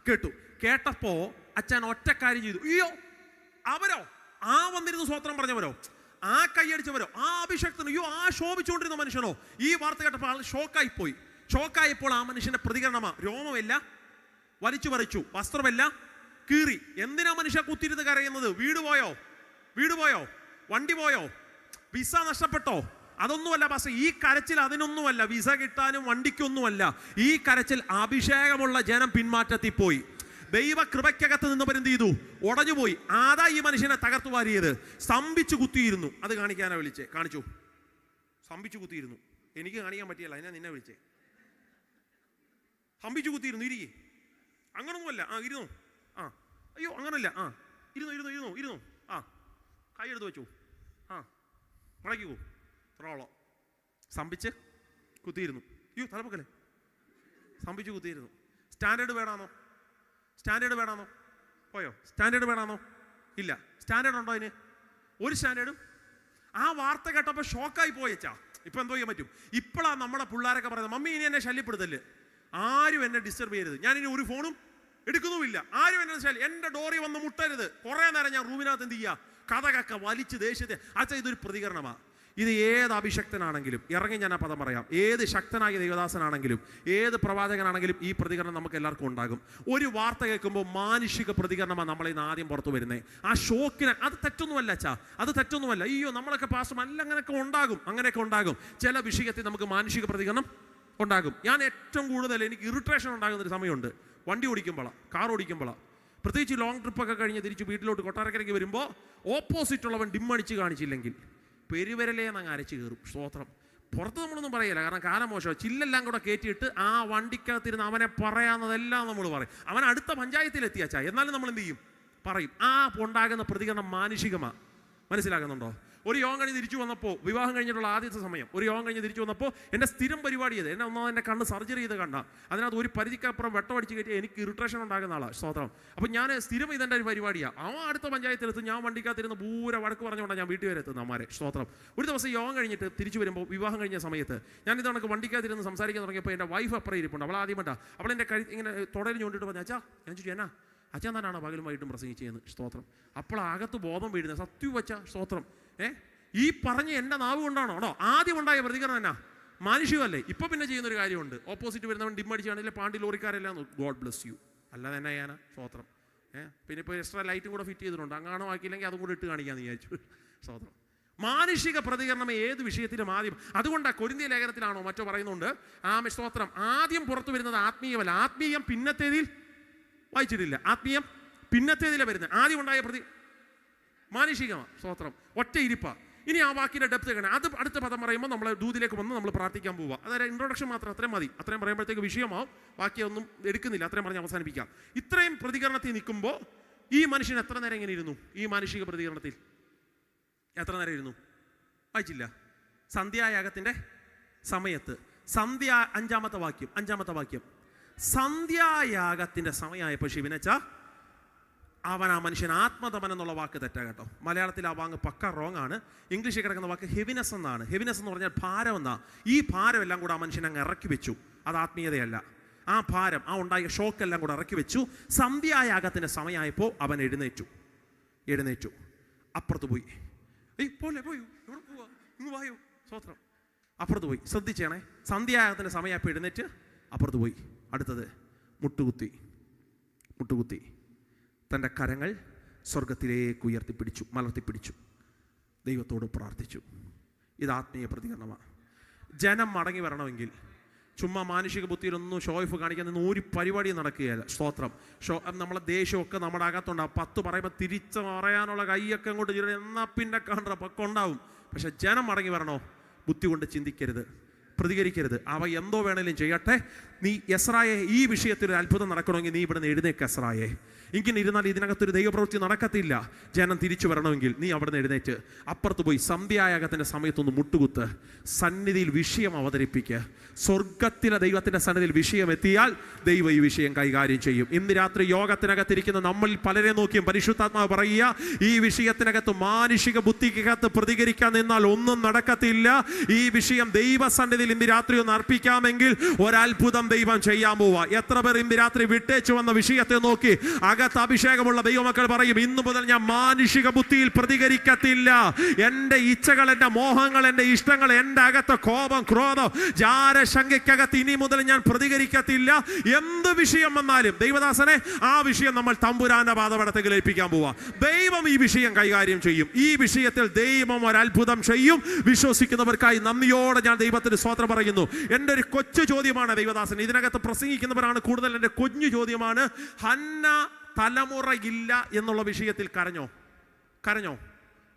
കേട്ടു. കേട്ടപ്പോ അച്ഛൻ ഒറ്റ കാര്യം ചെയ്തു. അയ്യോ, അവരോ? വന്നിരുന്നു സ്വോത്രം പറഞ്ഞവരോ? ആ കൈയടിച്ചവരോ, ആ അഭിഷക്തനോ, അയ്യോ ആ ശോഭിച്ചുകൊണ്ടിരുന്ന മനുഷ്യനോ ഈ വാർത്ത കേട്ടപ്പോൾ ആൾ ഷോക്കായിപ്പോയി. ഷോക്കായപ്പോൾ ആ മനുഷ്യന്റെ പ്രതികരണമാ, രോമമല്ല വലിച്ചു പറിച്ചു, വസ്ത്രമല്ല കീറി. എന്തിനാ മനുഷ്യ കുത്തിരുന്ന് കരയുന്നത്? വീട് പോയോ? വണ്ടി പോയോ? വിസ നഷ്ടപ്പെട്ടോ? അതൊന്നുമല്ല പാസ്റ്റർ. ഈ കരച്ചിൽ അതിനൊന്നുമല്ല, വിസ കിട്ടാനും വണ്ടിക്കൊന്നുമല്ല. ഈ കരച്ചിൽ അഭിഷേകമുള്ള ജനം പിന്മാറ്റത്തിൽ പോയി. ദൈവ കൃപയ്ക്കകത്ത് നിന്നവരെന്ത് ചെയ്തു? ഉടഞ്ഞുപോയി. ആദാ ഈ മനുഷ്യനെ തകർത്തു വാരിയത്. സ്തംഭിച്ചു കുത്തിയിരുന്നു. അത് കാണിക്കാനാ വിളിച്ചേ. കാണിച്ചു. സ്തംഭിച്ചു കുത്തിയിരുന്നു. എനിക്ക് കാണിക്കാൻ പറ്റിയല്ല, അതിനാ നിന്നെ വിളിച്ചേ. സ്തംഭിച്ചു കുത്തിയിരുന്നു. ഇരിക്കേ. അങ്ങനൊന്നുമല്ല. ഇരുന്നു. അയ്യോ അങ്ങനല്ല. ഇരുന്നു. കൈ എടുത്ത് വെച്ചു. മടക്കി പോ. ത്രോളോ സ്തംഭിച്ച് കുത്തിയിരുന്നു. അയ്യോ തലപ്പൊക്കല്ലേ. സ്തംഭിച്ചു കുത്തിയിരുന്നു. സ്റ്റാൻഡേർഡ് വേണാന്നോ? പോയോ? സ്റ്റാൻഡേർഡ് വേണാന്നോ? ഇല്ല. സ്റ്റാൻഡേർഡ് ഉണ്ടോ അതിന്? ഒരു സ്റ്റാൻഡേർഡും. ആ വാർത്ത കേട്ടപ്പോൾ ഷോക്കായി പോയച്ചാ. ഇപ്പം എന്തോ ചെയ്യാൻ പറ്റും? ഇപ്പോഴാണ് നമ്മുടെ പിള്ളേരൊക്കെ പറയുന്നത്, മമ്മി ഇനി എന്നെ ശല്യപ്പെടുത്തല്ലേ, ആരും എന്നെ ഡിസ്റ്റർബ് ചെയ്യരുത്, ഞാനിനി ഒരു ഫോണും എടുക്കുന്നുമില്ല, ആരും എന്നെ എൻ്റെ ഡോറി വന്ന് മുട്ടരുത്. കുറേ നേരം ഞാൻ റൂമിനകത്ത് എന്ത് ചെയ്യുക, കഥകൊക്കെ വലിച്ച് ദേഷ്യത്തെ. അച്ഛാ ഇതൊരു പ്രതികരണമാണ്. ഇത് ഏത് അഭിഷക്തനാണെങ്കിലും ഇറങ്ങി ഞാൻ ആ പദം പറയാം, ഏത് ശക്തനായ ദൈവദാസനാണെങ്കിലും ഏത് പ്രവാചകനാണെങ്കിലും ഈ പ്രതികരണം നമുക്ക് എല്ലാവർക്കും ഉണ്ടാകും. ഒരു വാർത്ത കേൾക്കുമ്പോൾ മാനുഷിക പ്രതികരണമാണ് നമ്മളെ ഇന്ന് ആദ്യം പുറത്തു വരുന്നത്. ആ ഷോക്കിന് അത് തെറ്റൊന്നുമല്ല അച്ഛാ, അത് തെറ്റൊന്നുമല്ല. അയ്യോ നമ്മളൊക്കെ പാസ്റ്റർ അല്ല, അങ്ങനെയൊക്കെ ഉണ്ടാകും. ചില വിഷയത്തിൽ നമുക്ക് മാനുഷിക പ്രതികരണം ഉണ്ടാകും. ഞാൻ ഏറ്റവും കൂടുതൽ എനിക്ക് ഇറിറ്റേഷൻ ഉണ്ടാകുന്നൊരു സമയമുണ്ട് വണ്ടി ഓടിക്കുമ്പോഴാണ്, കാർ ഓടിക്കുമ്പോഴാണ്. പ്രത്യേകിച്ച് ലോങ് ട്രിപ്പൊക്കെ കഴിഞ്ഞ് തിരിച്ച് വീട്ടിലോട്ട് കൊട്ടാരക്കരയ്ക്ക് വരുമ്പോൾ ഓപ്പോസിറ്റുള്ളവൻ ഡിമ്മടിച്ച് കാണിച്ചില്ലെങ്കിൽ പെരുവരലേ അങ്ങ് അരച്ച് കയറും. സ്തോത്രം. പുറത്ത് നമ്മളൊന്നും പറയില്ല, കാരണം കാലം മോശമാണ്. ചില്ലെല്ലാം കൂടെ കയറ്റിയിട്ട് ആ വണ്ടിക്കകത്തിരുന്ന് അവനെ പറയാവുന്നതെല്ലാം നമ്മൾ പറയും. അവൻ അടുത്ത പഞ്ചായത്തിലെത്തിയാച്ചാ, എന്നാലും നമ്മൾ എന്ത് ചെയ്യും? പറയും. ആ ഉണ്ടാകുന്ന പ്രതികരണം മാനുഷികമാണ്. മനസ്സിലാകുന്നുണ്ടോ? ഒരു യോഗം കഴിഞ്ഞ് തിരിച്ചു വന്നപ്പോൾ, വിവാഹം കഴിഞ്ഞിട്ടുള്ള ആദ്യത്തെ സമയം, ഒരു യോഗം കഴിഞ്ഞ് തിരിച്ചു വന്നപ്പോൾ എൻ്റെ സ്ഥിരം പരിപാടി ചെയ്ത് എൻ്റെ കണ്ണ് സർജറി ചെയ്ത് കണ്ട, അതിനകത്ത് ഒരു പരിധിക്കപ്പുറം വെട്ടമടിച്ച് കയറ്റി എനിക്ക് ഇറിറ്റേഷൻ ഉണ്ടാകുന്ന ആളാണ്. സ്തോത്രം. അപ്പോൾ ഞാൻ സ്ഥിരം ഇതെൻ്റെ ഒരു പരിപാടിയാണ്. അവൻ അടുത്ത പഞ്ചായത്തിലെത്തും, ഞാൻ വണ്ടിക്കകത്തിരുന്ന് പൂര വഴക്ക് പറഞ്ഞുകൊണ്ടാണ് ഞാൻ വീട്ടിൽ വരെ എത്തുന്നത് അമ്മാരെ. സ്തോത്രം. ഒരു ദിവസം യോഗം കഴിഞ്ഞിട്ട് തിരിച്ചു വരുമ്പോൾ, വിവാഹം കഴിഞ്ഞ സമയത്ത് ഞാൻ ഇതണക്ക് വണ്ടിക്കകത്തിരുന്ന് സംസാരിക്കാൻ തുടങ്ങിയപ്പോൾ എൻ്റെ വൈഫ് അപ്പുറം ഇരിപ്പുണ്ട്. അവൾ ആദ്യമായിട്ടാണ് അവൾ എൻ്റെ ഇങ്ങനെ തുടയിൽ ചൂണ്ടിട്ട് പറഞ്ഞു, അച്ഛാ. ഞാൻ ചോദിച്ചു എന്നാ? അച്ഛൻ തന്നെയാണോ പകലും വൈകിട്ടും പ്രസംഗിച്ചതെന്ന്. സ്തോത്രം. അപ്പോൾ അകത്ത് ബോധം വീഴുന്നത് സത്യം വെച്ചാൽ. സ്തോത്രം. ഈ പറഞ്ഞ് എൻ്റെ നാവ് കൊണ്ടാണോ? ആദ്യം ഉണ്ടായ പ്രതികരണം എന്നാ? മാനുഷികമല്ലേ? ഇപ്പം പിന്നെ ചെയ്യുന്നൊരു കാര്യമുണ്ട്, ഓപ്പോസിറ്റ് വരുന്നവൻ ഡിമ്മടിച്ചാണെങ്കിലെ പാണ്ടി ലോറിക്കാരെല്ലാം ഗോഡ് ബ്ലസ് യു, അല്ലാതെ എന്നാ ചെയ്യാനാ? സ്തോത്രം. പിന്നെ ഇപ്പോൾ എക്സ്ട്രാ ലൈറ്റും കൂടെ ഫിറ്റ് ചെയ്തിട്ടുണ്ട്, അങ്ങാണോ ആക്കിയില്ലെങ്കിൽ അതും കൂടെ ഇട്ട് കാണിക്കാമെന്ന് വിചാരിച്ചു. സ്തോത്രം. മാനുഷിക പ്രതികരണം ഏത് വിഷയത്തിലും ആദ്യം. അതുകൊണ്ടാണ് കൊരിന്ത്യർ ലേഖനത്തിലാണോ മറ്റോ പറയുന്നുണ്ട്, സ്തോത്രം, ആദ്യം പുറത്തു വരുന്നത് ആത്മീയമല്ല, ആത്മീയം പിന്നത്തേതിൽ വായിച്ചിട്ടില്ല, ആത്മീയം പിന്നത്തേതിലാണ് വരുന്നത്. ആദ്യം ഉണ്ടായ മാനുഷികമാണ്. സ്തോത്രം. ഒറ്റ ഇരിപ്പാ. ഇനി ആ വാക്കിൻ്റെ ഡെപ്ത് കാണാം. അത് അടുത്ത പദം പറയുമ്പോൾ നമ്മൾ ദൂതിലേക്ക് വന്ന് നമ്മൾ പ്രാർത്ഥിക്കാൻ പോവുക. അതായത് ഇൻട്രൊഡക്ഷൻ മാത്രം, അത്രയും മതി. അത്രയും പറയുമ്പോഴത്തേക്ക് വിഷയമാവും, ബാക്കിയൊന്നും എടുക്കുന്നില്ല. അത്രയും പറഞ്ഞ് അവസാനിപ്പിക്കാം. ഇത്രയും പ്രതികരണത്തിൽ നിൽക്കുമ്പോൾ ഈ മനുഷ്യൻ എത്ര നേരം ഇങ്ങനെ ഇരുന്നു? ഈ മാനുഷിക പ്രതികരണത്തിൽ എത്ര നേരം ഇരുന്നു? വായിച്ചില്ല. സന്ധ്യായാഗത്തിൻ്റെ സമയത്ത്, അഞ്ചാമത്തെ വാക്യം, സന്ധ്യായാഗത്തിൻ്റെ സമയമായപ്പോൾ ശിവനച്ച അവൻ, ആ മനുഷ്യൻ, ആത്മതപനം എന്നുള്ള വാക്ക് തെറ്റാ കേട്ടോ. മലയാളത്തിൽ ആ വാക്ക് പക്ക റോങ് ആണ്. ഇംഗ്ലീഷിൽ കിടക്കുന്ന വാക്ക് ഹെവിനെസ് എന്നാണ്. ഹെവിനെസ് എന്ന് പറഞ്ഞാൽ ഭാരം എന്നാ. ഈ ഭാരം എല്ലാം കൂടെ ആ മനുഷ്യൻ അങ്ങ് ഇറക്കി വെച്ചു. അത് ആത്മീയതയല്ല. ആ ഭാരം, ആ ഉണ്ടായ ഷോക്കെല്ലാം കൂടെ ഇറക്കി വെച്ചു. സന്ധ്യായാഗത്തിൻ്റെ സമയമായപ്പോൾ അവൻ എഴുന്നേറ്റു. അപ്പുറത്ത് പോയി. എവിടെ പോവാ? ഇങ്ങ് വായോ. സ്വത്രം. അപ്പുറത്ത് പോയി. ശ്രദ്ധിച്ചേണേ. സന്ധ്യായാഗത്തിൻ്റെ സമയമായപ്പോൾ എഴുന്നേറ്റ് അപ്പുറത്ത് പോയി. അടുത്തത് മുട്ടുകുത്തി തൻ്റെ കരങ്ങൾ സ്വർഗത്തിലേക്ക് മലർത്തിപ്പിടിച്ചു, ദൈവത്തോട് പ്രാർത്ഥിച്ചു. ഇത് ആത്മീയ പ്രതികരണമാണ്. ജനം മടങ്ങി വരണമെങ്കിൽ ചുമ്മാ മാനുഷിക ബുദ്ധിയിലൊന്നും ഷോയിഫ് കാണിക്കാൻ നിന്ന് ഒരു പരിപാടിയും നടക്കുകയില്ല. സ്തോത്രം. നമ്മളെ ദേഷ്യമൊക്കെ നമ്മുടെ അകത്തുണ്ടാവും. 10 പറയുമ്പോൾ തിരിച്ച് പറയാനുള്ള കൈയൊക്കെ അങ്ങോട്ട് എന്നാൽ പിന്നെ പൊക്കെ ഉണ്ടാവും. പക്ഷെ ജനം മടങ്ങി വരണോ? ബുദ്ധി കൊണ്ട് ചിന്തിക്കരുത്, പ്രതികരിക്കരുത്. അവ എന്തോ വേണേലും ചെയ്യട്ടെ. നീ എസ്രായെ, ഈ വിഷയത്തിൽ ഒരു അത്ഭുതം നടക്കണമെങ്കിൽ നീ ഇവിടെ നിന്ന് എഴുന്നേക്ക് എസ്രായെ. ഇങ്ങനെ ഇരുന്നാൽ ഇതിനകത്തൊരു ദൈവപ്രവൃത്തി നടക്കത്തില്ല. ജനം തിരിച്ചു വരണമെങ്കിൽ നീ അവിടെ നിന്ന് എഴുന്നേറ്റ് അപ്പുറത്ത് പോയി സന്ധ്യായാഗത്തിൻ്റെ സമയത്തൊന്ന് മുട്ടുകുത്ത്, സന്നിധിയിൽ വിഷയം അവതരിപ്പിക്കുക. സ്വർഗത്തിലെ ദൈവത്തിൻ്റെ സന്നിധിയിൽ വിഷയം എത്തിയാൽ ദൈവം ഈ വിഷയം കൈകാര്യം ചെയ്യും. ഇന്ന് രാത്രി യോഗത്തിനകത്തിരിക്കുന്ന നമ്മളിൽ പലരെ നോക്കിയും പരിശുദ്ധാത്മാവ് പറയുക, ഈ വിഷയത്തിനകത്ത് മാനുഷിക ബുദ്ധിക്കകത്ത് പ്രതികരിക്കാൻ നിന്നാൽ ഒന്നും നടക്കത്തില്ല. ഈ വിഷയം ദൈവസന്നിധിയിൽ സന്നിധിയിൽ ഇന്ന് രാത്രി ഒന്ന് അർപ്പിക്കാമെങ്കിൽ ഒരത്ഭുതം ദൈവം ചെയ്യാൻ പോവാ. എത്ര പേർ ഇന്ന് രാത്രി വിട്ടേച്ചു വന്ന വിഷയത്തെ നോക്കി അകത്ത് അഭിഷേകമുള്ള ദൈവമക്കൾ പറയും, ഇന്നു മുതൽ ഞാൻ മാനുഷിക ബുദ്ധിയിൽ പ്രതികരിക്കത്തില്ല. എൻ്റെ ഇച്ഛകൾ, എൻ്റെ മോഹങ്ങൾ, എൻ്റെ ഇഷ്ടങ്ങൾ, എൻ്റെ അകത്ത് കോപം, ക്രോധം, ജാരശങ്കയ്ക്കകത്ത് ഇനി മുതൽ ഞാൻ പ്രതികരിക്കത്തില്ല. എന്ത് വിഷയം വന്നാലും ദൈവദാസനെ ആ വിഷയം നമ്മൾ തമ്പുരാന്റെ പാദപീഠത്തിൽ ഏൽപ്പിക്കാൻ പോവാ. ദൈവം ഈ വിഷയം കൈകാര്യം ചെയ്യും. ഈ വിഷയത്തിൽ ദൈവം ഒരത്ഭുതം ചെയ്യും. വിശ്വസിക്കുന്നവർക്കായി നന്ദിയോടെ ഞാൻ ദൈവത്തിന് സ്തോത്രം പറയുന്നു. എൻ്റെ ഒരു കൊച്ചു ചോദ്യമാണ് ദൈവദാസൻ, ഇതിനകത്ത് പ്രസംഗിക്കുന്നവരാണ് കൂടുതൽ. എൻ്റെ കുഞ്ഞു ചോദ്യമാണ്, ഹന്ന തലമുറയില്ല എന്നുള്ള വിഷയത്തിൽ കരഞ്ഞോ?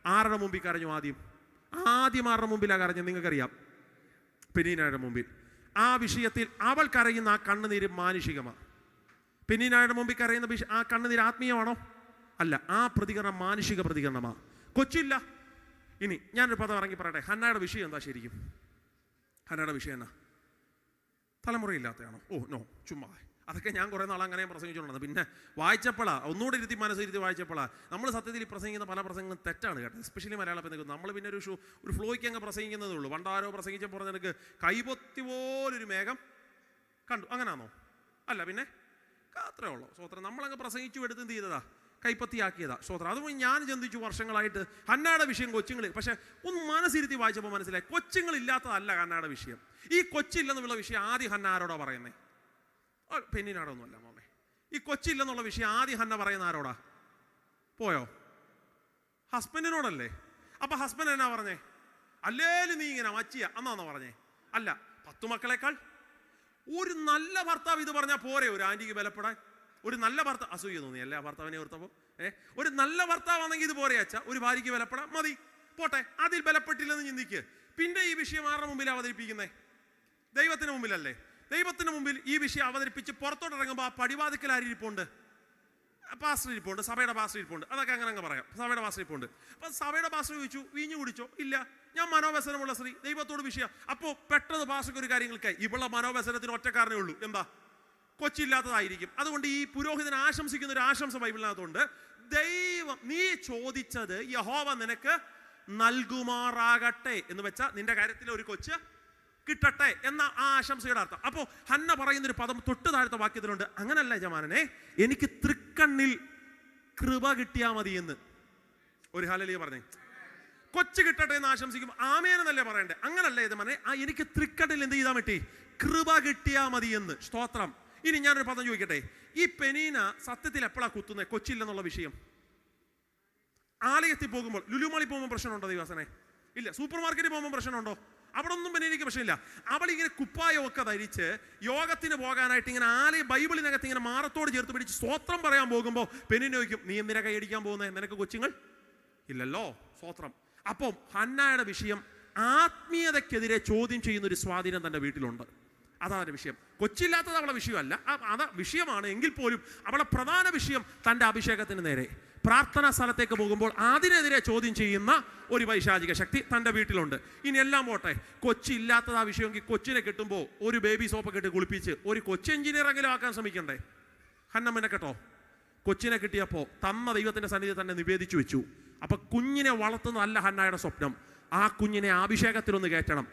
ആരുടെ മുമ്പിൽ കരഞ്ഞു? ആദ്യം ആരുടെ മുമ്പിലാണ് കരഞ്ഞത്? നിങ്ങൾക്കറിയാം, പെനീനയുടെ മുമ്പിൽ. ആ വിഷയത്തിൽ അവൾ കരയുന്ന ആ കണ്ണുനീര് മാനുഷികമാണ്. പെനീനയുടെ മുമ്പിൽ കരയുന്ന ആ കണ്ണുനീര് ആത്മീയമാണോ? അല്ല, ആ പ്രതികരണം മാനുഷിക പ്രതികരണമാണ്. കൊച്ചില്ല. ഇനി ഞാനൊരു പദം ഇറങ്ങി പറയട്ടെ, ഹന്നയുടെ വിഷയം എന്താ ശരിക്കും? ഹന്നയുടെ വിഷയം എന്നാ? തലമുറയില്ലാത്തയാണോ? നോ, ചുമ്മാ. അതൊക്കെ ഞാൻ കുറേ നാൾ അങ്ങനെ പ്രസംഗിച്ചുകൊണ്ടിരുന്നത്. പിന്നെ വായിച്ചപ്പോഴാണ് ഒന്നുകൂടെ ഇരുത്തി മനസ്സിരുത്തി വായിച്ചപ്പോഴാണ് നമ്മൾ സത്യത്തിൽ പ്രസംഗിക്കുന്ന പല പ്രസംഗങ്ങളും തെറ്റാണ് കേട്ടോ. എസ്പെഷ്യലി മലയാളത്തിൽ നിൽക്കുന്നത് നമ്മൾ പിന്നെ ഒരു ഫ്ലോയ്ക്ക് അങ്ങ് പ്രസംഗിക്കുന്നതേ ഉള്ളൂ. പണ്ടാരോ പ്രസംഗിച്ചപ്പോൾ നിനക്ക് കൈപൊത്തി പോലൊരു മേഘം കണ്ടു, അങ്ങനാണോ? അല്ല, പിന്നെ അത്രേ ഉള്ളൂ. സ്വോത്രം നമ്മളങ്ങ് പ്രസംഗിച്ചു എടുത്ത് എന്ത് ചെയ്തതാ? കൈപ്പത്തിയാക്കിയതാ. സ്വോത്രം. അതുപോലെ ഞാൻ ചിന്തിച്ചു വർഷങ്ങളായിട്ട് ഹന്നയുടെ വിഷയം കൊച്ചുങ്ങളിൽ, പക്ഷെ ഒന്ന് മനസ്സിരുത്തി വായിച്ചപ്പോൾ മനസ്സിലായി കൊച്ചുങ്ങളില്ലാത്തതല്ല ഹന്നയുടെ വിഷയം. ഈ കൊച്ചില്ലെന്നുള്ള വിഷയം ആദ്യം ഹന്ന ആരോടാ പറയുന്നത്? പെണ്ണിനാടൊന്നുമല്ല മോമേ. ഈ കൊച്ചില്ലെന്നുള്ള വിഷയം ആദ്യം ഹന്ന പറയുന്ന ആരോടാ? പോയോ? ഹസ്ബൻഡിനോടല്ലേ? അപ്പൊ ഹസ്ബൻഡ് എന്നാ പറഞ്ഞേ? അല്ലേലും നീ ഇങ്ങനെ മച്ചിയ എന്നാന്നോ പറഞ്ഞേ? അല്ല, 10 മക്കളെക്കാൾ ഒരു നല്ല ഭർത്താവ് ഇത് പറഞ്ഞാൽ പോരെ ഒരു ആന്റിക്ക് ബലപ്പെടാൻ? ഒരു നല്ല ഭർത്താവ്, അസൂയ തോന്നി എല്ലാ ഭർത്താവിനെ ഓർത്തപ്പോ. ഒരു നല്ല ഭർത്താവാണെങ്കിൽ ഇത് പോരെ അച്ഛാ, ഒരു ഭാര്യയ്ക്ക് ബലപ്പെടാൻ മതി, പോട്ടെ. അതിൽ ബലപ്പെട്ടില്ലെന്ന് ചിന്തിക്ക്. പിന്നെ ഈ വിഷയം ആരുടെ മുമ്പിൽ അവതരിപ്പിക്കുന്നേ? ദൈവത്തിന് മുമ്പിലല്ലേ? ദൈവത്തിന് മുമ്പിൽ ഈ വിഷയം അവതരിപ്പിച്ച് പുറത്തോട്ട് ഇറങ്ങുമ്പോൾ ആ പടിവാതിക്കൽ ആരിപ്പുണ്ട്? പാസ്റ്റർ ഇരിപ്പുണ്ട്, സഭയുടെ പാസ്റ്റർ ഇരിപ്പുണ്ട്. അതൊക്കെ അങ്ങനെ പറയാം, സഭയുടെ പാസ്റ്റർ ഇരിപ്പുണ്ട്. അപ്പൊ സഭയുടെ പാസ്റ്റർ ചോദിച്ചു, വീഞ്ഞു കുടിച്ചോ? ഇല്ല, ഞാൻ മനോവ്യസനമുള്ള സ്ത്രീ, ദൈവത്തോട് വിഷയം. അപ്പോൾ പെട്ടെന്ന് പാസ്റ്റർക്ക് ഒരു കാര്യങ്ങൾക്കായി ഇവളുടെ മനോവ്യസനത്തിന് ഒറ്റക്കാരനേ ഉള്ളൂ, എന്താ? കൊച്ചില്ലാത്തതായിരിക്കും. അതുകൊണ്ട് ഈ പുരോഹിതൻ ആശംസിക്കുന്ന ഒരു ആശംസ ബൈബിളിനകത്തുണ്ട്. ദൈവം, നീ ചോദിച്ചത് യഹോവ നിനക്ക് നൽകുമാറാകട്ടെ എന്ന് വെച്ചാൽ നിന്റെ കാര്യത്തിൽ ഒരു കൊച്ച് കിട്ടട്ടെ എന്ന ആ ആശംസയുടെ അർത്ഥം. അപ്പോൾ ഹന്ന പറയുന്നൊരു പദം തൊട്ട് താഴത്തെ വാക്യത്തിലുണ്ട്, അങ്ങനല്ല യജമാനനെ, എനിക്ക് തൃക്കണ്ണിൽ കൃപ കിട്ടിയാൽ മതി എന്ന്. ഒരു ഹല്ലേലൂയ പറഞ്ഞേ. കൊച്ചു കിട്ടട്ടെ എന്ന് ആശംസിക്കും, ആമേനെന്നല്ലേ പറയണ്ടേ? അങ്ങനല്ല യജമാനെ, എനിക്ക് തൃക്കണ്ണിൽ എന്ത് ചെയ്താൽ മതി? കൃപ കിട്ടിയാൽ മതി എന്ന്. സ്തോത്രം. ഇനി ഞാനൊരു പദം ചോദിക്കട്ടെ, ഈ പെനീന സത്യത്തിൽ എപ്പോഴാണ് കുത്തുന്നത്? കൊച്ചില്ലെന്നുള്ള വിഷയം. ആലയത്തിൽ പോകുമ്പോൾ, ലുലുമാളിൽ പോകുമ്പോൾ പ്രശ്നമുണ്ടോ ദൈവാസനെ? ഇല്ല. സൂപ്പർ മാർക്കറ്റിൽ പോകുമ്പോൾ പ്രശ്നമുണ്ടോ? അവിടെ ഒന്നും പെനീനയ്ക്ക് പ്രശ്നമില്ല. അവൾ ഇങ്ങനെ കുപ്പായമൊക്കെ ധരിച്ച് യോഗത്തിന് പോകാനായിട്ട് ഇങ്ങനെ ബൈബിളിനകത്ത് ഇങ്ങനെ മാറത്തോട് ചേർത്ത് പിടിച്ച് സ്തോത്രം പറയാൻ പോകുമ്പോൾ പെനീന ചോദിക്കും, നീ എന്തിനാ കൈയടിക്കാൻ പോകുന്നത്? നിനക്ക് കൊച്ചുങ്ങൾ ഇല്ലല്ലോ. സ്തോത്രം. അപ്പം ഹന്നയുടെ വിഷയം ആത്മീയതയ്ക്കെതിരെ ചോദ്യം ചെയ്യുന്ന ഒരു സ്വാധീനം തൻ്റെ വീട്ടിലുണ്ട്. അതാണ് വിഷയം. കൊച്ചില്ലാത്തത് അവളെ വിഷയമല്ല, അത് വിഷയമാണ്. എങ്കിൽ പോലും അവളെ പ്രധാന വിഷയം തൻ്റെ അഭിഷേകത്തിന് നേരെ പ്രാർത്ഥനാ സ്ഥലത്തേക്ക് പോകുമ്പോൾ അതിനെതിരെ ചോദ്യം ചെയ്യുന്ന ഒരു വൈശാചിക ശക്തി തൻ്റെ വീട്ടിലുണ്ട്. ഇനി എല്ലാം പോട്ടെ, കൊച്ചില്ലാത്തത് ആ വിഷയമെങ്കിൽ കൊച്ചിനെ കിട്ടുമ്പോൾ ഒരു ബേബി സോപ്പൊക്കെ ഇട്ട് കുളിപ്പിച്ച് ഒരു കൊച്ചു എഞ്ചിനീയറെങ്കിലും ആക്കാൻ ശ്രമിക്കണ്ടേ? ഹന്നമ്മനെ കേട്ടോ, കൊച്ചിനെ കിട്ടിയപ്പോൾ തന്ന ദൈവത്തിൻ്റെ സന്നിധി തന്നെ നിവേദിച്ചു വെച്ചു. അപ്പൊ കുഞ്ഞിനെ വളർത്തുന്നതല്ല ഹന്നയുടെ സ്വപ്നം, ആ കുഞ്ഞിനെ അഭിഷേകത്തിലൊന്ന് കയറ്റണം.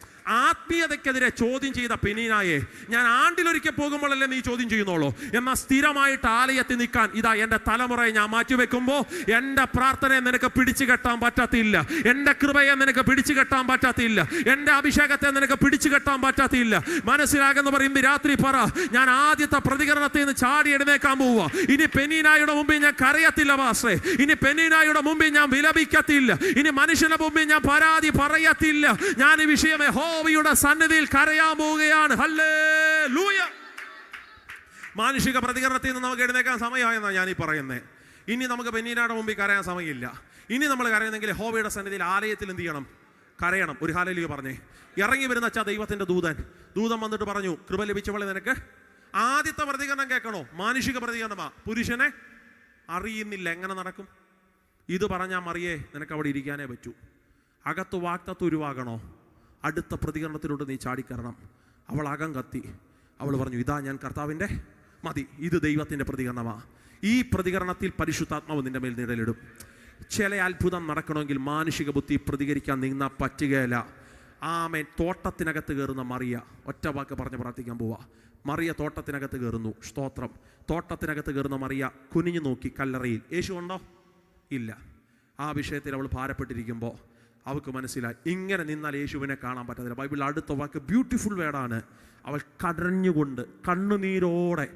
ആത്മീയതയ്ക്കെതിരെ ചോദ്യം ചെയ്ത പെനീനായെ ഞാൻ ആണ്ടിലൊരിക്കൽ പോകുമ്പോഴല്ലേ നീ ചോദ്യം ചെയ്യുന്നുള്ളൂ. എന്നാൽ സ്ഥിരമായിട്ട് ആലയത്തിൽ നിൽക്കാൻ ഇതാ എൻ്റെ തലമുറയെ ഞാൻ മാറ്റിവെക്കുമ്പോൾ എൻ്റെ പ്രാർത്ഥനയെ നിനക്ക് പിടിച്ചു കെട്ടാൻ പറ്റത്തില്ല, എൻ്റെ കൃപയെ നിനക്ക് പിടിച്ചു കെട്ടാൻ പറ്റത്തില്ല, എൻ്റെ അഭിഷേകത്തെ നിനക്ക് പിടിച്ചു കെട്ടാൻ പറ്റത്തില്ല. മനസ്സിലാകുന്ന പറയുമ്പോൾ രാത്രി പറ, ഞാൻ ആദ്യത്തെ പ്രതികരണത്തിൽ നിന്ന് ചാടി എഴുന്നേക്കാൻ പോവുക. ഇനി പെനീനായുടെ മുമ്പിൽ ഞാൻ കരയത്തില്ല പാസ്റ്ററെ, ഇനി പെനീനായുടെ മുമ്പിൽ ഞാൻ വിലപിക്കത്തില്ല, ഇനി മനുഷ്യന്റെ മുമ്പിൽ ഞാൻ പരാതി പറയത്തില്ല. ഞാൻ ഈ വിഷയം യഹോവയുടെ സന്നിധിയിൽ കരയാൻ പോവുകയാണ്. ഹല്ലേലൂയ. മാനുഷിക പ്രതികരണത്തിൽ നിന്ന് നമുക്ക് എഴുന്നേക്കാൻ സമയമായെന്നാണ് ഞാൻ ഈ പറയുന്നത്. ഇനി നമുക്ക് പെനീനയുടെ മുമ്പിൽ കരയാൻ സമയമില്ല. ഇനി നമ്മൾ കരയുന്നെങ്കിൽ യഹോവയുടെ സന്നിധിയിൽ ആലയത്തിൽ എന്ത് ചെയ്യണം? കരയണം. ഒരു ഹല്ലേലൂയ പറഞ്ഞേ. ഇറങ്ങി വരുന്ന ദൈവത്തിന്റെ ദൂതൻ വന്നിട്ട് പറഞ്ഞു, കൃപ ലഭിച്ചവളെ നിനക്ക്. ആദ്യത്തെ പ്രതികരണം കേൾക്കണോ? മാനുഷിക പ്രതികരണമാ. പുരുഷനെ അറിയുന്നില്ല, എങ്ങനെ നടക്കും? ഇത് പറഞ്ഞാൽ മറിയേ നിനക്ക് അവിടെ ഇരിക്കാനേ പറ്റൂ. അകത്ത് വാക്തത്വ ഉരുവാകണോ? അടുത്ത പ്രതികരണത്തിലോട്ട് നീ ചാടിക്കരണം. അവൾ അകം കത്തി. അവൾ പറഞ്ഞു, ഇതാ ഞാൻ കർത്താവിൻ്റെ മതി. ഇത് ദൈവത്തിൻ്റെ പ്രതികരണമാണ്. ഈ പ്രതികരണത്തിൽ പരിശുദ്ധാത്മാവ് നിന്റെ മേൽ നിഴലിടും. ചില അത്ഭുതം നടക്കണമെങ്കിൽ മാനുഷിക ബുദ്ധി പ്രതികരിക്കാൻ നിന്ന പറ്റുകയില്ല. ആമേൻ. തോട്ടത്തിനകത്ത് കയറുന്ന മറിയ, ഒറ്റ വാക്ക് പറഞ്ഞ് പ്രാർത്ഥിക്കാൻ പോവാ. മറിയ തോട്ടത്തിനകത്ത് കയറുന്നു. സ്തോത്രം. തോട്ടത്തിനകത്ത് കയറുന്ന മറിയ കുനിഞ്ഞു നോക്കി കല്ലറയിൽ. യേശു ഉണ്ടോ? ഇല്ല. ആ വിഷയത്തിൽ അവൾ ഭാരപ്പെട്ടിരിക്കുമ്പോൾ അവൾക്ക് മനസ്സിലായി, ഇങ്ങനെ നിന്നാൽ യേശുവിനെ കാണാൻ പറ്റത്തില്ല. ബൈബിളിൽ അടുത്ത വാക്ക് ബ്യൂട്ടിഫുൾ വേർഡാണ്. അവൾ കരഞ്ഞുകൊണ്ട് കണ്ണുനീരോടെ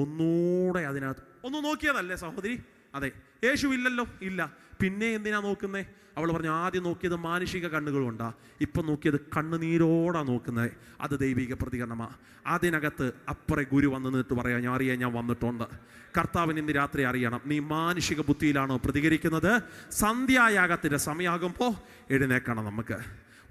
ഒന്നൂടെ അതിനകത്ത് ഒന്ന് നോക്കിയതല്ലേ സഹോദരി? അതെ. യേശു ഇല്ലല്ലോ? ഇല്ല. പിന്നെ എന്തിനാ നോക്കുന്നേ? അവൾ പറഞ്ഞു, ആദ്യം നോക്കിയത് മാനുഷിക കണ്ണുകളുണ്ടാ, ഇപ്പം നോക്കിയത് കണ്ണുനീരോടാ നോക്കുന്നത്. അത് ദൈവിക പ്രതികരണമാ. അതിനകത്ത് അപ്പുറേ ഗുരു വന്ന് നിന്നിട്ട് പറയാം, ഞാൻ അറിയാൻ ഞാൻ വന്നിട്ടുണ്ട്. കർത്താവിന് ഇന്ന് രാത്രി അറിയണം, നീ മാനുഷിക ബുദ്ധിയിലാണോ പ്രതികരിക്കുന്നത്? സന്ധ്യായാഗത്തിൻ്റെ സമയമാകുമ്പോൾ എഴുന്നേക്കണം. നമുക്ക്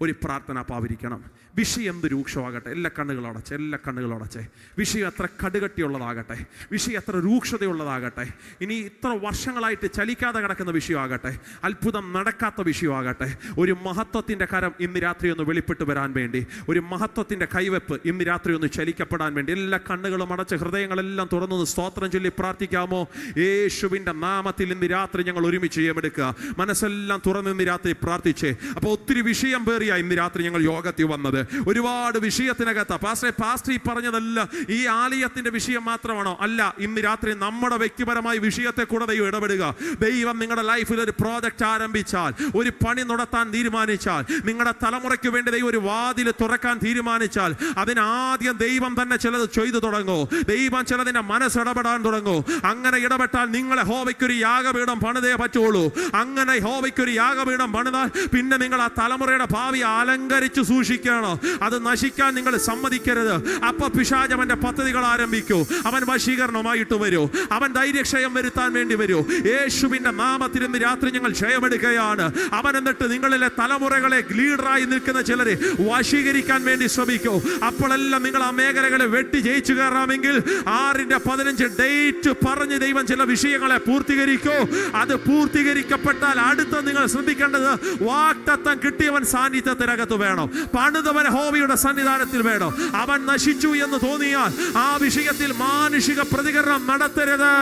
ഒരു പ്രാർത്ഥന പാവിരിക്കണം. വിഷയം എന്ത് രൂക്ഷമാകട്ടെ, എല്ലാ കണ്ണുകളടച്ചേ. വിഷയം എത്ര കടുകട്ടിയുള്ളതാകട്ടെ, വിഷയം എത്ര രൂക്ഷതയുള്ളതാകട്ടെ, ഇനി ഇത്ര വർഷങ്ങളായിട്ട് ചലിക്കാതെ കിടക്കുന്ന വിഷയമാകട്ടെ, അത്ഭുതം നടക്കാത്ത വിഷയമാകട്ടെ, ഒരു മഹത്വത്തിൻ്റെ കരം ഇന്ന് രാത്രി ഒന്ന് വെളിപ്പെട്ട് വരാൻ വേണ്ടി, ഒരു മഹത്വത്തിൻ്റെ കൈവെപ്പ് ഇന്ന് രാത്രി ഒന്ന് ചലിക്കപ്പെടാൻ വേണ്ടി എല്ലാ കണ്ണുകളും അടച്ച് ഹൃദയങ്ങളെല്ലാം തുറന്നൊന്ന് സ്തോത്രം ചൊല്ലി പ്രാർത്ഥിക്കാമോ? യേശുവിൻ്റെ നാമത്തിൽ ഇന്ന് രാത്രി ഞങ്ങൾ ഒരുമിച്ച് ചെയ്യുമെടുക്കുക. മനസ്സെല്ലാം തുറന്ന് ഇന്ന് രാത്രി പ്രാർത്ഥിച്ചേ. അപ്പോൾ ഒത്തിരി വിഷയം ഇന്ന് രാത്രി ഞങ്ങൾ യോഗത്തിൽ വന്നത് ഒരുപാട് വിഷയത്തിനകത്ത്. പാസ്റ്റർ ഈ പറഞ്ഞതല്ല ഈ ആലയത്തിന്റെ വിഷയം മാത്രമാണോ? അല്ല. ഇന്ന് രാത്രി നമ്മുടെ വ്യക്തിപരമായ വിഷയത്തെ കൂടെ ദൈവം ഇടപെടുക. ദൈവം നിങ്ങളുടെ ലൈഫിൽ ഒരു പ്രോജക്റ്റ് ആരംഭിച്ചാൽ, ഒരു പണി നടത്താൻ തീരുമാനിച്ചാൽ, നിങ്ങളുടെ തലമുറയ്ക്ക് വേണ്ടി ദൈവം ഒരു വാതിൽ തുറക്കാൻ തീരുമാനിച്ചാൽ, അതിനാദ്യം ദൈവം തന്നെ ചിലത് ചെയ്തു തുടങ്ങൂ. ദൈവം ചിലതിന്റെ മനസ്സിടപെടാൻ തുടങ്ങൂ. അങ്ങനെ ഇടപെട്ടാൽ നിങ്ങളെ യഹോവയ്ക്കൊരു യാഗപീഠം പണിതേ പറ്റുള്ളൂ. അങ്ങനെ യഹോവയ്ക്കൊരു യാഗപീഠം പണിതാൽ പിന്നെ നിങ്ങൾ ആ തലമുറയുടെ ഭാവി അലങ്കരിച്ച് സൂക്ഷിക്കണം. അത് നശിക്കാൻ നിങ്ങൾ സമ്മതിക്കരുത്. അപ്പൊ പിശാച് അവന്റെ പദ്ധതികൾ ആരംഭിക്കൂ. അവൻ വശീകരണമായിട്ട് വരൂ. അവൻ ധൈര്യക്ഷയം വരുത്താൻ വേണ്ടി വരൂ. യേശുവിന്റെ നാമത്തിൽ ഇന്ന് രാത്രി ഞങ്ങൾ ക്ഷയമെടുക്കുകയാണ്. അവൻ എന്നിട്ട് നിങ്ങളിലെ തലമുറകളെ ലീഡറായി നിൽക്കുന്ന ചിലരെ വശീകരിക്കാൻ വേണ്ടി ശ്രമിക്കൂ. അപ്പോഴെല്ലാം നിങ്ങൾ ആ മേഖലകളെ വെട്ടി ജയിച്ചു കയറാമെങ്കിൽ 6/15 ഡേറ്റ് പറഞ്ഞ് ദൈവം ചില വിഷയങ്ങളെ പൂർത്തീകരിക്കൂ. അത് പൂർത്തീകരിക്കപ്പെട്ടാൽ അടുത്ത നിങ്ങൾ ശ്രദ്ധിക്കേണ്ടത് വാഗ്ദത്തം കിട്ടിയവൻ സാന്നിധ്യത്തിനകത്ത് വേണം. പണിതവൻ യഹോവയുടെ സന്നിധാനത്തിൽ വേണം. അവൻ നശിച്ചു എന്ന് തോന്നിയാൽ ആ വിഷയത്തിൽ മാനുഷിക പ്രതികരണം നടത്തരുത്.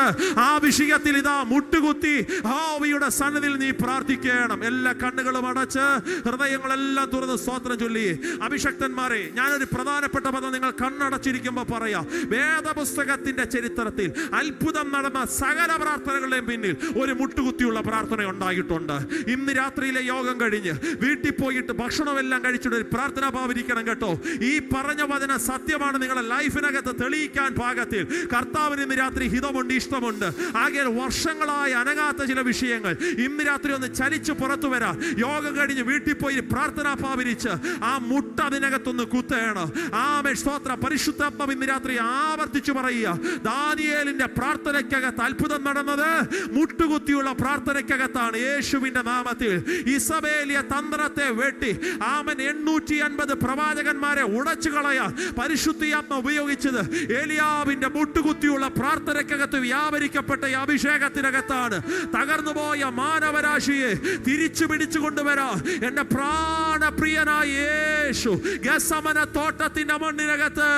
ആ വിഷയത്തിൽ ഇതാ മുട്ടുകുത്തി യഹോവയുടെ സന്നിധിയിൽ നീ പ്രാർത്ഥിക്കണം. എല്ലാ കണ്ണുകളും അടച്ച് ഹൃദയങ്ങളെല്ലാം തുറന്ന് സ്തോത്രം ചൊല്ലി. അഭിഷക്തന്മാരെ, ഞാനൊരു പ്രധാനപ്പെട്ട പദം നിങ്ങൾ കണ്ണടച്ചിരിക്കുമ്പോൾ പറയാം. വേദപുസ്തകത്തിന്റെ ചരിത്രത്തിൽ അത്ഭുതം നടന്ന സകല പ്രാർത്ഥനകളുടെയും പിന്നിൽ ഒരു മുട്ടുകുത്തിയുള്ള പ്രാർത്ഥന ഉണ്ടായിട്ടുണ്ട്. ഇന്ന് രാത്രിയിലെ യോഗം കഴിഞ്ഞ് വീട്ടിൽ പോയിട്ട് ഭക്ഷണമെല്ലാം കഴിച്ചിട്ട് ഒരു പ്രാർത്ഥന ഭാവിരിക്കണം കേട്ടോ. ഈ പറഞ്ഞ വചന സത്യമാണ്. നിങ്ങളുടെ ലൈഫിനകത്ത് തെളിയിക്കാൻ പാകത്തിൽ കർത്താവിന് ഇന്ന് രാത്രി ഹിതമുണ്ട്, ഇഷ്ടമുണ്ട്. ആകെ വർഷങ്ങളായി അനങ്ങാത്ത ചില വിഷയങ്ങൾ ഇന്ന് രാത്രി ഒന്ന് ചലിച്ച് പുറത്തു വരാം. യോഗം കഴിഞ്ഞ് വീട്ടിൽ പോയി പ്രാർത്ഥന ഭാവിരിച്ച് ആ മുട്ട അതിനകത്തൊന്ന് കുത്തേണം. ആമേൻ. സ്തോത്രം. പരിശുദ്ധാത്മാവ് ഇന്ന് രാത്രി ആവർത്തിച്ചു പറയുക, ദാനിയേലിന്റെ പ്രാർത്ഥനയ്ക്കകത്ത് അത്ഭുതം നടന്നത് മുട്ടുകുത്തിയുള്ള പ്രാർത്ഥനയ്ക്കകത്താണ്. യേശുവിന്റെ നാമത്തിൽ ഇസബേലിയ തന്ത്രത്തെ വെട്ടി ആമൻ 850 പ്രവാചകന്മാരെ ഉടച്ചു കളയാൻ പരിശുദ്ധാത്മാവ് ഉപയോഗിച്ചത് ഏലിയാവിന്റെ മുട്ടുകുത്തിയുള്ള പ്രാർത്ഥനയ്ക്കകത്ത് വ്യാപരിക്കപ്പെട്ട ഈ അഭിഷേകത്തിനകത്താണ്. തകർന്നുപോയ മാനവരാശിയെ തിരിച്ചു പിടിച്ചു കൊണ്ടുവരാൻ എന്റെ പ്രാണപ്രിയനായ യേശു ഗസമന തോട്ടത്തിന്റെ മണ്ണിനകത്ത്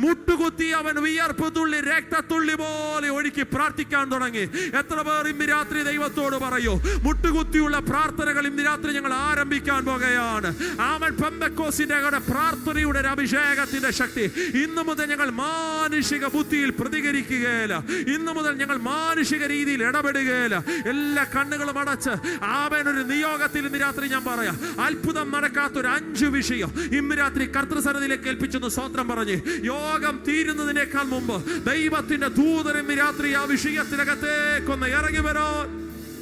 മുട്ടുകുത്തി അവൻ വിയർപ്പ് തുള്ളി രക്തത്തുള്ളി പോലെ ഒഴുക്കി പ്രാർത്ഥിക്കാൻ തുടങ്ങി. എത്ര പേർ ഇന്ന് രാത്രി ദൈവത്തോട് പറയൂ, മുട്ടുകുത്തിയുള്ള പ്രാർത്ഥനകൾ ഇന്ന് രാത്രി ഞങ്ങൾ ആരംഭിക്കാൻ പോകുകയാണ്. അവൻ പെന്തക്കോസ്തിന്റെ പ്രാർത്ഥനയുടെ അഭിഷേകത്തിന്റെ ശക്തി ഇന്നു മുതൽ ഞങ്ങൾ മാനുഷിക ബുദ്ധിയിൽ പ്രതികരിക്കുകയില്ല. ഇന്നു മുതൽ ഞങ്ങൾ മാനുഷിക രീതിയിൽ ഇടപെടുകയില്ല. എല്ലാ കണ്ണുകളും അടച്ച് അവൻ ഒരു നിയോഗത്തിൽ ഇന്ന് രാത്രി ഞാൻ പറയാം, അത്ഭുതം നടക്കാത്തൊരു 5 വിഷയം ഇന്ന് രാത്രി കർത്തൃസന്നിധിയിലേക്ക് ഏൽപ്പിച്ചെന്ന് സ്തോത്രം പറഞ്ഞ് യോഗം തീരുന്നതിനേക്കാൾ മുമ്പ് ദൈവത്തിന്റെ ദൂതൻ ഇന്ന് രാത്രി ആ വിഷയത്തിനകത്തേക്കൊന്ന് ഇറങ്ങി വരാൻ